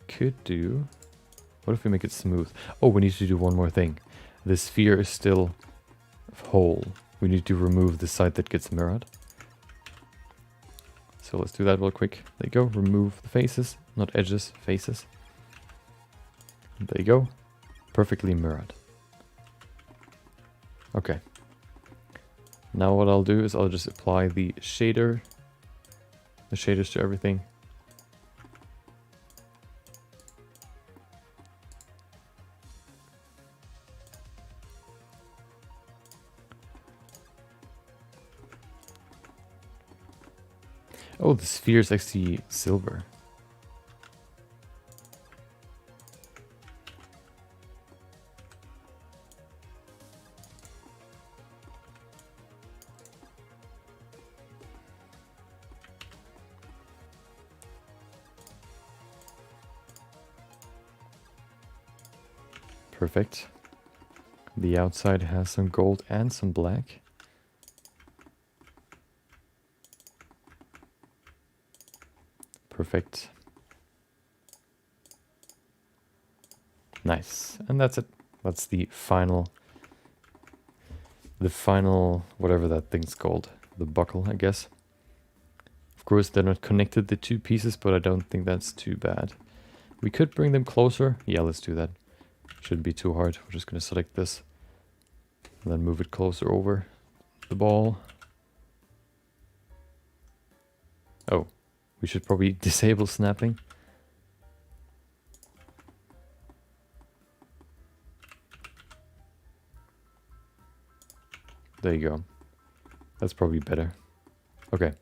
could do... What if we make it smooth? Oh, we need to do one more thing. The sphere is still whole. We need to remove the side that gets mirrored. So let's do that real quick. There you go. Remove the faces, not edges, faces. There you go. Perfectly mirrored. Okay. Now what I'll do is I'll just apply the shaders to everything. Oh, the sphere is actually silver. Perfect. The outside has some gold and some black. Perfect. Nice. And that's it. That's the final the final, whatever that thing's called, the buckle, I guess. Of course, they're not connected, the two pieces, but I don't think that's too bad. We could bring them closer. Yeah, let's do that. Shouldn't be too hard. We're just going to select this and then move it closer over the ball. Oh, we should probably disable snapping. There you go. That's probably better. Okay.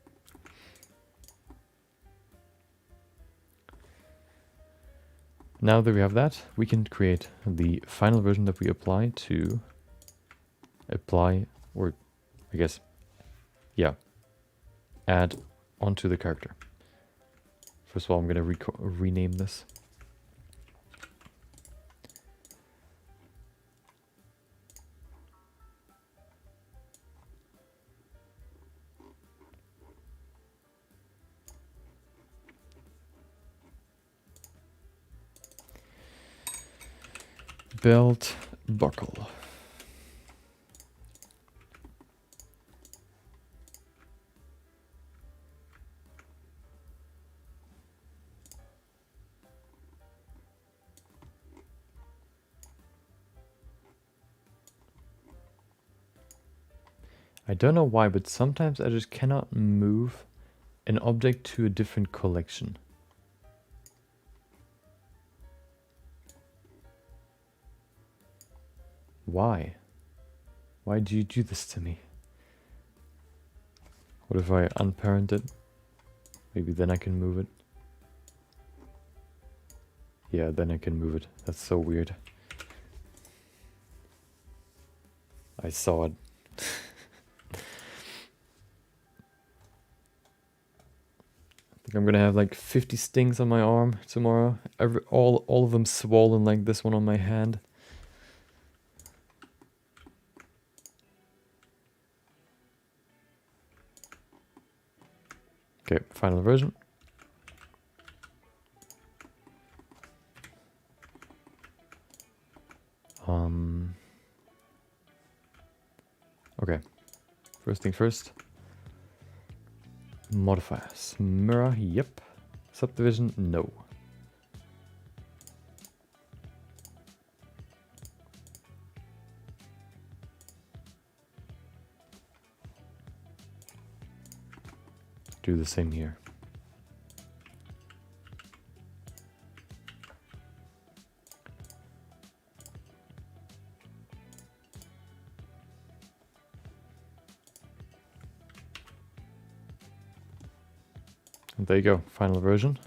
Now that we have that, we can create the final version that we apply, or I guess, yeah, add onto the character. First of all, I'm going to rename this. Belt buckle. I don't know why, but sometimes I just cannot move an object to a different collection. Why? Why do you do this to me? What if I unparent it? Maybe then I can move it. Yeah, then I can move it. That's so weird. I saw it. I think I'm gonna have like 50 stings on my arm tomorrow. All of them swollen like this one on my hand. Okay, final version. Okay, first thing first. Modifiers. Mirror, yep. Subdivision, no. Do the same here. And there you go, final version.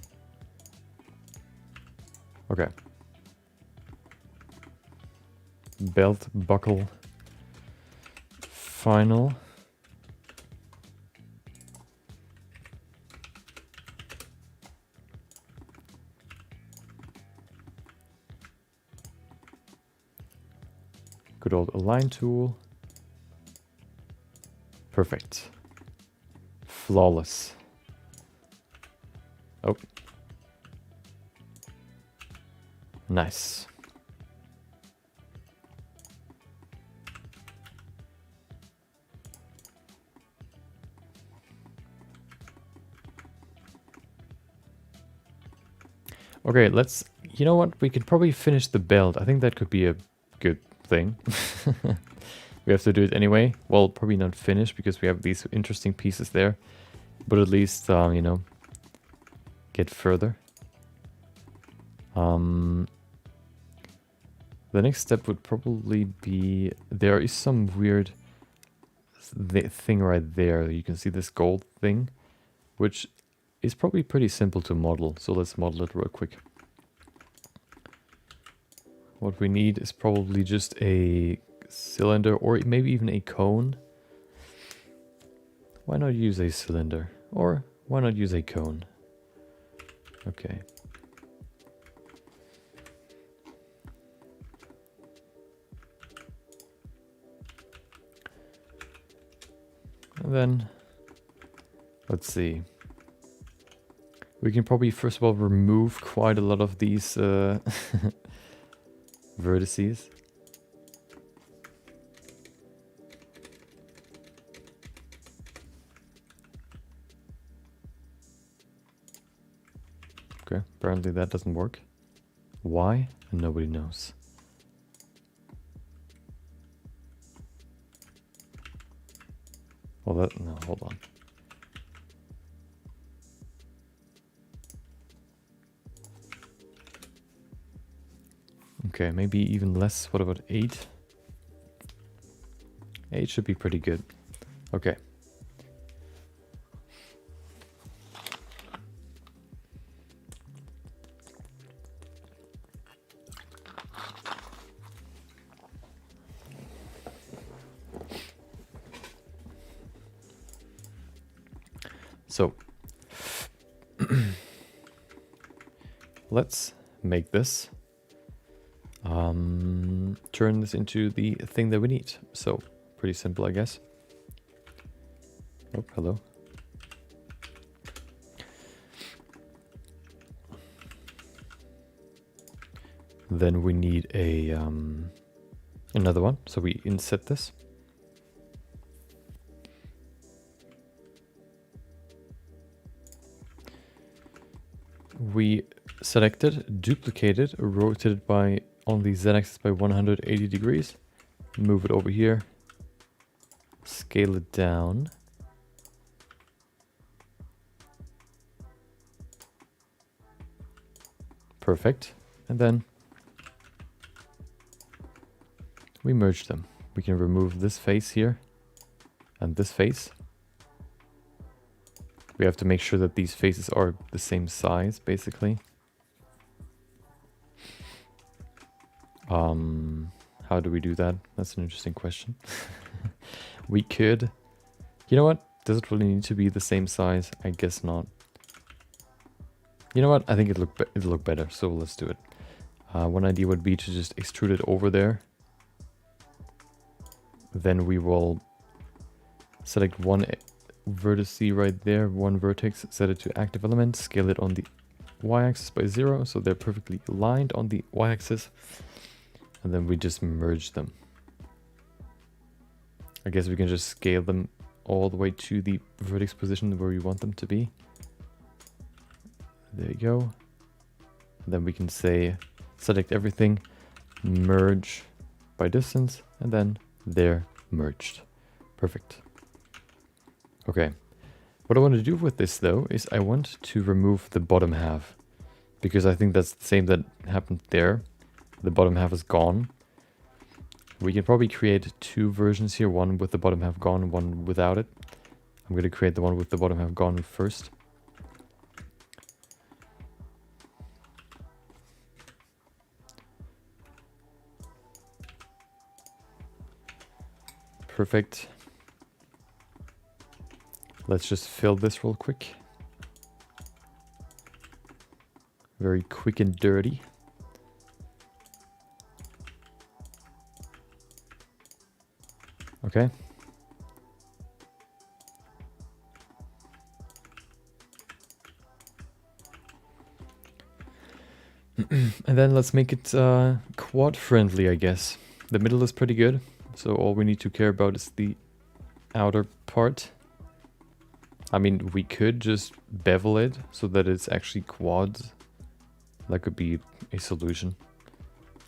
Okay. Belt buckle. Final. Good old align tool. Perfect. Flawless. Oh. Nice. Okay, you know what? We could probably finish the belt. I think that could be a good thing. We have to do it anyway. Well, probably not finish because we have these interesting pieces there. But at least, you know, get further. The next step would probably be... There is some weird thing right there. You can see this gold thing, which is probably pretty simple to model. So let's model it real quick. What we need is probably just a cylinder or maybe even a cone. Why not use a cylinder? Or why not use a cone? Okay. And then, let's see. We can probably first of all remove quite a lot of these vertices. Okay, apparently that doesn't work. Why? Nobody knows. Well, no, hold on. Okay, maybe even less. What about 8? 8 should be pretty good. Okay. So, let's make this. Turn this into the thing that we need. So, pretty simple, I guess. Oh, hello. Then we need a another one. So we inset this. We select it, duplicate it, rotate it by on the z-axis by 180 degrees. Move it over here. Scale it down. Perfect. And then we merge them. We can remove this face here and this face. We have to make sure that these faces are the same size, basically. How do we do that? That's an interesting question. We could... You know what? Does it really need to be the same size? I guess not. You know what? I think it'll look better, so let's do it. One idea would be to just extrude it over there. Then we will select one vertex right there, one vertex, set it to active element, scale it on the y-axis by 0, so they're perfectly aligned on the y-axis. And then we just merge them. I guess we can just scale them all the way to the vertex position where we want them to be. There you go. And then we can say, select everything, merge by distance, and then they're merged. Perfect. Okay. What I want to do with this though is I want to remove the bottom half, because I think that's the same that happened there. The bottom half is gone. We can probably create two versions here, one with the bottom half gone, one without it. I'm going to create the one with the bottom half gone first. Perfect. Let's just fill this real quick. Very quick and dirty. Okay. And then let's make it quad friendly, I guess. The middle is pretty good, so all we need to care about is the outer part. I mean, we could just bevel it so that it's actually quads. That could be a solution.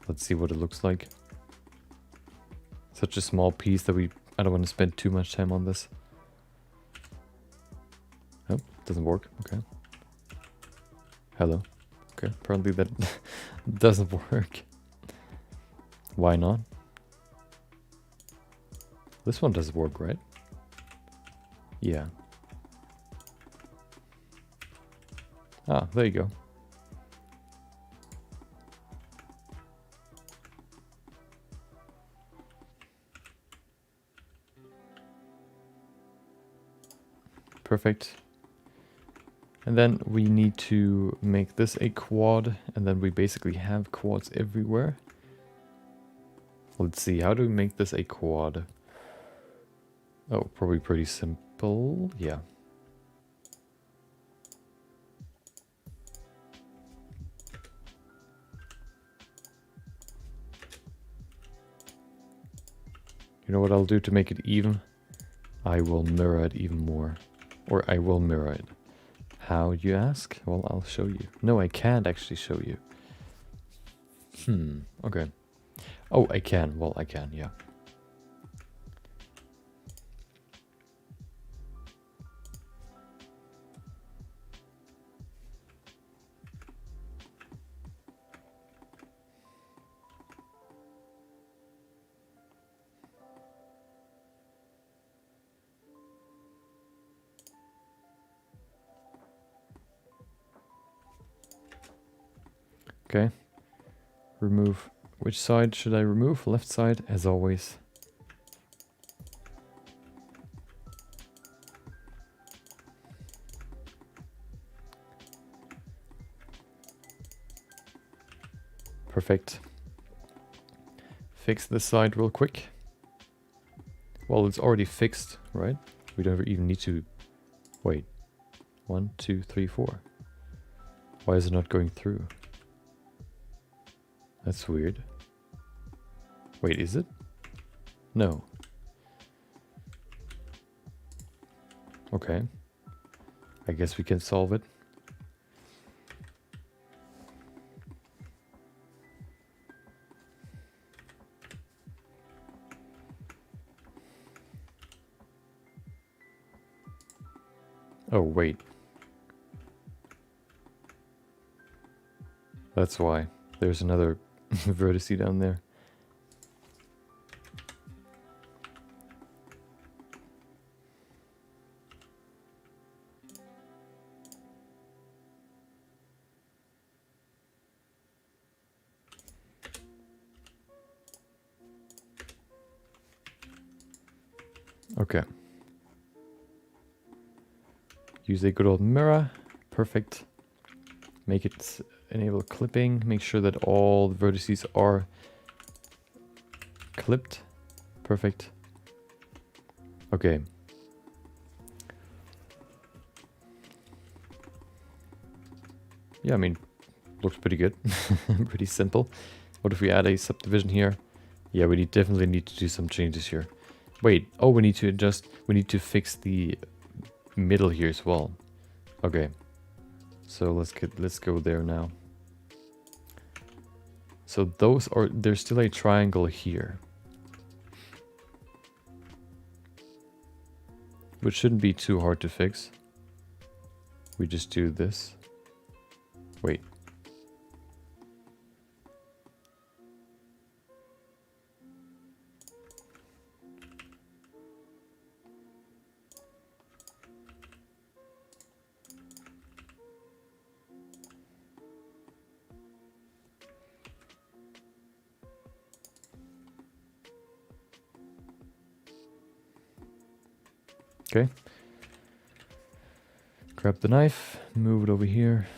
Let's see what it looks like. Such a small piece that I don't want to spend too much time on this. Oh, doesn't work. Okay. Hello. Okay, apparently that doesn't work. Why not? This one does work, right? Yeah. Ah, there you go. Perfect. And then we need to make this a quad, and then we basically have quads everywhere. Let's see, how do we make this a quad? Oh, probably pretty simple. Yeah. You know what I'll do to make it even? I will mirror it even more. Or I will mirror it. How, you ask? Well, I'll show you. No, I can't actually show you. Okay. Oh, I can. Well, I can, yeah. Okay. Remove. Which side should I remove? Left side, as always. Perfect. Fix this side real quick. Well, it's already fixed, right? We don't even need to... Wait. 1, 2, 3, 4. Why is it not going through? That's weird. Wait, is it? No. Okay. I guess we can solve it. Oh, wait. That's why. There's another vertex down there. Okay. Use a good old mirror. Perfect. Make it enable clipping. Make sure that all the vertices are clipped. Perfect. Okay. Yeah, I mean, looks pretty good. Pretty simple. What if we add a subdivision here? Yeah, we definitely need to do some changes here. Wait, oh, we need to adjust, we need to fix the middle here as well. Okay. So let's go there now. So there's still a triangle here. Which shouldn't be too hard to fix. We just do this. Wait. Okay. Grab the knife, move it over here.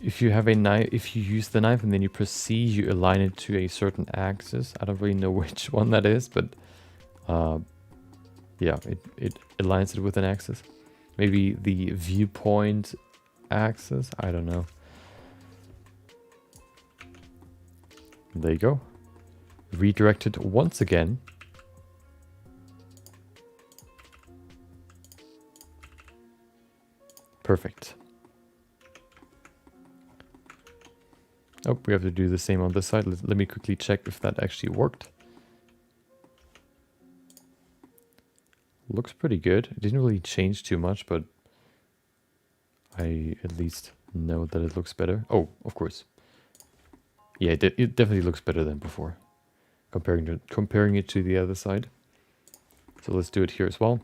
If you have a knife, if you use the knife and then you press C, you align it to a certain axis. I don't really know which one that is, but yeah, it aligns it with an axis. Maybe the viewpoint axis, I don't know. There you go. Redirect it once again. Perfect. Oh, we have to do the same on this side. Let me quickly check if that actually worked. Looks pretty good. It didn't really change too much, but I at least know that it looks better. Oh, of course. Yeah, it definitely looks better than before. Comparing it to the other side. So let's do it here as well.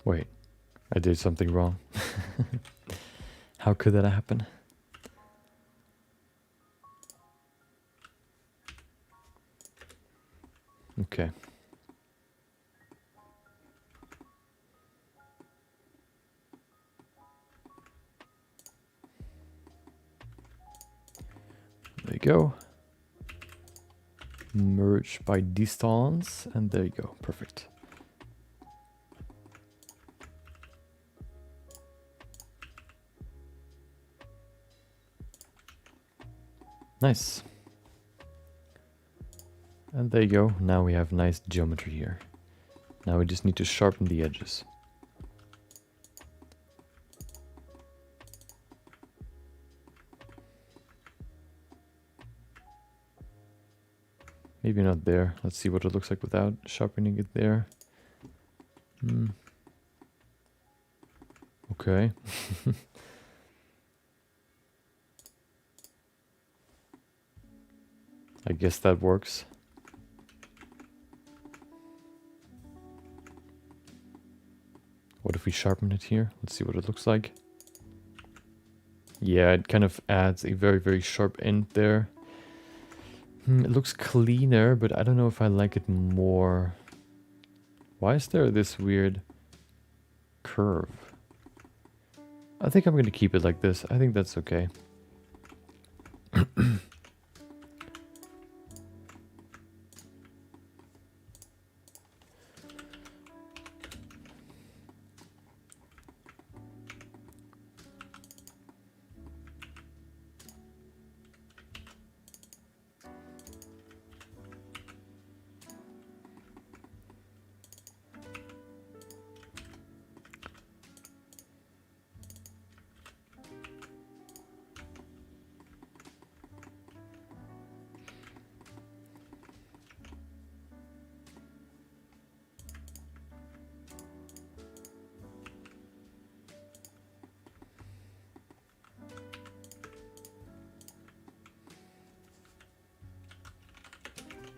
Wait, I did something wrong. How could that happen? Okay. There you go. Merge by distance, and there you go. Perfect. Nice. And there you go. Now we have nice geometry here. Now we just need to sharpen the edges. Maybe not there. Let's see what it looks like without sharpening it there. Okay. I guess that works. What if we sharpen it here? Let's see what it looks like. Yeah, it kind of adds a very, very sharp end there. It looks cleaner, but I don't know if I like it more. Why is there this weird curve? I think I'm going to keep it like this. I think that's okay.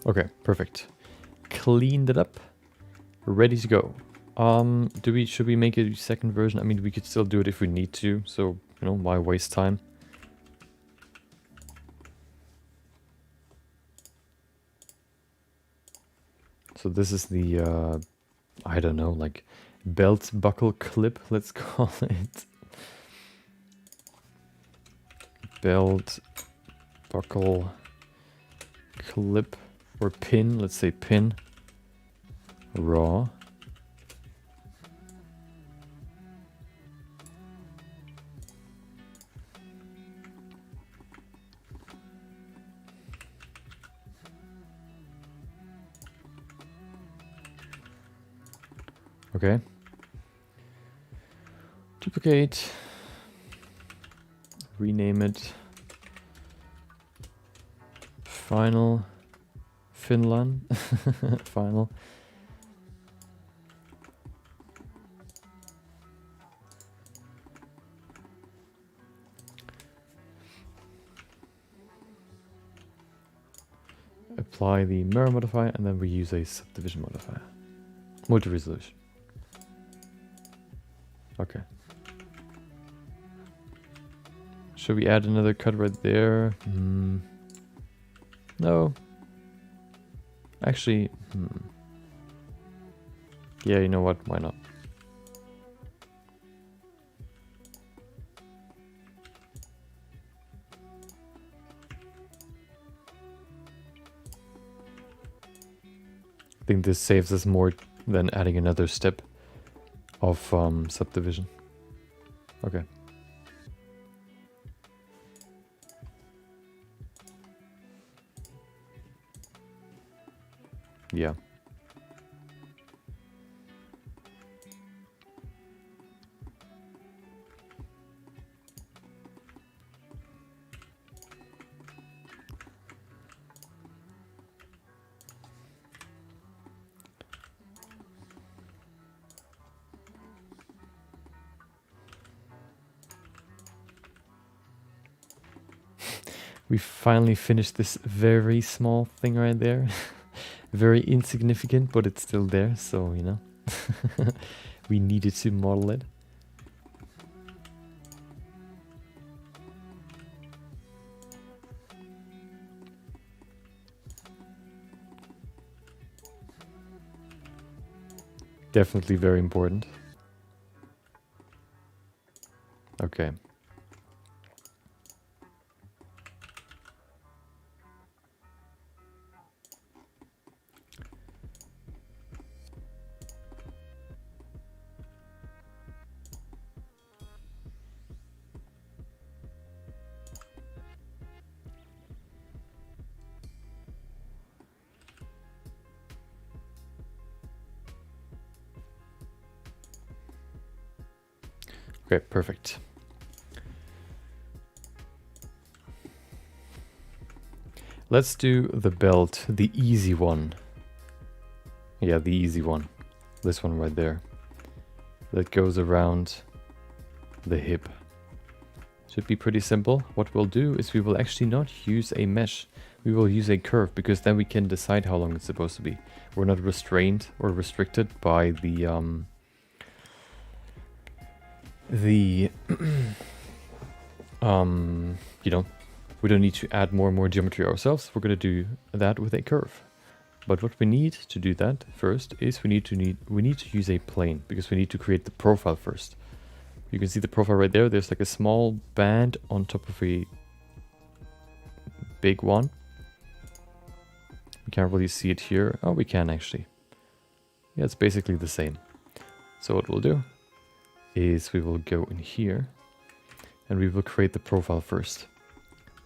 Okay, perfect. Cleaned it up. Ready to go. Should we make a second version? I mean, we could still do it if we need to, so, you know, why waste time? So this is the, I don't know, like, belt buckle clip, let's call it. Belt buckle clip, or pin, let's say pin. Raw. Okay. Duplicate. Rename it. Final. Finland. Final. Apply the mirror modifier, and then we use a subdivision modifier. Multi-resolution. Okay. Should we add another cut right there? No. Actually, yeah, you know what? Why not? I think this saves us more than adding another step of subdivision. Okay. Yeah. We finally finished this very small thing right there. Very insignificant, but it's still there, so, you know. We needed to model it. Definitely very important. Okay. Okay, perfect. Let's do the belt, the easy one. Yeah, the easy one. This one right there. That goes around the hip. Should be pretty simple. What we'll do is we will actually not use a mesh. We will use a curve, because then we can decide how long it's supposed to be. We're not restrained or restricted by the you know, we don't need to add more and more geometry ourselves. We're going to do that with a curve. But what we need to do that first is we need to use a plane, because we need to create the profile first. You can see the profile right there. There's like a small band on top of a big one. We can't really see it here. Oh, we can actually. Yeah, it's basically the same. So what we'll do is we will go in here and we will create the profile first.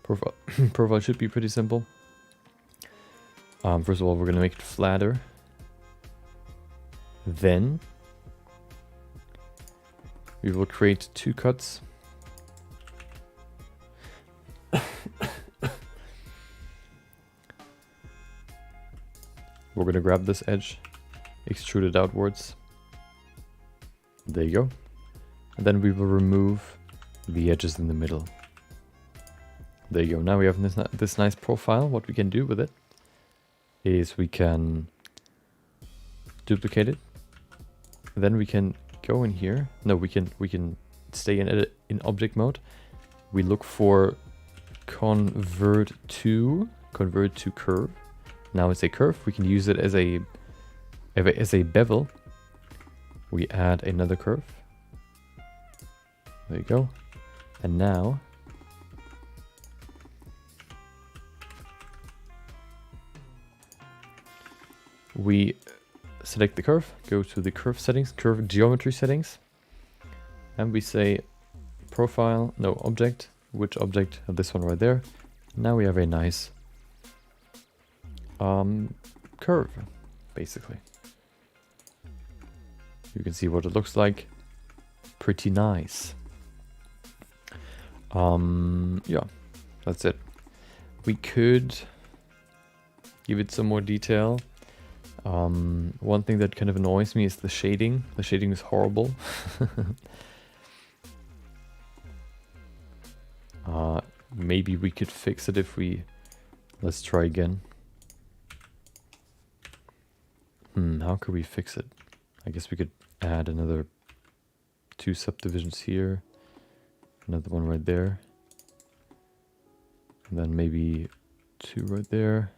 Profile should be pretty simple. First of all, we're going to make it flatter. Then we will create two cuts. We're going to grab this edge, extrude it outwards. There you go. And then we will remove the edges in the middle. There you go. Now we have this nice profile. What we can do with it is we can duplicate it. Then we can go in here. No, we can stay in edit in object mode. We look for convert to curve. Now it's a curve. We can use it as a bevel. We add another curve. There you go. And now we select the curve, go to the curve settings, curve geometry settings, and we say profile, no object, which object? This one right there. Now we have a nice curve, basically. You can see what it looks like. Pretty nice. Yeah, that's it. We could give it some more detail. One thing that kind of annoys me is the shading. The shading is horrible. Maybe we could fix it if we... Let's try again. How could we fix it? I guess we could add another 2 subdivisions here. Another one right there. And then maybe 2 right there.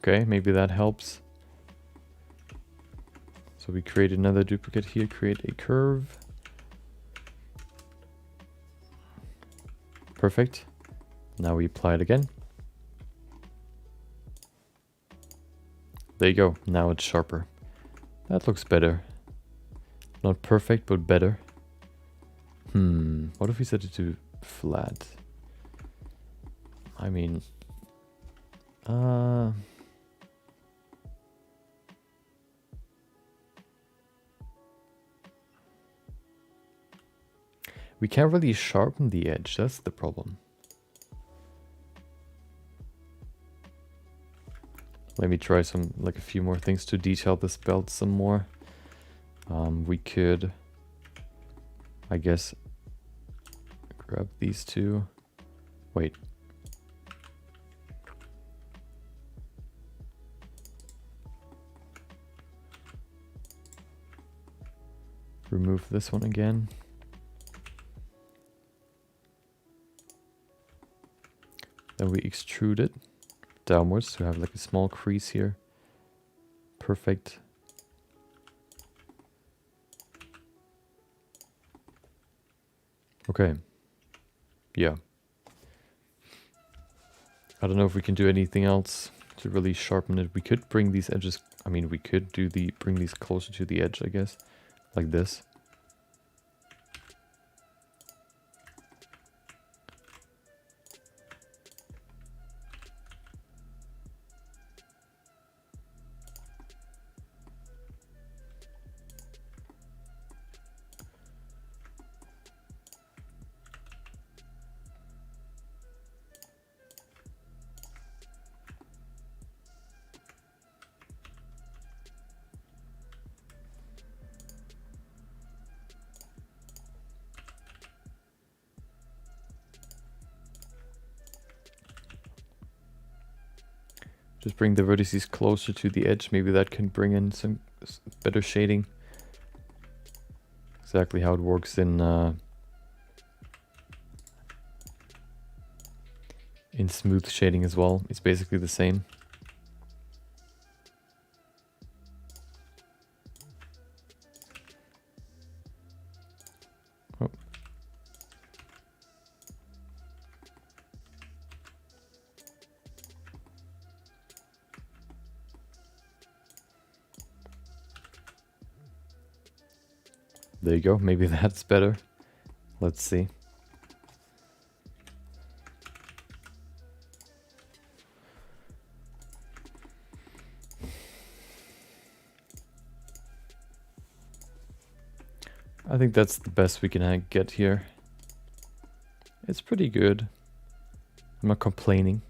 Okay, maybe that helps. So we create another duplicate here, create a curve. Perfect. Now we apply it again. There you go. Now it's sharper. That looks better. Not perfect, but better. What if we set it to flat? I mean... We can't really sharpen the edge, that's the problem. Let me try a few more things to detail this belt some more. We could, I guess, grab these two. Wait. Remove this one again. Then we extrude it downwards to have like a small crease here. Perfect. Okay. Yeah. I don't know if we can do anything else to really sharpen it. We could bring these edges, I mean, we could bring these closer to the edge, I guess, like this. Just bring the vertices closer to the edge. Maybe that can bring in some better shading. Exactly how it works in smooth shading as well. It's basically the same. Oh. There you go. Maybe that's better. Let's see. I think that's the best we can get here. It's pretty good. I'm not complaining.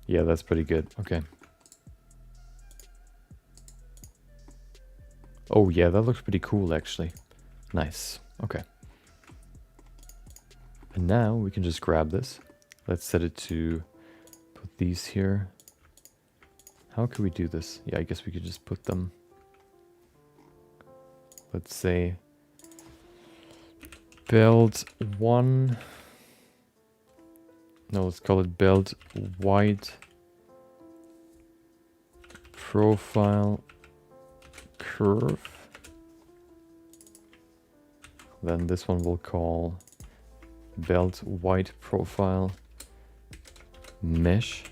Yeah, that's pretty good. Okay. Oh yeah, that looks pretty cool actually. Nice. Okay. And now we can just grab this. Let's set it to put these here. How can we do this? Yeah, I guess we could just put them. Let's say build one. No, let's call it build white profile curve. Then this one we'll call build white profile mesh.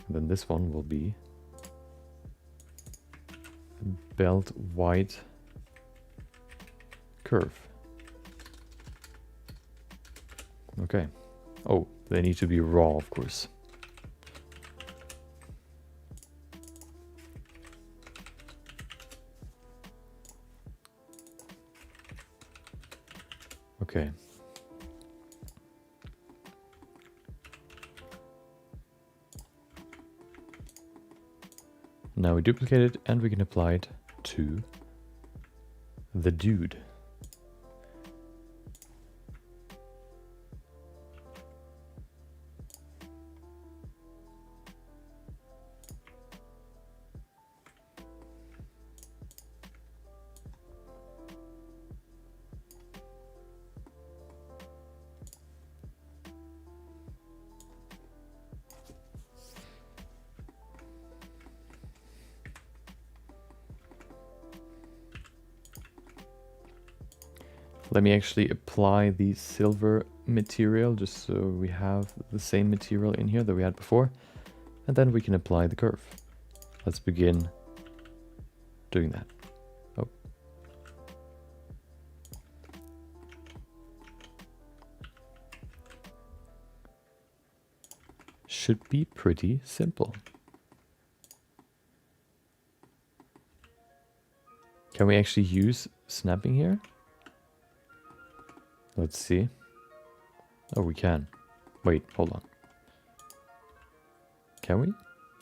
Then this one will be build white curve. Okay. Oh, they need to be raw, of course. Okay. Now we duplicate it and we can apply it to the dude. Let me actually apply the silver material just so we have the same material in here that we had before. And then we can apply the curve. Let's begin doing that. Oh. Should be pretty simple. Can we actually use snapping here? Let's see. Oh, we can. Wait, hold on. Can we?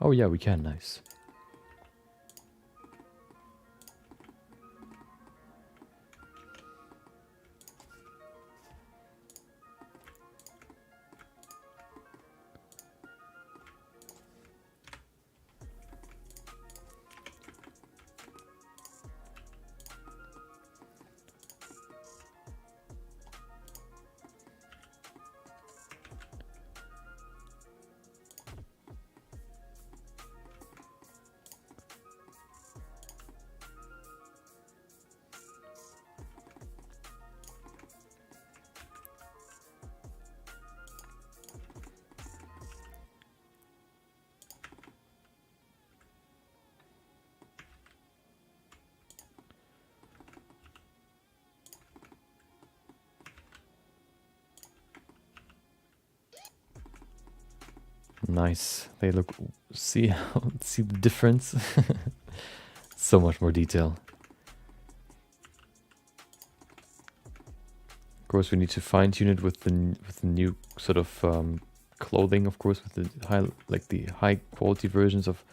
Oh yeah, we can. Nice. Nice. They look, see see the difference? So much more detail. Of course, we need to fine tune it with the new sort of clothing. Of course, with the high quality versions of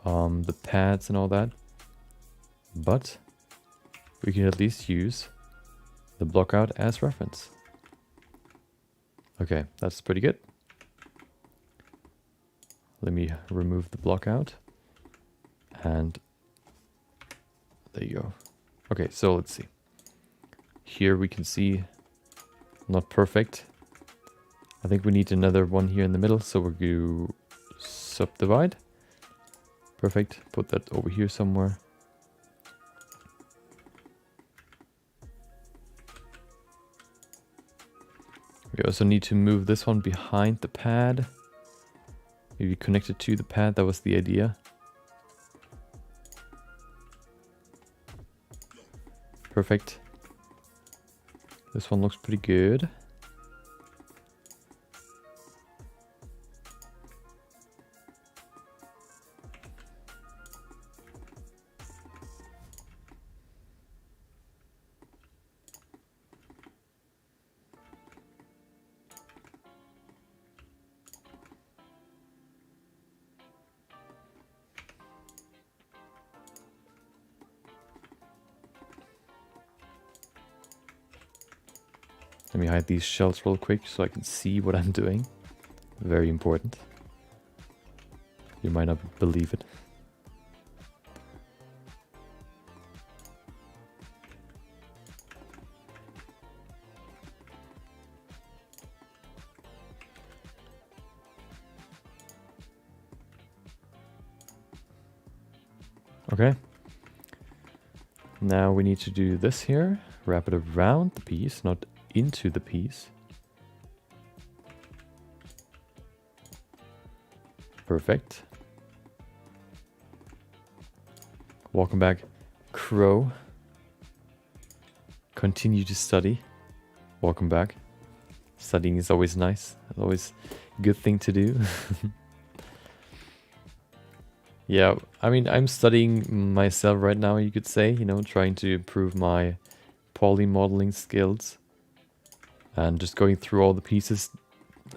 the pads and all that. But we can at least use the Blockout as reference. Okay, that's pretty good. Let me remove the Blockout. And there you go. Okay, so let's see. Here we can see, not perfect. I think we need another one here in the middle, so we'll do subdivide. Perfect, put that over here somewhere. We also need to move this one behind the pad. Maybe connect it to the pad, that was the idea. Perfect. This one looks pretty good. Let me hide these shells real quick so I can see what I'm doing. Very important. You might not believe it. Okay. Now we need to do this here. Wrap it around the piece, not into the piece. Perfect. Welcome back, Crow. Continue to study. Welcome back. Studying is always nice. Always a good thing to do. Yeah, I mean, I'm studying myself right now, you could say, you know, trying to improve my poly modeling skills. And just going through all the pieces,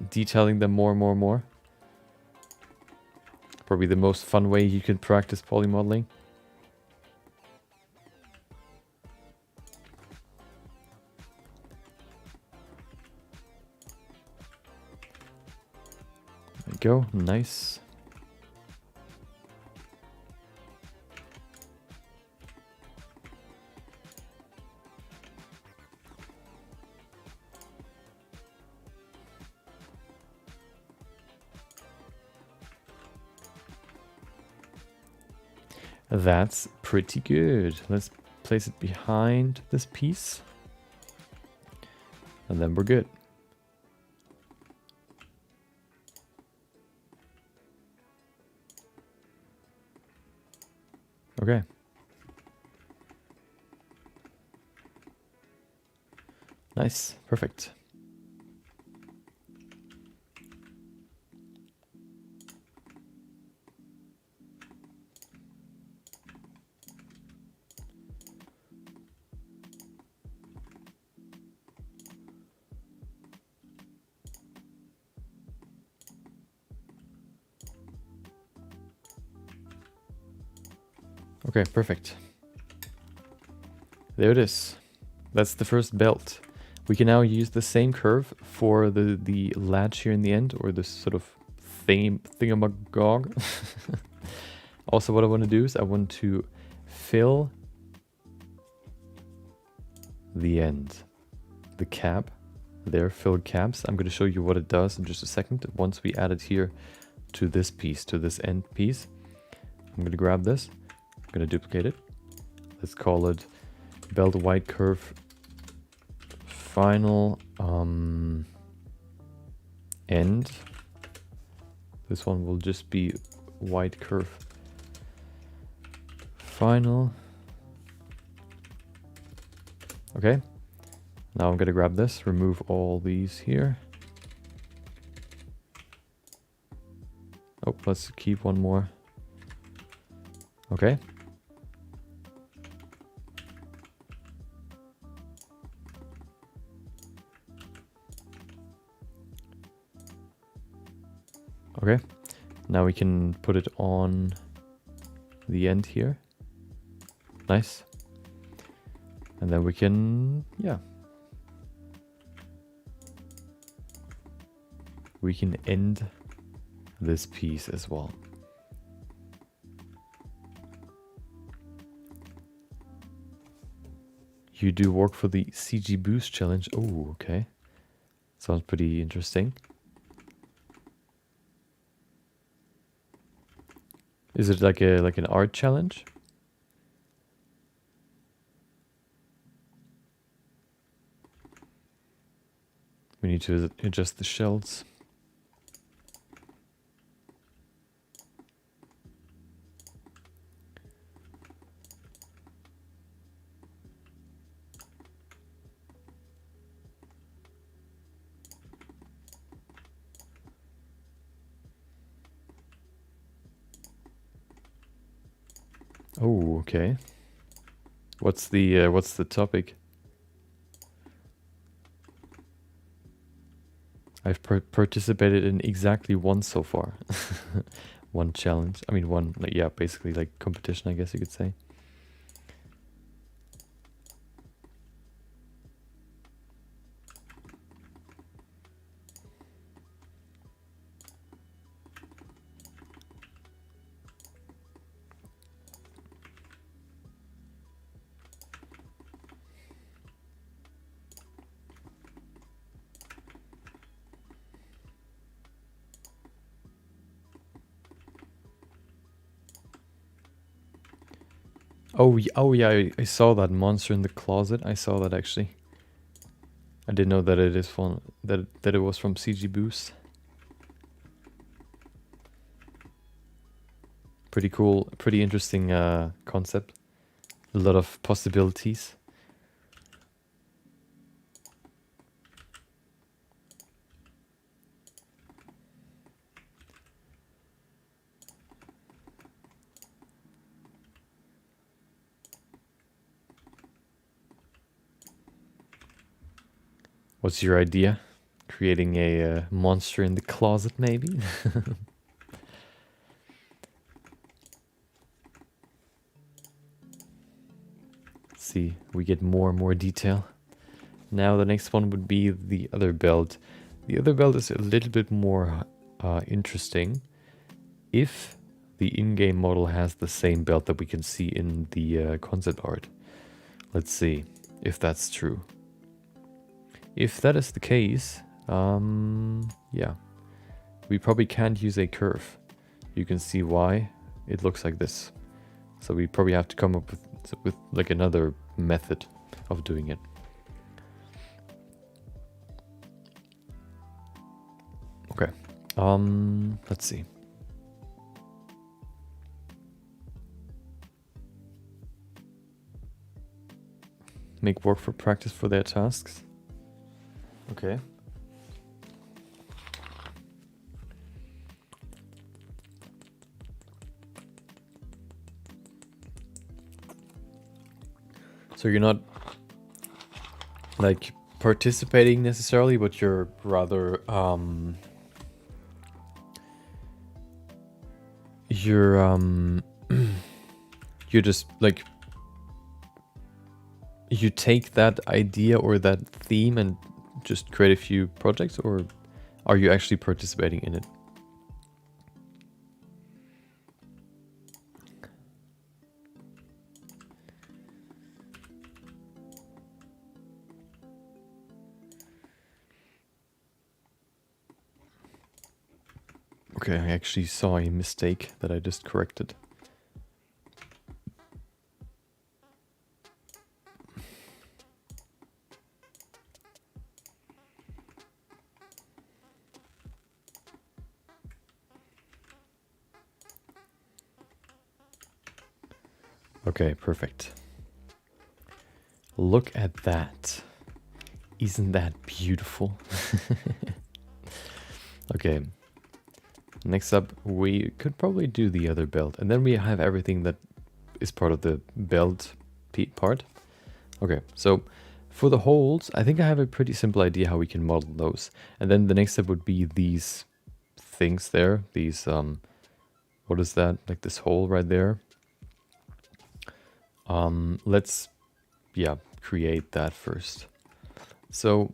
detailing them more and more and more. Probably the most fun way you can practice poly modeling. There you go, nice. That's pretty good. Let's place it behind this piece. And then we're good. Okay. Nice, perfect. Okay, perfect. There it is. That's the first belt. We can now use the same curve for the latch here in the end, or this sort of thingamagog. Also, what I want to do is I want to fill the end, the cap. There, filled caps. I'm going to show you what it does in just a second. Once we add it here to this piece, to this end piece, I'm going to grab this. I'm going to duplicate it. Let's call it belt white curve final end. This one will just be white curve final. Okay. Now I'm going to grab this, remove all these here. Oh, let's keep one more. Okay. Okay. Now we can put it on the end here. Nice. And then we can, yeah. We can end this piece as well. You do work for the CG Boost challenge. Oh, okay. Sounds pretty interesting. Is it like an art challenge? We need to adjust the shells. Oh, okay. What's the topic? I've participated in exactly one so far. One challenge. I mean, one, like, yeah, basically like competition, I guess you could say. Oh, oh yeah, I saw that monster in the closet. I saw that actually. I didn't know that it is from that it was from CG Boost. Pretty cool, pretty interesting concept. A lot of possibilities. What's your idea? Creating a monster in the closet, maybe? See, we get more and more detail. Now the next one would be the other belt. The other belt is a little bit more interesting if the in-game model has the same belt that we can see in the concept art. Let's see if that's true. If that is the case, yeah, we probably can't use a curve. You can see why it looks like this. So we probably have to come up with like another method of doing it. Okay, let's see. Make work for practice for their tasks. Okay. So you're not like participating necessarily, but you're rather you're just like you take that idea or that theme and just create a few projects, or are you actually participating in it? Okay, I actually saw a mistake that I just corrected. Okay, perfect. Look at that. Isn't that beautiful? Okay. Next up, we could probably do the other belt. And then we have everything that is part of the belt part. Okay, so for the holes, I think I have a pretty simple idea how we can model those. And then the next step would be these things there. These, what is that? Like this hole right there. Let's, yeah, create that first. So,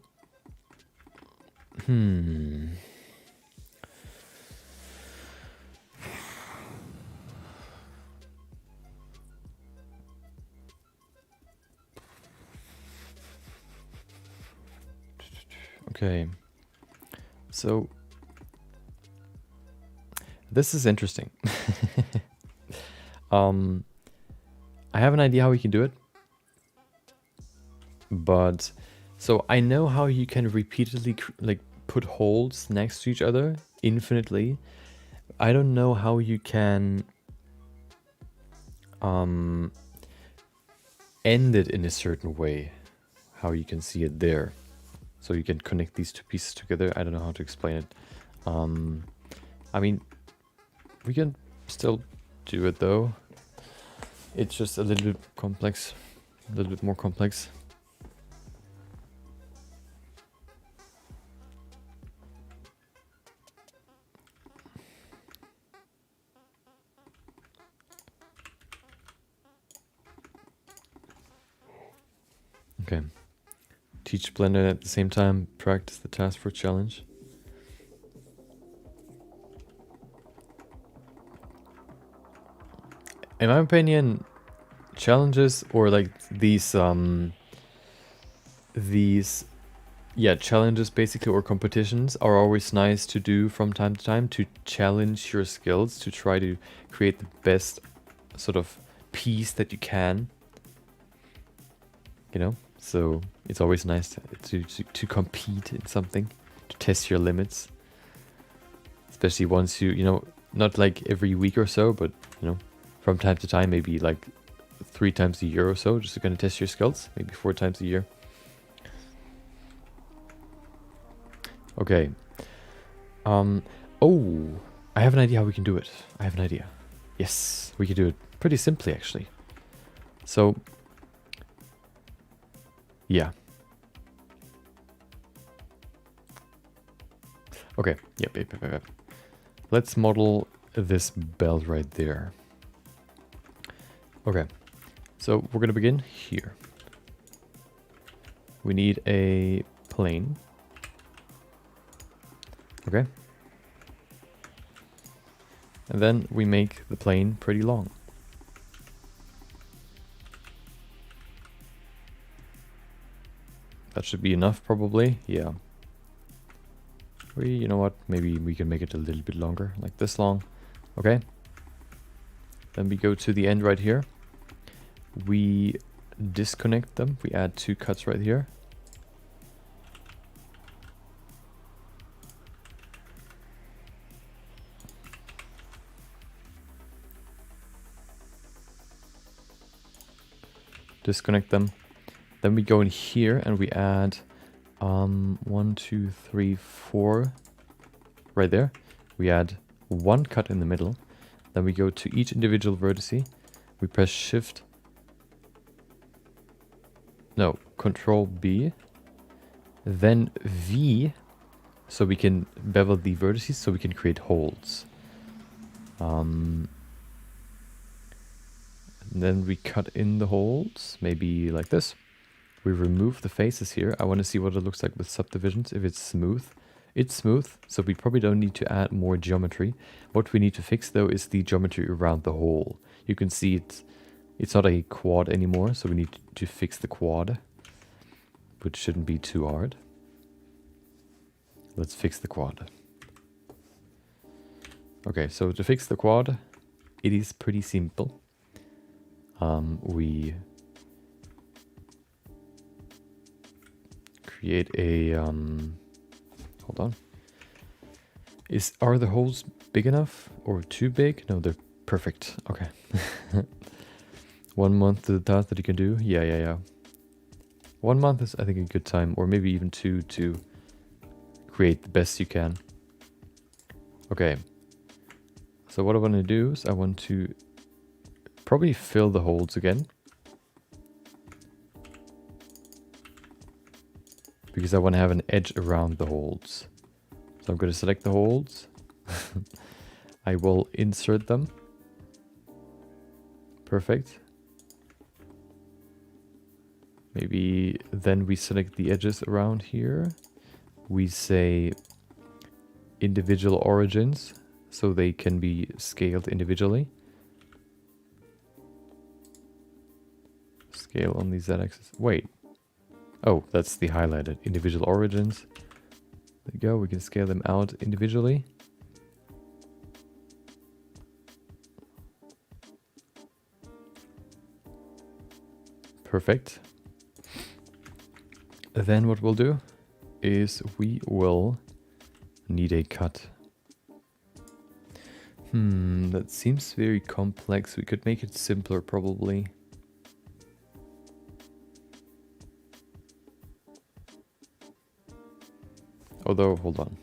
okay, so this is interesting. I have an idea how we can do it, but so I know how you can repeatedly like put holes next to each other infinitely. I don't know how you can end it in a certain way, how you can see it there. So you can connect these two pieces together. I don't know how to explain it. I mean, we can still do it though. It's just a little bit complex, a little bit more complex. Okay. Teach Blender at the same time, practice the task for challenge. In my opinion, challenges or like these challenges basically, or competitions, are always nice to do from time to time to challenge your skills, to try to create the best sort of piece that you can, you know. So it's always nice to compete in something, to test your limits, especially once you know, not like every week or so, but you know, from time to time, maybe like 3 times a year or so, just to kind of test your skills, maybe 4 times a year. Okay. Oh, I have an idea how we can do it. I have an idea. Yes, we can do it pretty simply, actually. So, yeah. Okay, yep. Let's model this belt right there. Okay, so we're gonna begin here. We need a plane. Okay. And then we make the plane pretty long. That should be enough, probably. Yeah. You know what? Maybe we can make it a little bit longer, like this long. Okay. Then we go to the end right here. We disconnect them. We add 2 cuts right here. Disconnect them. Then we go in here and we add 1, 2, 3, 4 right there. We add 1 cut in the middle. Then we go to each individual vertice. We press Shift. No, Control B. Then V, so we can bevel the vertices, so we can create holes. Then we cut in the holes, maybe like this. We remove the faces here. I want to see what it looks like with subdivisions, if it's smooth. It's smooth, so we probably don't need to add more geometry. What we need to fix though is the geometry around the hole. You can see it's not a quad anymore, so we need to fix the quad, which shouldn't be too hard. Let's fix the quad. Okay, so to fix the quad, it is pretty simple. We create a hold on. Are the holes big enough or too big? No, they're perfect. Okay. 1 month to the task that you can do. Yeah. 1 month is, I think, a good time, or maybe even 2 to create the best you can. Okay. So what I want to do is I want to probably fill the holes again. Because I want to have an edge around the holes. So I'm going to select the holes. I will insert them. Perfect. Maybe then we select the edges around here. We say individual origins, so they can be scaled individually. Scale on the z-axis. Wait. Oh, that's the highlighted. Individual origins. There you go. We can scale them out individually. Perfect. Then what we'll do is we will need a cut. That seems very complex. We could make it simpler probably. Although, hold on.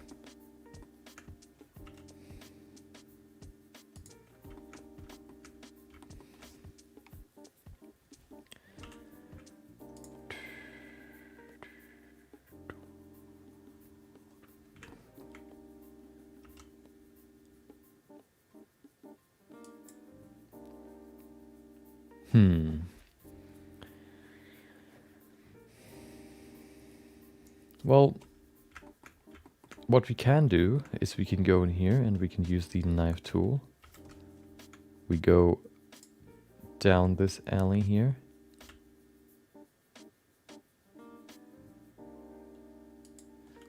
Well, what we can do is we can go in here and we can use the knife tool. We go down this alley here.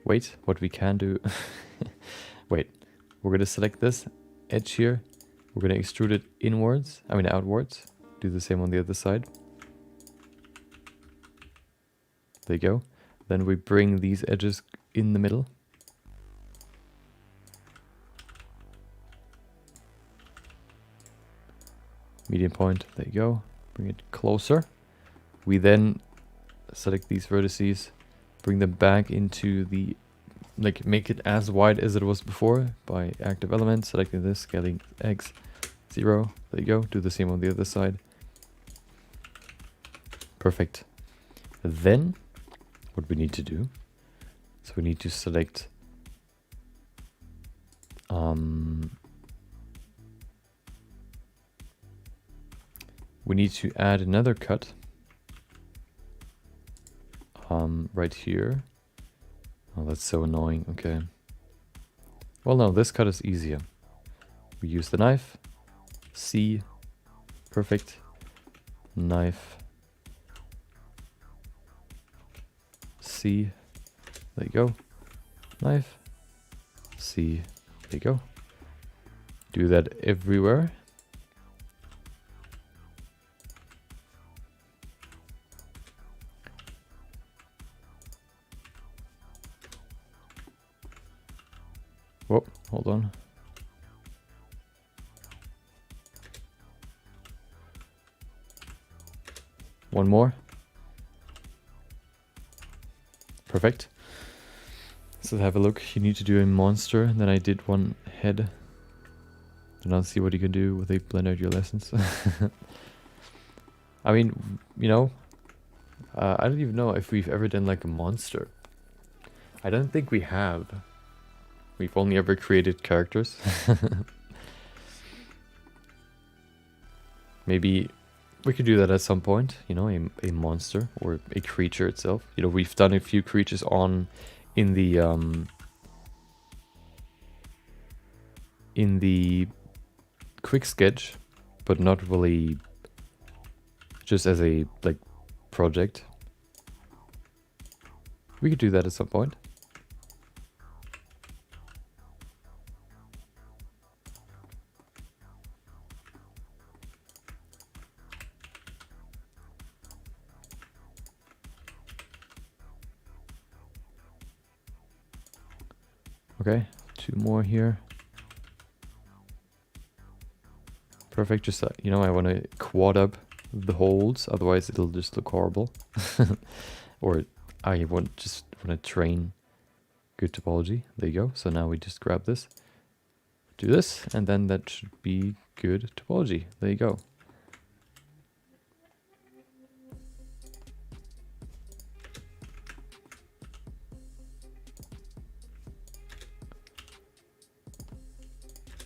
Wait, what we can do... Wait, we're going to select this edge here. We're going to extrude it inwards, outwards. Do the same on the other side. There you go. Then we bring these edges in the middle. Medium point, there you go. Bring it closer. We then select these vertices, bring them back into the, make it as wide as it was before by active element, selecting this, scaling X, 0. There you go. Do the same on the other side. Perfect. Then, what we need to do, so we need to select we need to add another cut right here. Oh, that's so annoying. Okay. Well, no, this cut is easier. We use the knife. C. Perfect. Knife. C. There you go. Knife. C. There you go. Do that everywhere. Whoa, hold on. One more. Perfect. So have a look. You need to do a monster. Then I did one head. And I'll see what you can do with a blend out your lessons. I mean, you know, I don't even know if we've ever done like a monster. I don't think we have. We've only ever created characters. Maybe we could do that at some point, you know, a monster or a creature itself. You know, we've done a few creatures in the quick sketch, but not really just as a project. We could do that at some point. Okay, 2 more here. Perfect, just, you know, I want to quad up the holes, otherwise it'll just look horrible. Or I just want to train good topology. There you go. So now we just grab this, do this, and then that should be good topology. There you go.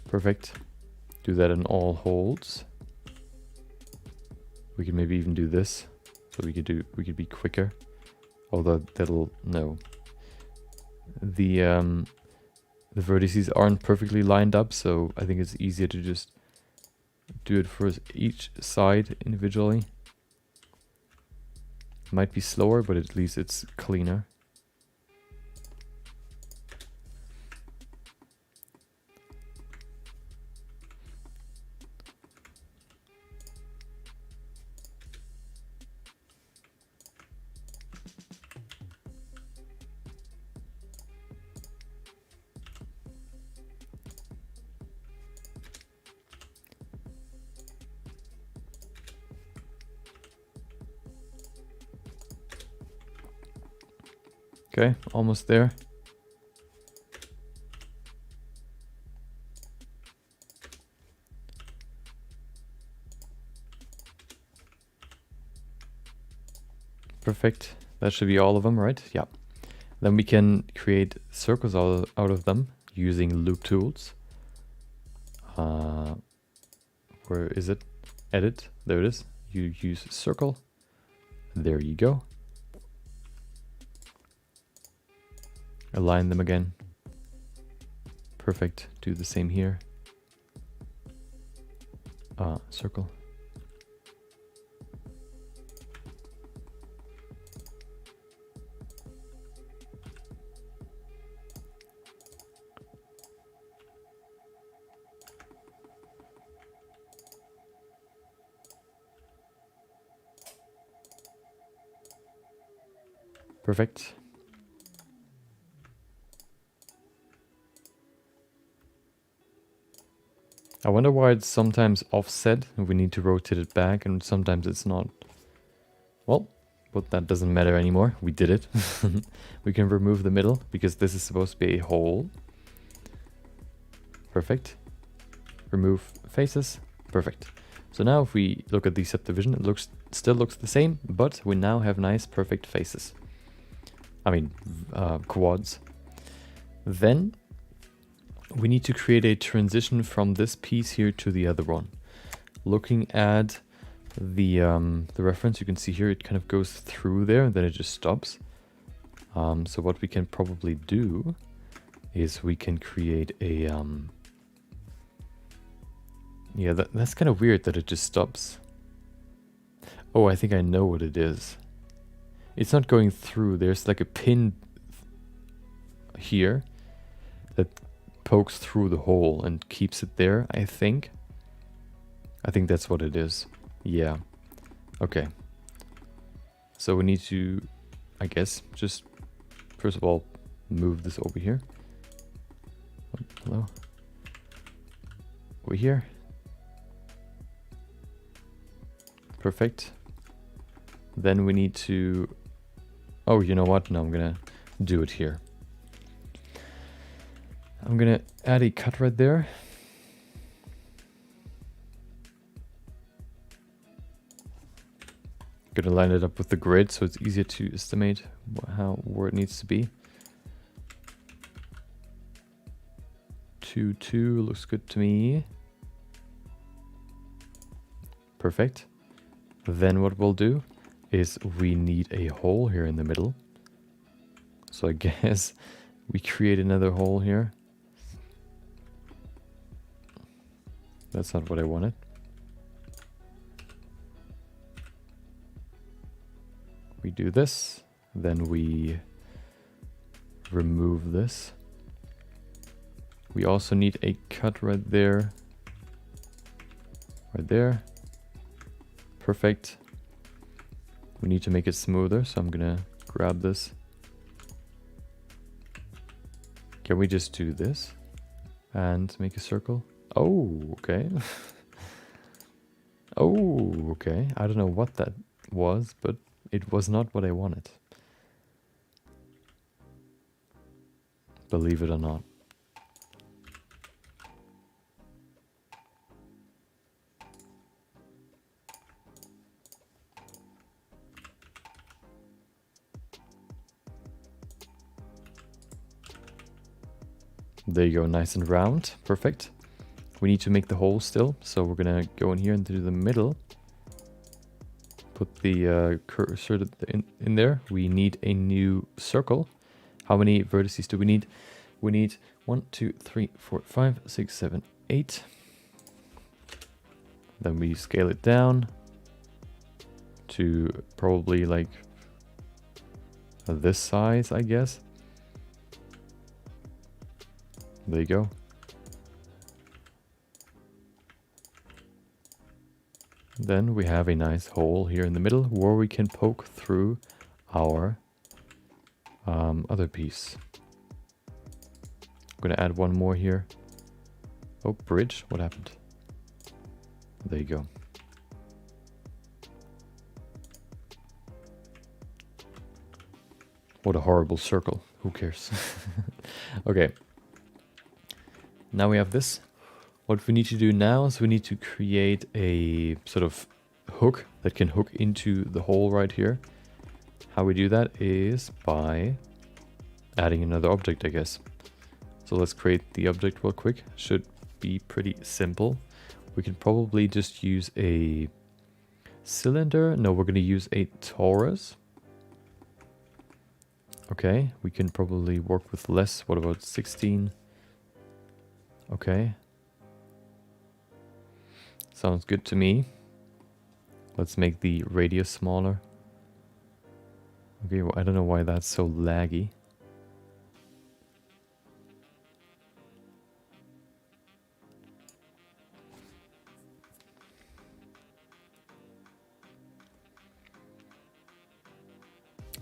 Perfect. Do that in all holes. We could maybe even do this, so we could be quicker. Although that'll no. The vertices aren't perfectly lined up, so I think it's easier to just do it for each side individually. Might be slower, but at least it's cleaner. Okay, almost there. Perfect. That should be all of them, right? Yeah. Then we can create circles out of them using loop tools. Where is it? Edit. There it is. You use circle. There you go. Align them again. Perfect. Do the same here. Circle. Perfect. I wonder why it's sometimes offset and we need to rotate it back, and sometimes it's not. Well, but that doesn't matter anymore. We did it. We can remove the middle because this is supposed to be a hole. Perfect. Remove faces. Perfect. So now if we look at the subdivision, it still looks the same, but we now have nice perfect faces. I mean, quads. Then we need to create a transition from this piece here to the other one. Looking at the reference, you can see here it kind of goes through there and then it just stops. So what we can probably do is we can create a yeah, that's kind of weird that it just stops. Oh, I think I know what it is. It's not going through. There's like a pin here that pokes through the hole and keeps it there, I think. I think that's what it is. Yeah. Okay. So we need to, I guess, just first of all, move this over here. Oh, hello. Over here. Perfect. Then we need to... Oh, you know what? No, I'm gonna do it here. I'm gonna add a cut right there. Gonna line it up with the grid so it's easier to estimate where it needs to be. 2, 2 looks good to me. Perfect. Then what we'll do is we need a hole here in the middle. So I guess we create another hole here. That's not what I wanted. We do this, then we remove this. We also need a cut right there. Right there. Perfect. We need to make it smoother, so I'm gonna grab this. Can we just do this and make a circle? Oh, okay. Oh, okay. I don't know what that was, but it was not what I wanted. Believe it or not. There you go, nice and round, perfect. We need to make the hole still, so we're gonna go in here into the middle. Put the cursor in there. We need a new circle. How many vertices do we need? We need 1, 2, 3, 4, 5, 6, 7, 8. Then we scale it down to probably like this size, I guess. There you go. Then we have a nice hole here in the middle where we can poke through our other piece. I'm gonna add one more here. Oh, bridge, what happened? There you go. What a horrible circle, who cares? Okay. Now we have this. What we need to do now is we need to create a sort of hook that can hook into the hole right here. How we do that is by adding another object, I guess. So let's create the object real quick. Should be pretty simple. We can probably just use a cylinder. No, we're going to use a torus. Okay, we can probably work with less. What about 16? Okay. Sounds good to me. Let's make the radius smaller. Okay, well, I don't know why that's so laggy.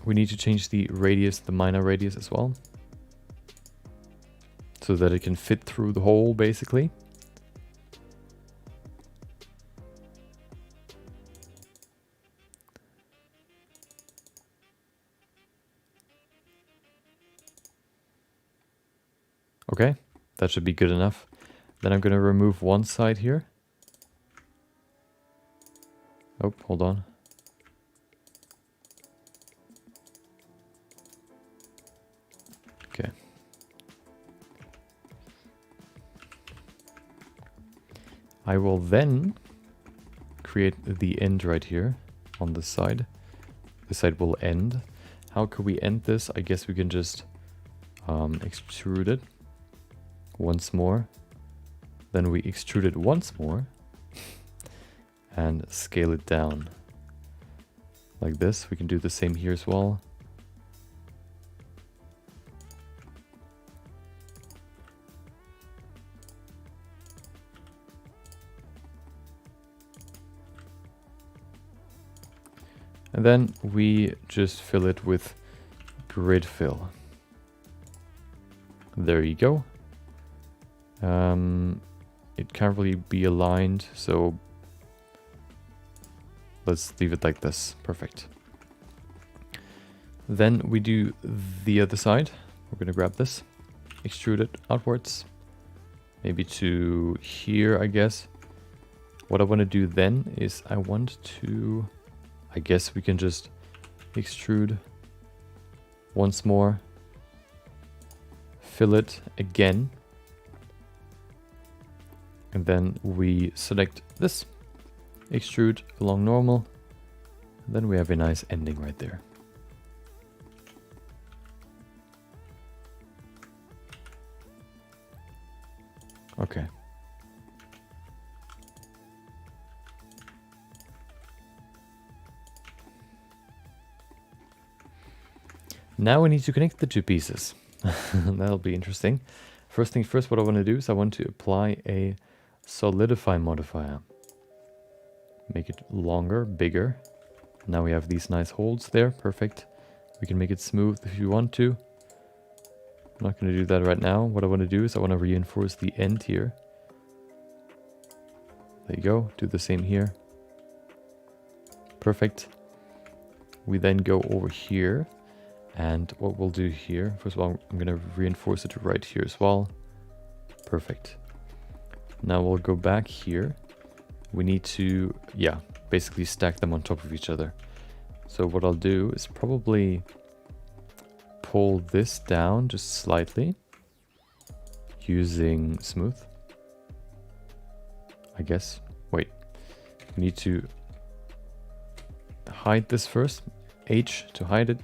We need to change the radius, the minor radius as well, so that it can fit through the hole, basically. Okay, that should be good enough. Then I'm going to remove one side here. Oh, hold on. Okay. I will then create the end right here on this side. This side will end. How could we end this? I guess we can just extrude it once more. Then we extrude it once more and scale it down like this. We can do the same here as well. And then we just fill it with grid fill. There you go. It can't really be aligned, so let's leave it like this. Perfect. Then we do the other side. We're going to grab this, extrude it outwards, maybe to here, I guess. What I want to do then is I want to... I guess we can just extrude once more, fill it again, and then we select this, extrude along normal, and then we have a nice ending right there. Okay. Now we need to connect the two pieces. That'll be interesting. First thing first, what I want to do is I want to apply a solidify modifier. Make it longer, bigger. Now we have these nice holes there. Perfect. We can make it smooth if you want to. I'm not going to do that right now. What I want to do is I want to reinforce the end here. There you go. Do the same here. Perfect. We then go over here. And what we'll do here, first of all, I'm going to reinforce it right here as well. Perfect. Now we'll go back here. We need to, yeah, basically stack them on top of each other. So what I'll do is probably pull this down just slightly using smooth, I guess. Wait, we need to hide this first. H to hide it.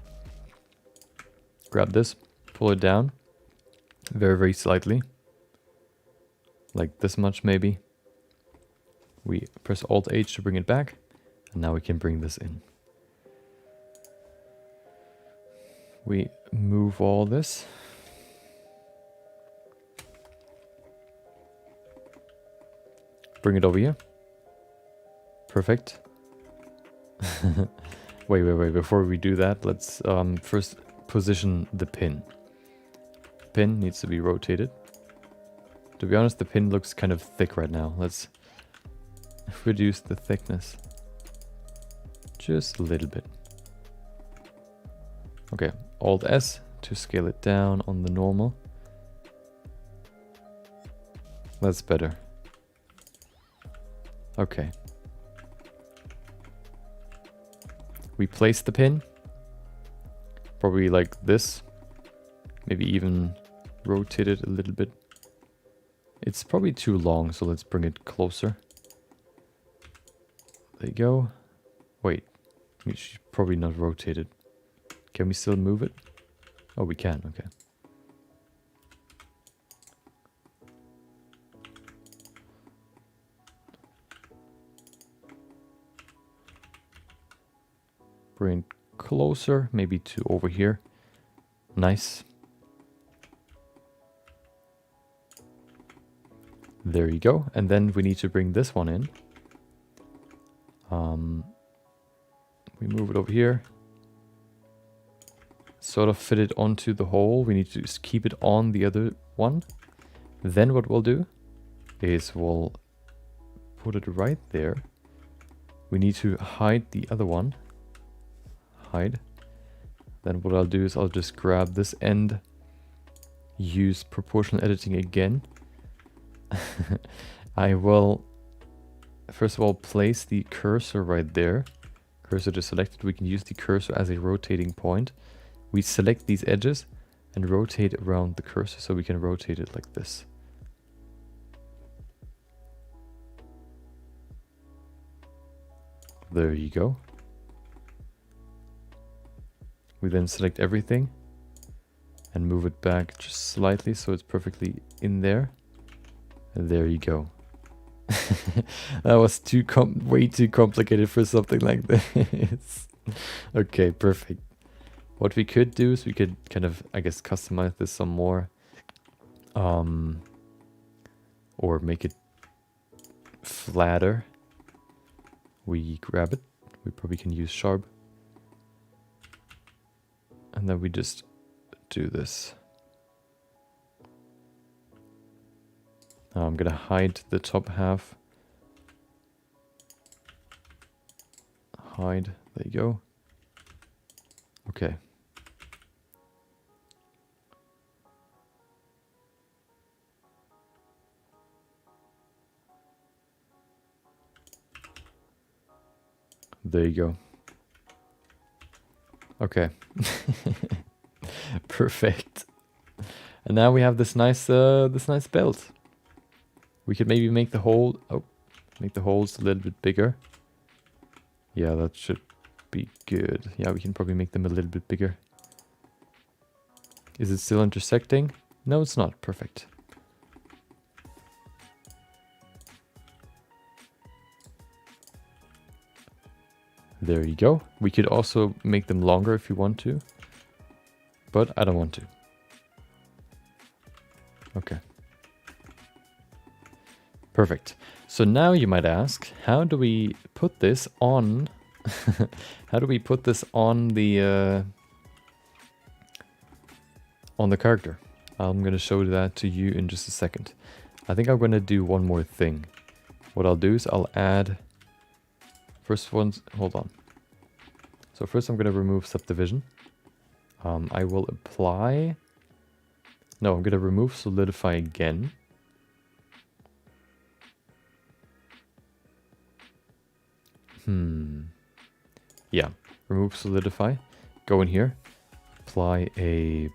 Grab this, pull it down very, very slightly. Like this much maybe. We press Alt H to bring it back. And now we can bring this in. We move all this. Bring it over here. Perfect. Wait. Before we do that, let's first position the pin. Pin needs to be rotated. To be honest, the pin looks kind of thick right now. Let's reduce the thickness. Just a little bit. Okay, Alt S to scale it down on the normal. That's better. Okay. We place the pin. Probably like this. Maybe even rotate it a little bit. It's probably too long, so let's bring it closer. There you go. Wait, we should probably not rotate it. Can we still move it? Oh, we can, okay. Bring it closer, maybe to over here. Nice. There you go. And then we need to bring this one in. We move it over here. Sort of fit it onto the hole. We need to just keep it on the other one. Then what we'll do is we'll put it right there. We need to hide the other one. Hide. Then what I'll do is I'll just grab this end. Use proportional editing again. I will first of all place the cursor right there. Cursor is selected. We can use the cursor as a rotating point. We select these edges and rotate around the cursor so we can rotate it like this. There you go. We then select everything and move it back just slightly so it's perfectly in there. And there you go. That was way too complicated for something like this. Okay, perfect. What we could do is we could kind of, I guess, customize this some more. Or make it flatter. We grab it. We probably can use sharp. And then we just do this. Now I'm gonna hide the top half. Hide, there you go. Okay. There you go. Okay. Perfect. And now we have this nice belt. We could maybe make the hole, make the holes a little bit bigger. Yeah, that should be good. Yeah, we can probably make them a little bit bigger. Is it still intersecting? No, it's not. Perfect. There you go. We could also make them longer if you want to, but I don't want to. Okay. Perfect. So now you might ask, how do we put this on? How do we put this on the character? I'm gonna show that to you in just a second. I think I'm gonna do one more thing. What I'll do is I'll add. First one's, hold on. So first I'm gonna remove subdivision. I will apply. No, I'm gonna remove solidify again. Yeah, remove solidify. Go in here. Apply a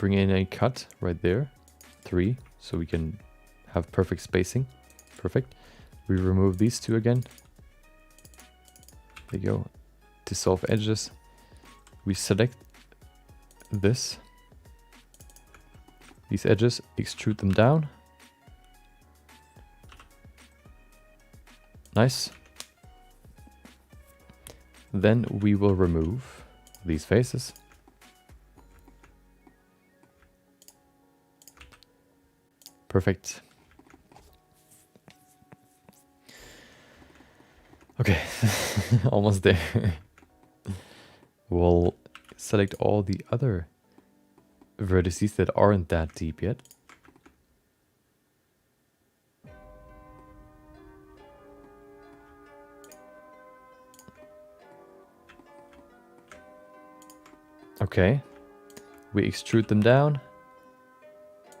bring in a cut right there, 3, so we can have perfect spacing. Perfect. We remove these two again. There you go. Dissolve edges. We select this. These edges, extrude them down. Nice. Then we will remove these faces. Perfect. Okay, almost there. We'll select all the other vertices that aren't that deep yet. Okay, we extrude them down.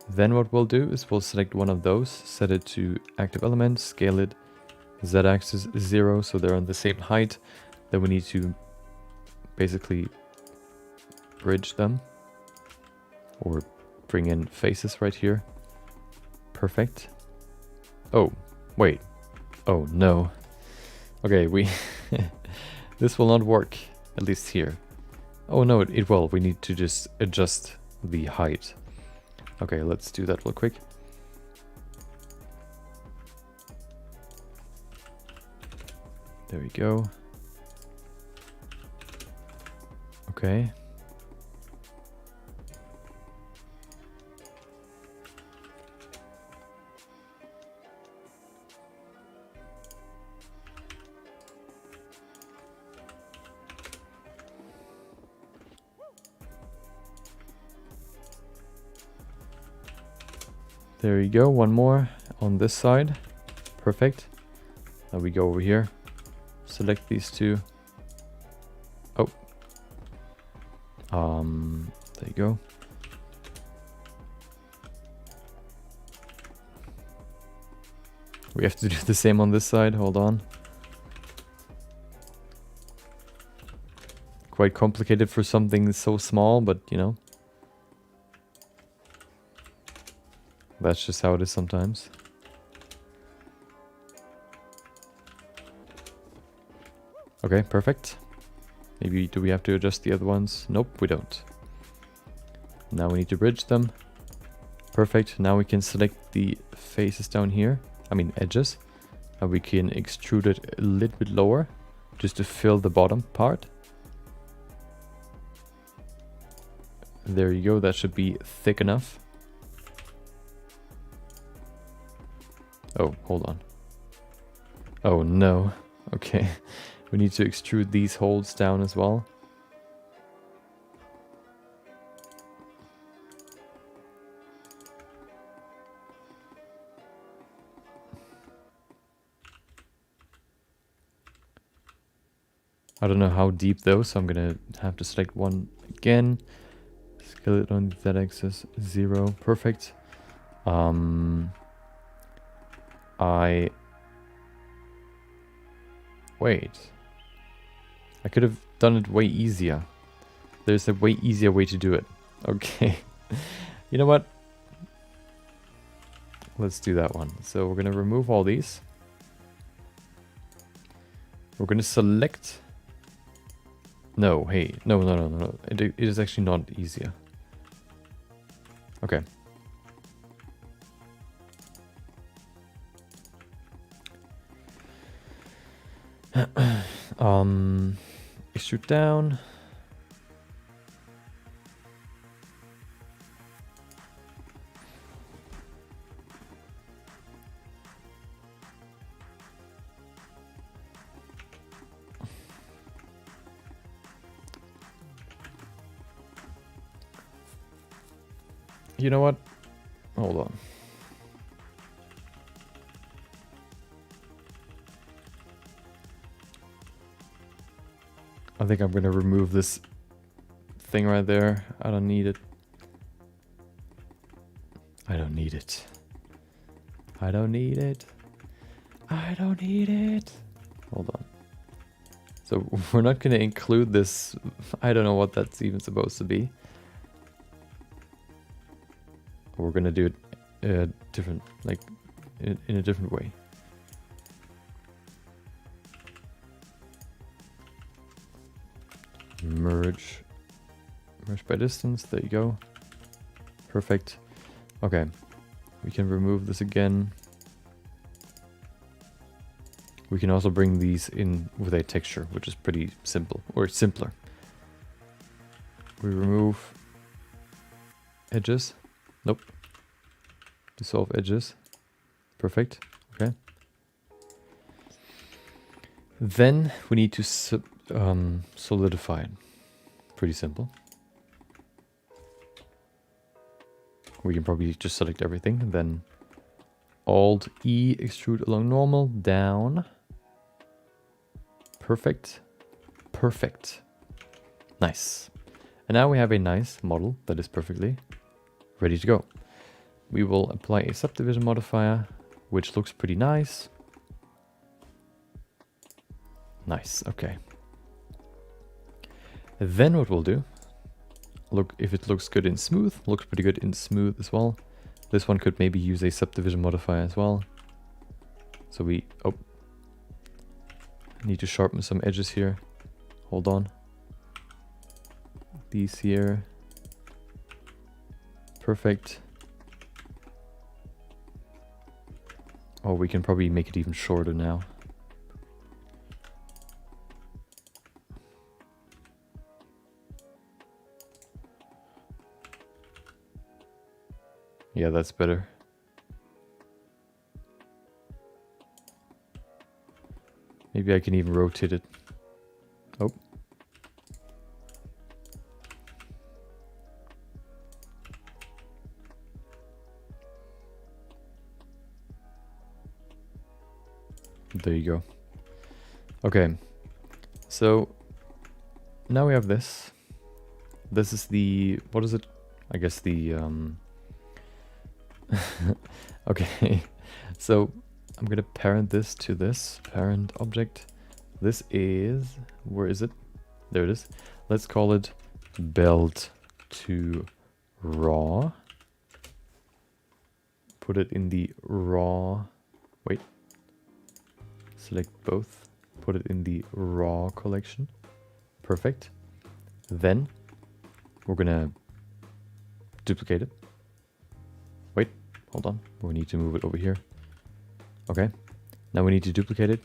Then what we'll do is we'll select one of those, set it to active element, scale it, z-axis 0, so they're on the same height. Then we need to basically bridge them or bring in faces right here. Perfect. Oh, wait. Oh no. Okay, this will not work, at least here. Oh no, it will. We need to just adjust the height. Okay, let's do that real quick. There we go. Okay. There you go, one more on this side. Perfect. Now we go over here, select these two. Oh. There you go. We have to do the same on this side, hold on. Quite complicated for something so small, but you know. That's just how it is sometimes. Okay, perfect. Maybe do we have to adjust the other ones? Nope, we don't. Now we need to bridge them. Perfect. Now we can select the faces down here. I mean edges. And we can extrude it a little bit lower just to fill the bottom part. There you go. That should be thick enough. Oh, hold on. Oh no. Okay. We need to extrude these holes down as well. I don't know how deep though, so I'm gonna have to select one again. Scale it on the z-axis 0. Perfect. Wait. I could have done it way easier. There's a way easier way to do it. Okay. You know what? Let's do that one. So we're going to remove all these. We're going to select... No, hey. No. It is actually not easier. Okay. Extrude down. You know what? Hold on. I think I'm gonna remove this thing right there. I don't need it. I don't need it. I don't need it. I don't need it. Hold on. So we're not gonna include this. I don't know what that's even supposed to be. We're gonna do it different, like in a different way. Merge by distance. There you go. Perfect. Okay, we can remove this again. We can also bring these in with a texture, which is pretty simple, or simpler. We remove edges. Nope. Dissolve edges. Perfect. Okay. Then we need to solidify it. Pretty simple. We can probably just select everything, and then Alt E, extrude along normal, down. Perfect. Perfect. Nice. And now we have a nice model that is perfectly ready to go. We will apply a subdivision modifier, which looks pretty nice. Nice, okay. Then what we'll do, look if it looks good in smooth, looks pretty good in smooth as well. This one could maybe use a subdivision modifier as well. So we, need to sharpen some edges here. Hold on. These here. Perfect. Oh, we can probably make it even shorter now. Yeah, that's better. Maybe I can even rotate it. Oh. There you go. Okay. So now we have this. This is the, what is it? I guess the, okay. So I'm gonna parent this to this parent object. This is, where is it? There it is. Let's call it belt to raw. Put it in the raw, wait. Select both, put it in the raw collection. Perfect. Then we're gonna duplicate it. Wait, hold on. We need to move it over here. Okay. Now we need to duplicate it.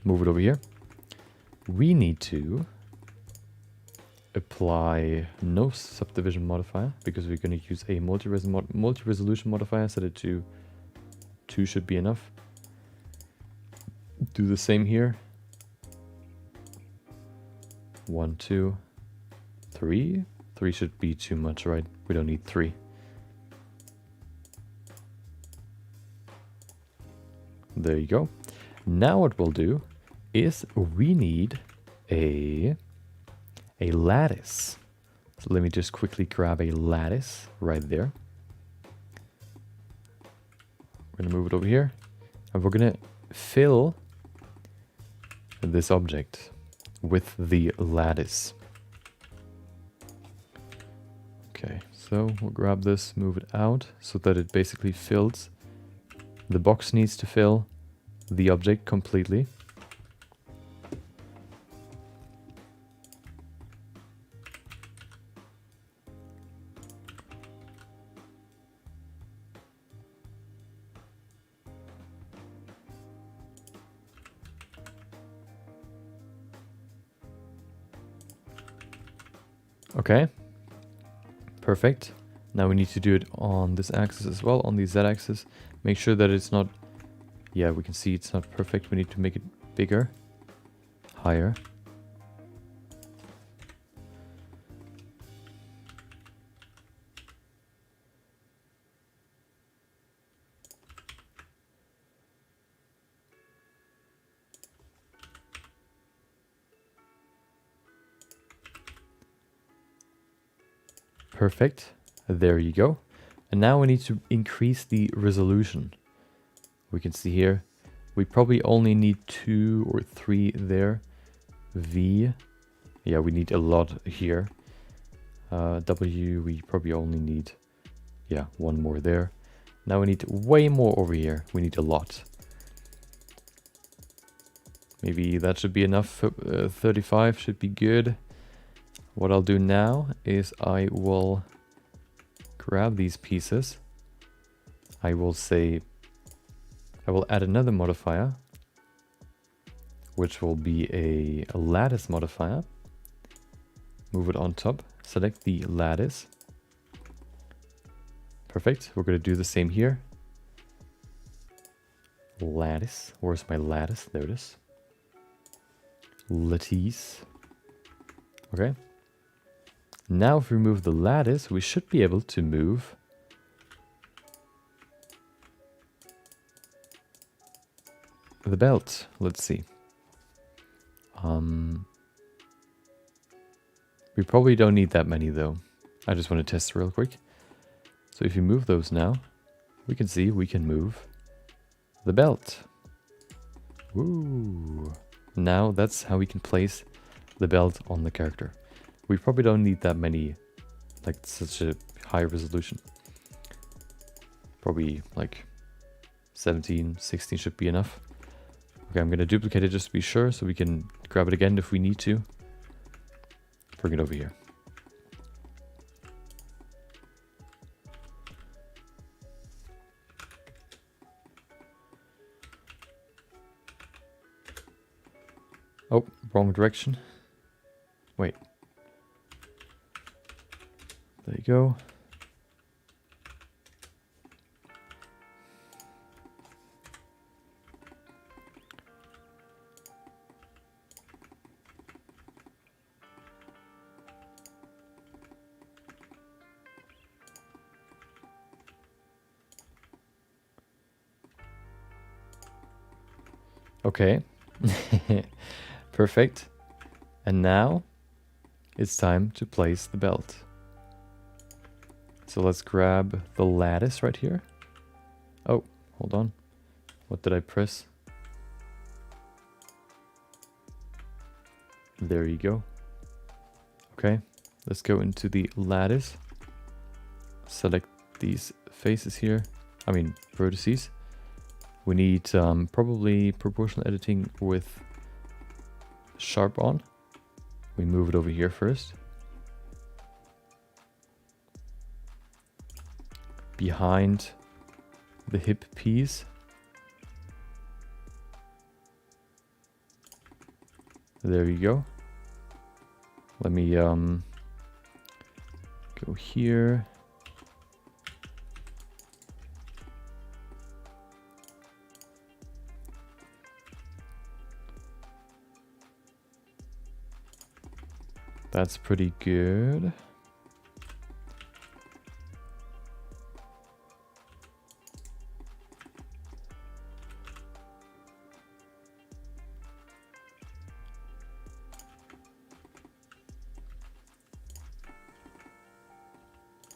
Move it over here. We need to apply no subdivision modifier because we're going to use a multi-resolution modifier. Set it to 2 should be enough. Do the same here. 1, 2, 3. 3 should be too much, right? We don't need 3. There you go. Now what we'll do is we need a lattice. So let me just quickly grab a lattice right there. We're gonna move it over here, and we're gonna fill this object with the lattice. Okay, so we'll grab this, move it out so that it basically fills. The box needs to fill the object completely. Okay, perfect. Now we need to do it on this axis as well, on the z-axis. Make sure that it's not, yeah, we can see it's not perfect. We need to make it bigger, higher. Perfect. There you go. And now we need to increase the resolution. We can see here, we probably only need 2 or 3 there. V, yeah, we need a lot here. W, we probably only need, Yeah, one more there. Now we need way more over here. We need a lot. Maybe that should be enough. 35 should be good. What I'll do now is I will grab these pieces. I will add another modifier, which will be a lattice modifier. Move it on top. Select the lattice. Perfect. We're going to do the same here. Lattice. Where's my lattice? There it is. Lattice. Okay. Now if we move the lattice, we should be able to move the belt. Let's see. We probably don't need that many though. I just want to test real quick. So if you move those now, we can see we can move the belt. Woo! Now that's how we can place the belt on the character. We probably don't need that many, like such a high resolution. Probably like 17, 16 should be enough. Okay, I'm going to duplicate it just to be sure, so we can grab it again if we need to. Bring it over here. Oh, wrong direction. Wait. There you go. Okay. Perfect. And now it's time to place the belt. So let's grab the lattice right here. Oh, hold on. What did I press? There you go. Okay, let's go into the lattice. Select these faces here. I mean, vertices. We need probably proportional editing with sharp on. We move it over here first. Behind the hip piece. There you go. Let me go here. That's pretty good.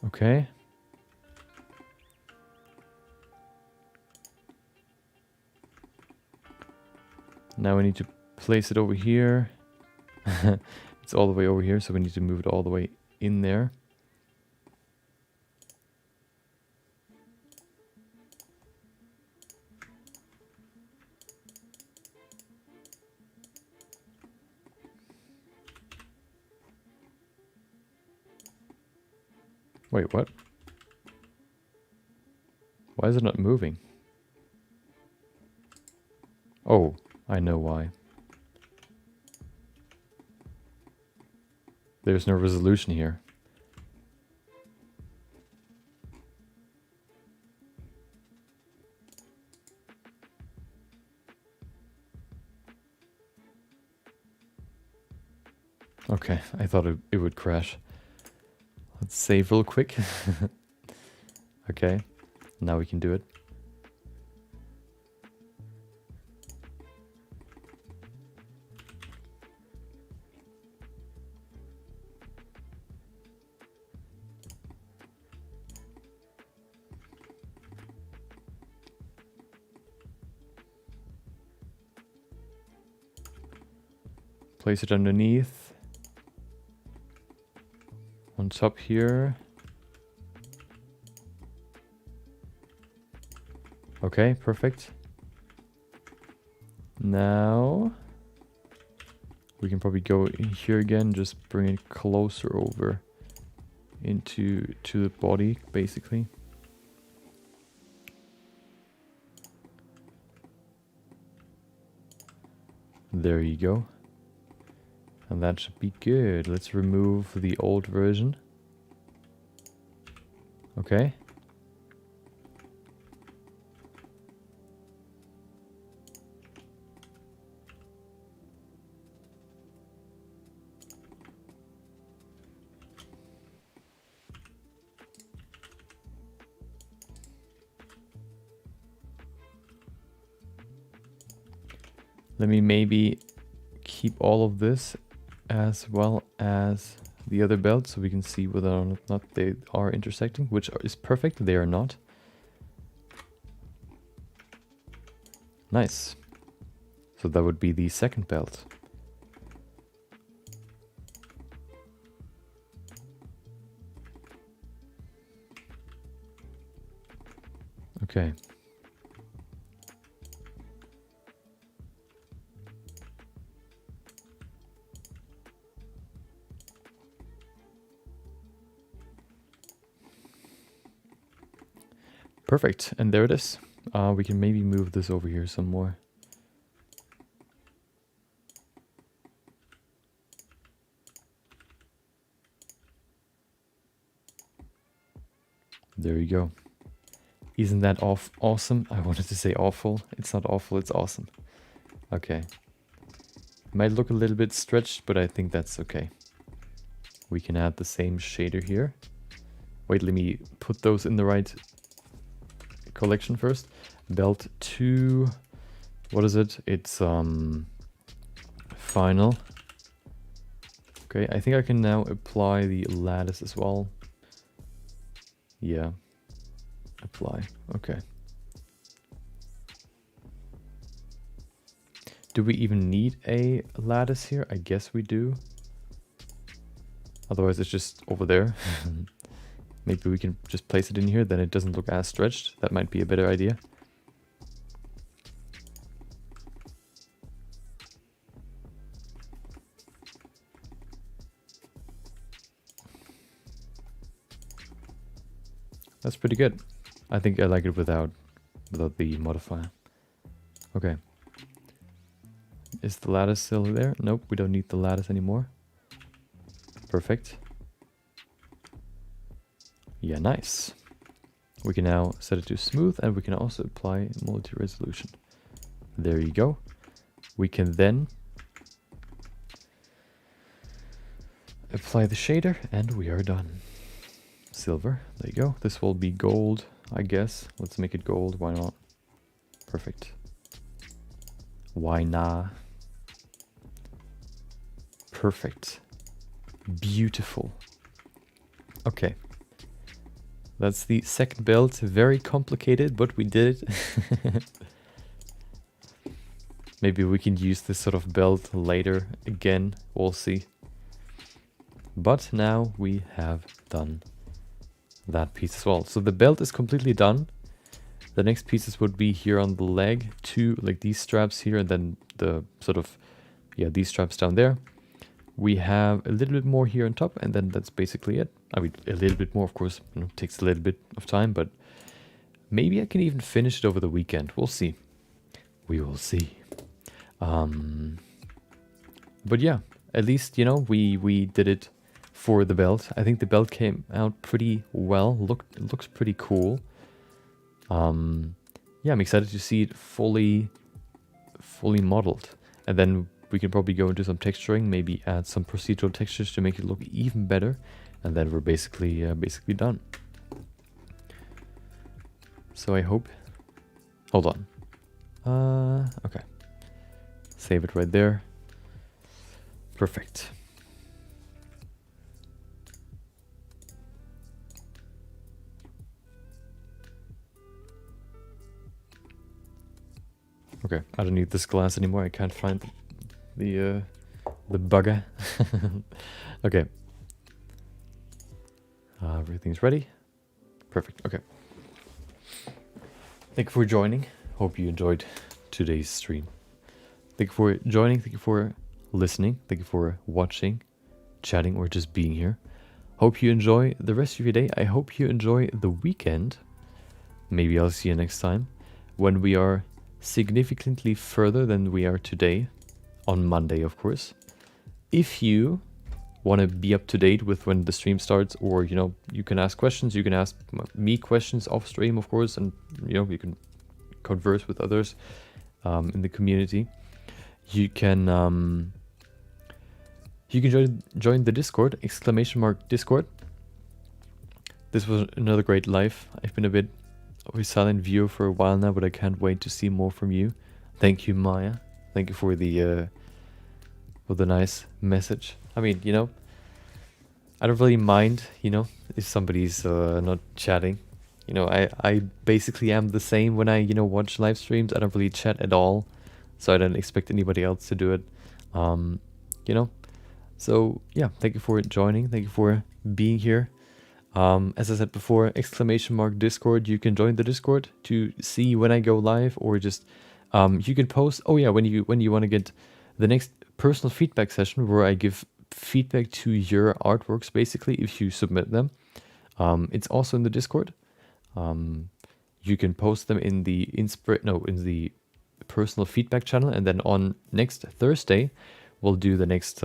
Okay. Now we need to place it over here. It's all the way over here, so we need to move it all the way in there. Wait, what? Why is it not moving? Oh, I know why. There's no resolution here. Okay, I thought it would crash. Let's save real quick. Okay, now we can do it. Place it underneath. On top here. Okay, perfect. Now we can probably go in here again, just bring it closer over into the body, basically. There you go. And that should be good. Let's remove the old version. Okay. Let me maybe keep all of this as well as the other belts so we can see whether or not they are intersecting, which is perfect. They are not. Nice. So that would be the second belt. Okay. Perfect, and there it is. We can maybe move this over here some more. There you go. Isn't that awesome? I wanted to say awful. It's not awful, it's awesome. Okay. Might look a little bit stretched, but I think that's okay. We can add the same shader here. Wait, let me put those in the right collection first. Belt 2, what is it? It's final. Okay, I think I can now apply the lattice as well. Yeah, apply. Okay. Do we even need a lattice here? I guess we do. Otherwise it's just over there. Maybe we can just place it in here, then it doesn't look as stretched. That might be a better idea. That's pretty good. I think I like it without the modifier. Okay. Is the lattice still there? Nope, we don't need the lattice anymore. Perfect. Yeah, nice. We can now set it to smooth, and we can also apply multi-resolution. There you go. We can then apply the shader, and we are done. Silver, there you go. This will be gold, I guess. Let's make it gold, why not? Perfect. Why not? Perfect. Beautiful. Okay. That's the second belt. Very complicated, but we did it. Maybe we can use this sort of belt later again. We'll see. But now we have done that piece as well. So the belt is completely done. The next pieces would be here on the leg. Two, like these straps here, and then the sort of, yeah, these straps down there. We have a little bit more here on top, and then that's basically it. I mean, a little bit more, of course, you know, takes a little bit of time, but maybe I can even finish it over the weekend. We'll see. We will see. But yeah, at least, you know, we did it for the belt. I think the belt came out pretty well. It looks pretty cool. Yeah, I'm excited to see it fully modeled, and then we can probably go into some texturing, maybe add some procedural textures to make it look even better, and then we're basically done. So I hope. Hold on. Okay. Save it right there. Perfect. Okay, I don't need this glass anymore. I can't find the bugger. Okay. Everything's ready. Perfect. Okay. Thank you for joining. Hope you enjoyed today's stream. Thank you for joining. Thank you for listening. Thank you for watching, chatting, or just being here. Hope you enjoy the rest of your day. I hope you enjoy the weekend. Maybe I'll see you next time when we are significantly further than we are today, on Monday, of course. If you want to be up to date with when the stream starts, or you can ask questions, you can ask me questions off stream, of course, and you can converse with others in the community. You can join the Discord, !Discord. This was another great live. I've been a bit of a silent viewer for a while now, but I can't wait to see more from you. Thank you, Maya. Thank you for the nice message. I mean, I don't really mind, if somebody's not chatting. I basically am the same when I, watch live streams. I don't really chat at all, so I don't expect anybody else to do it. So yeah, thank you for joining. Thank you for being here. As I said before, !Discord. You can join the Discord to see when I go live, or just you can post. Oh yeah, when you want to get the next personal feedback session where I give feedback to your artworks, basically, if you submit them. It's also in the Discord. You can post them in the in the personal feedback channel, and then on next Thursday, we'll do the next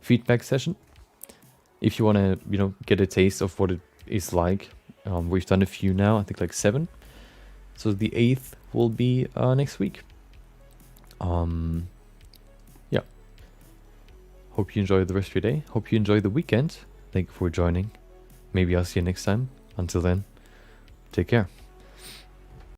feedback session. If you want to, get a taste of what it is like, we've done a few now, I think like 7. So the 8th will be next week. Yeah. Hope you enjoy the rest of your day. Hope you enjoy the weekend. Thank you for joining. Maybe I'll see you next time. Until then, take care.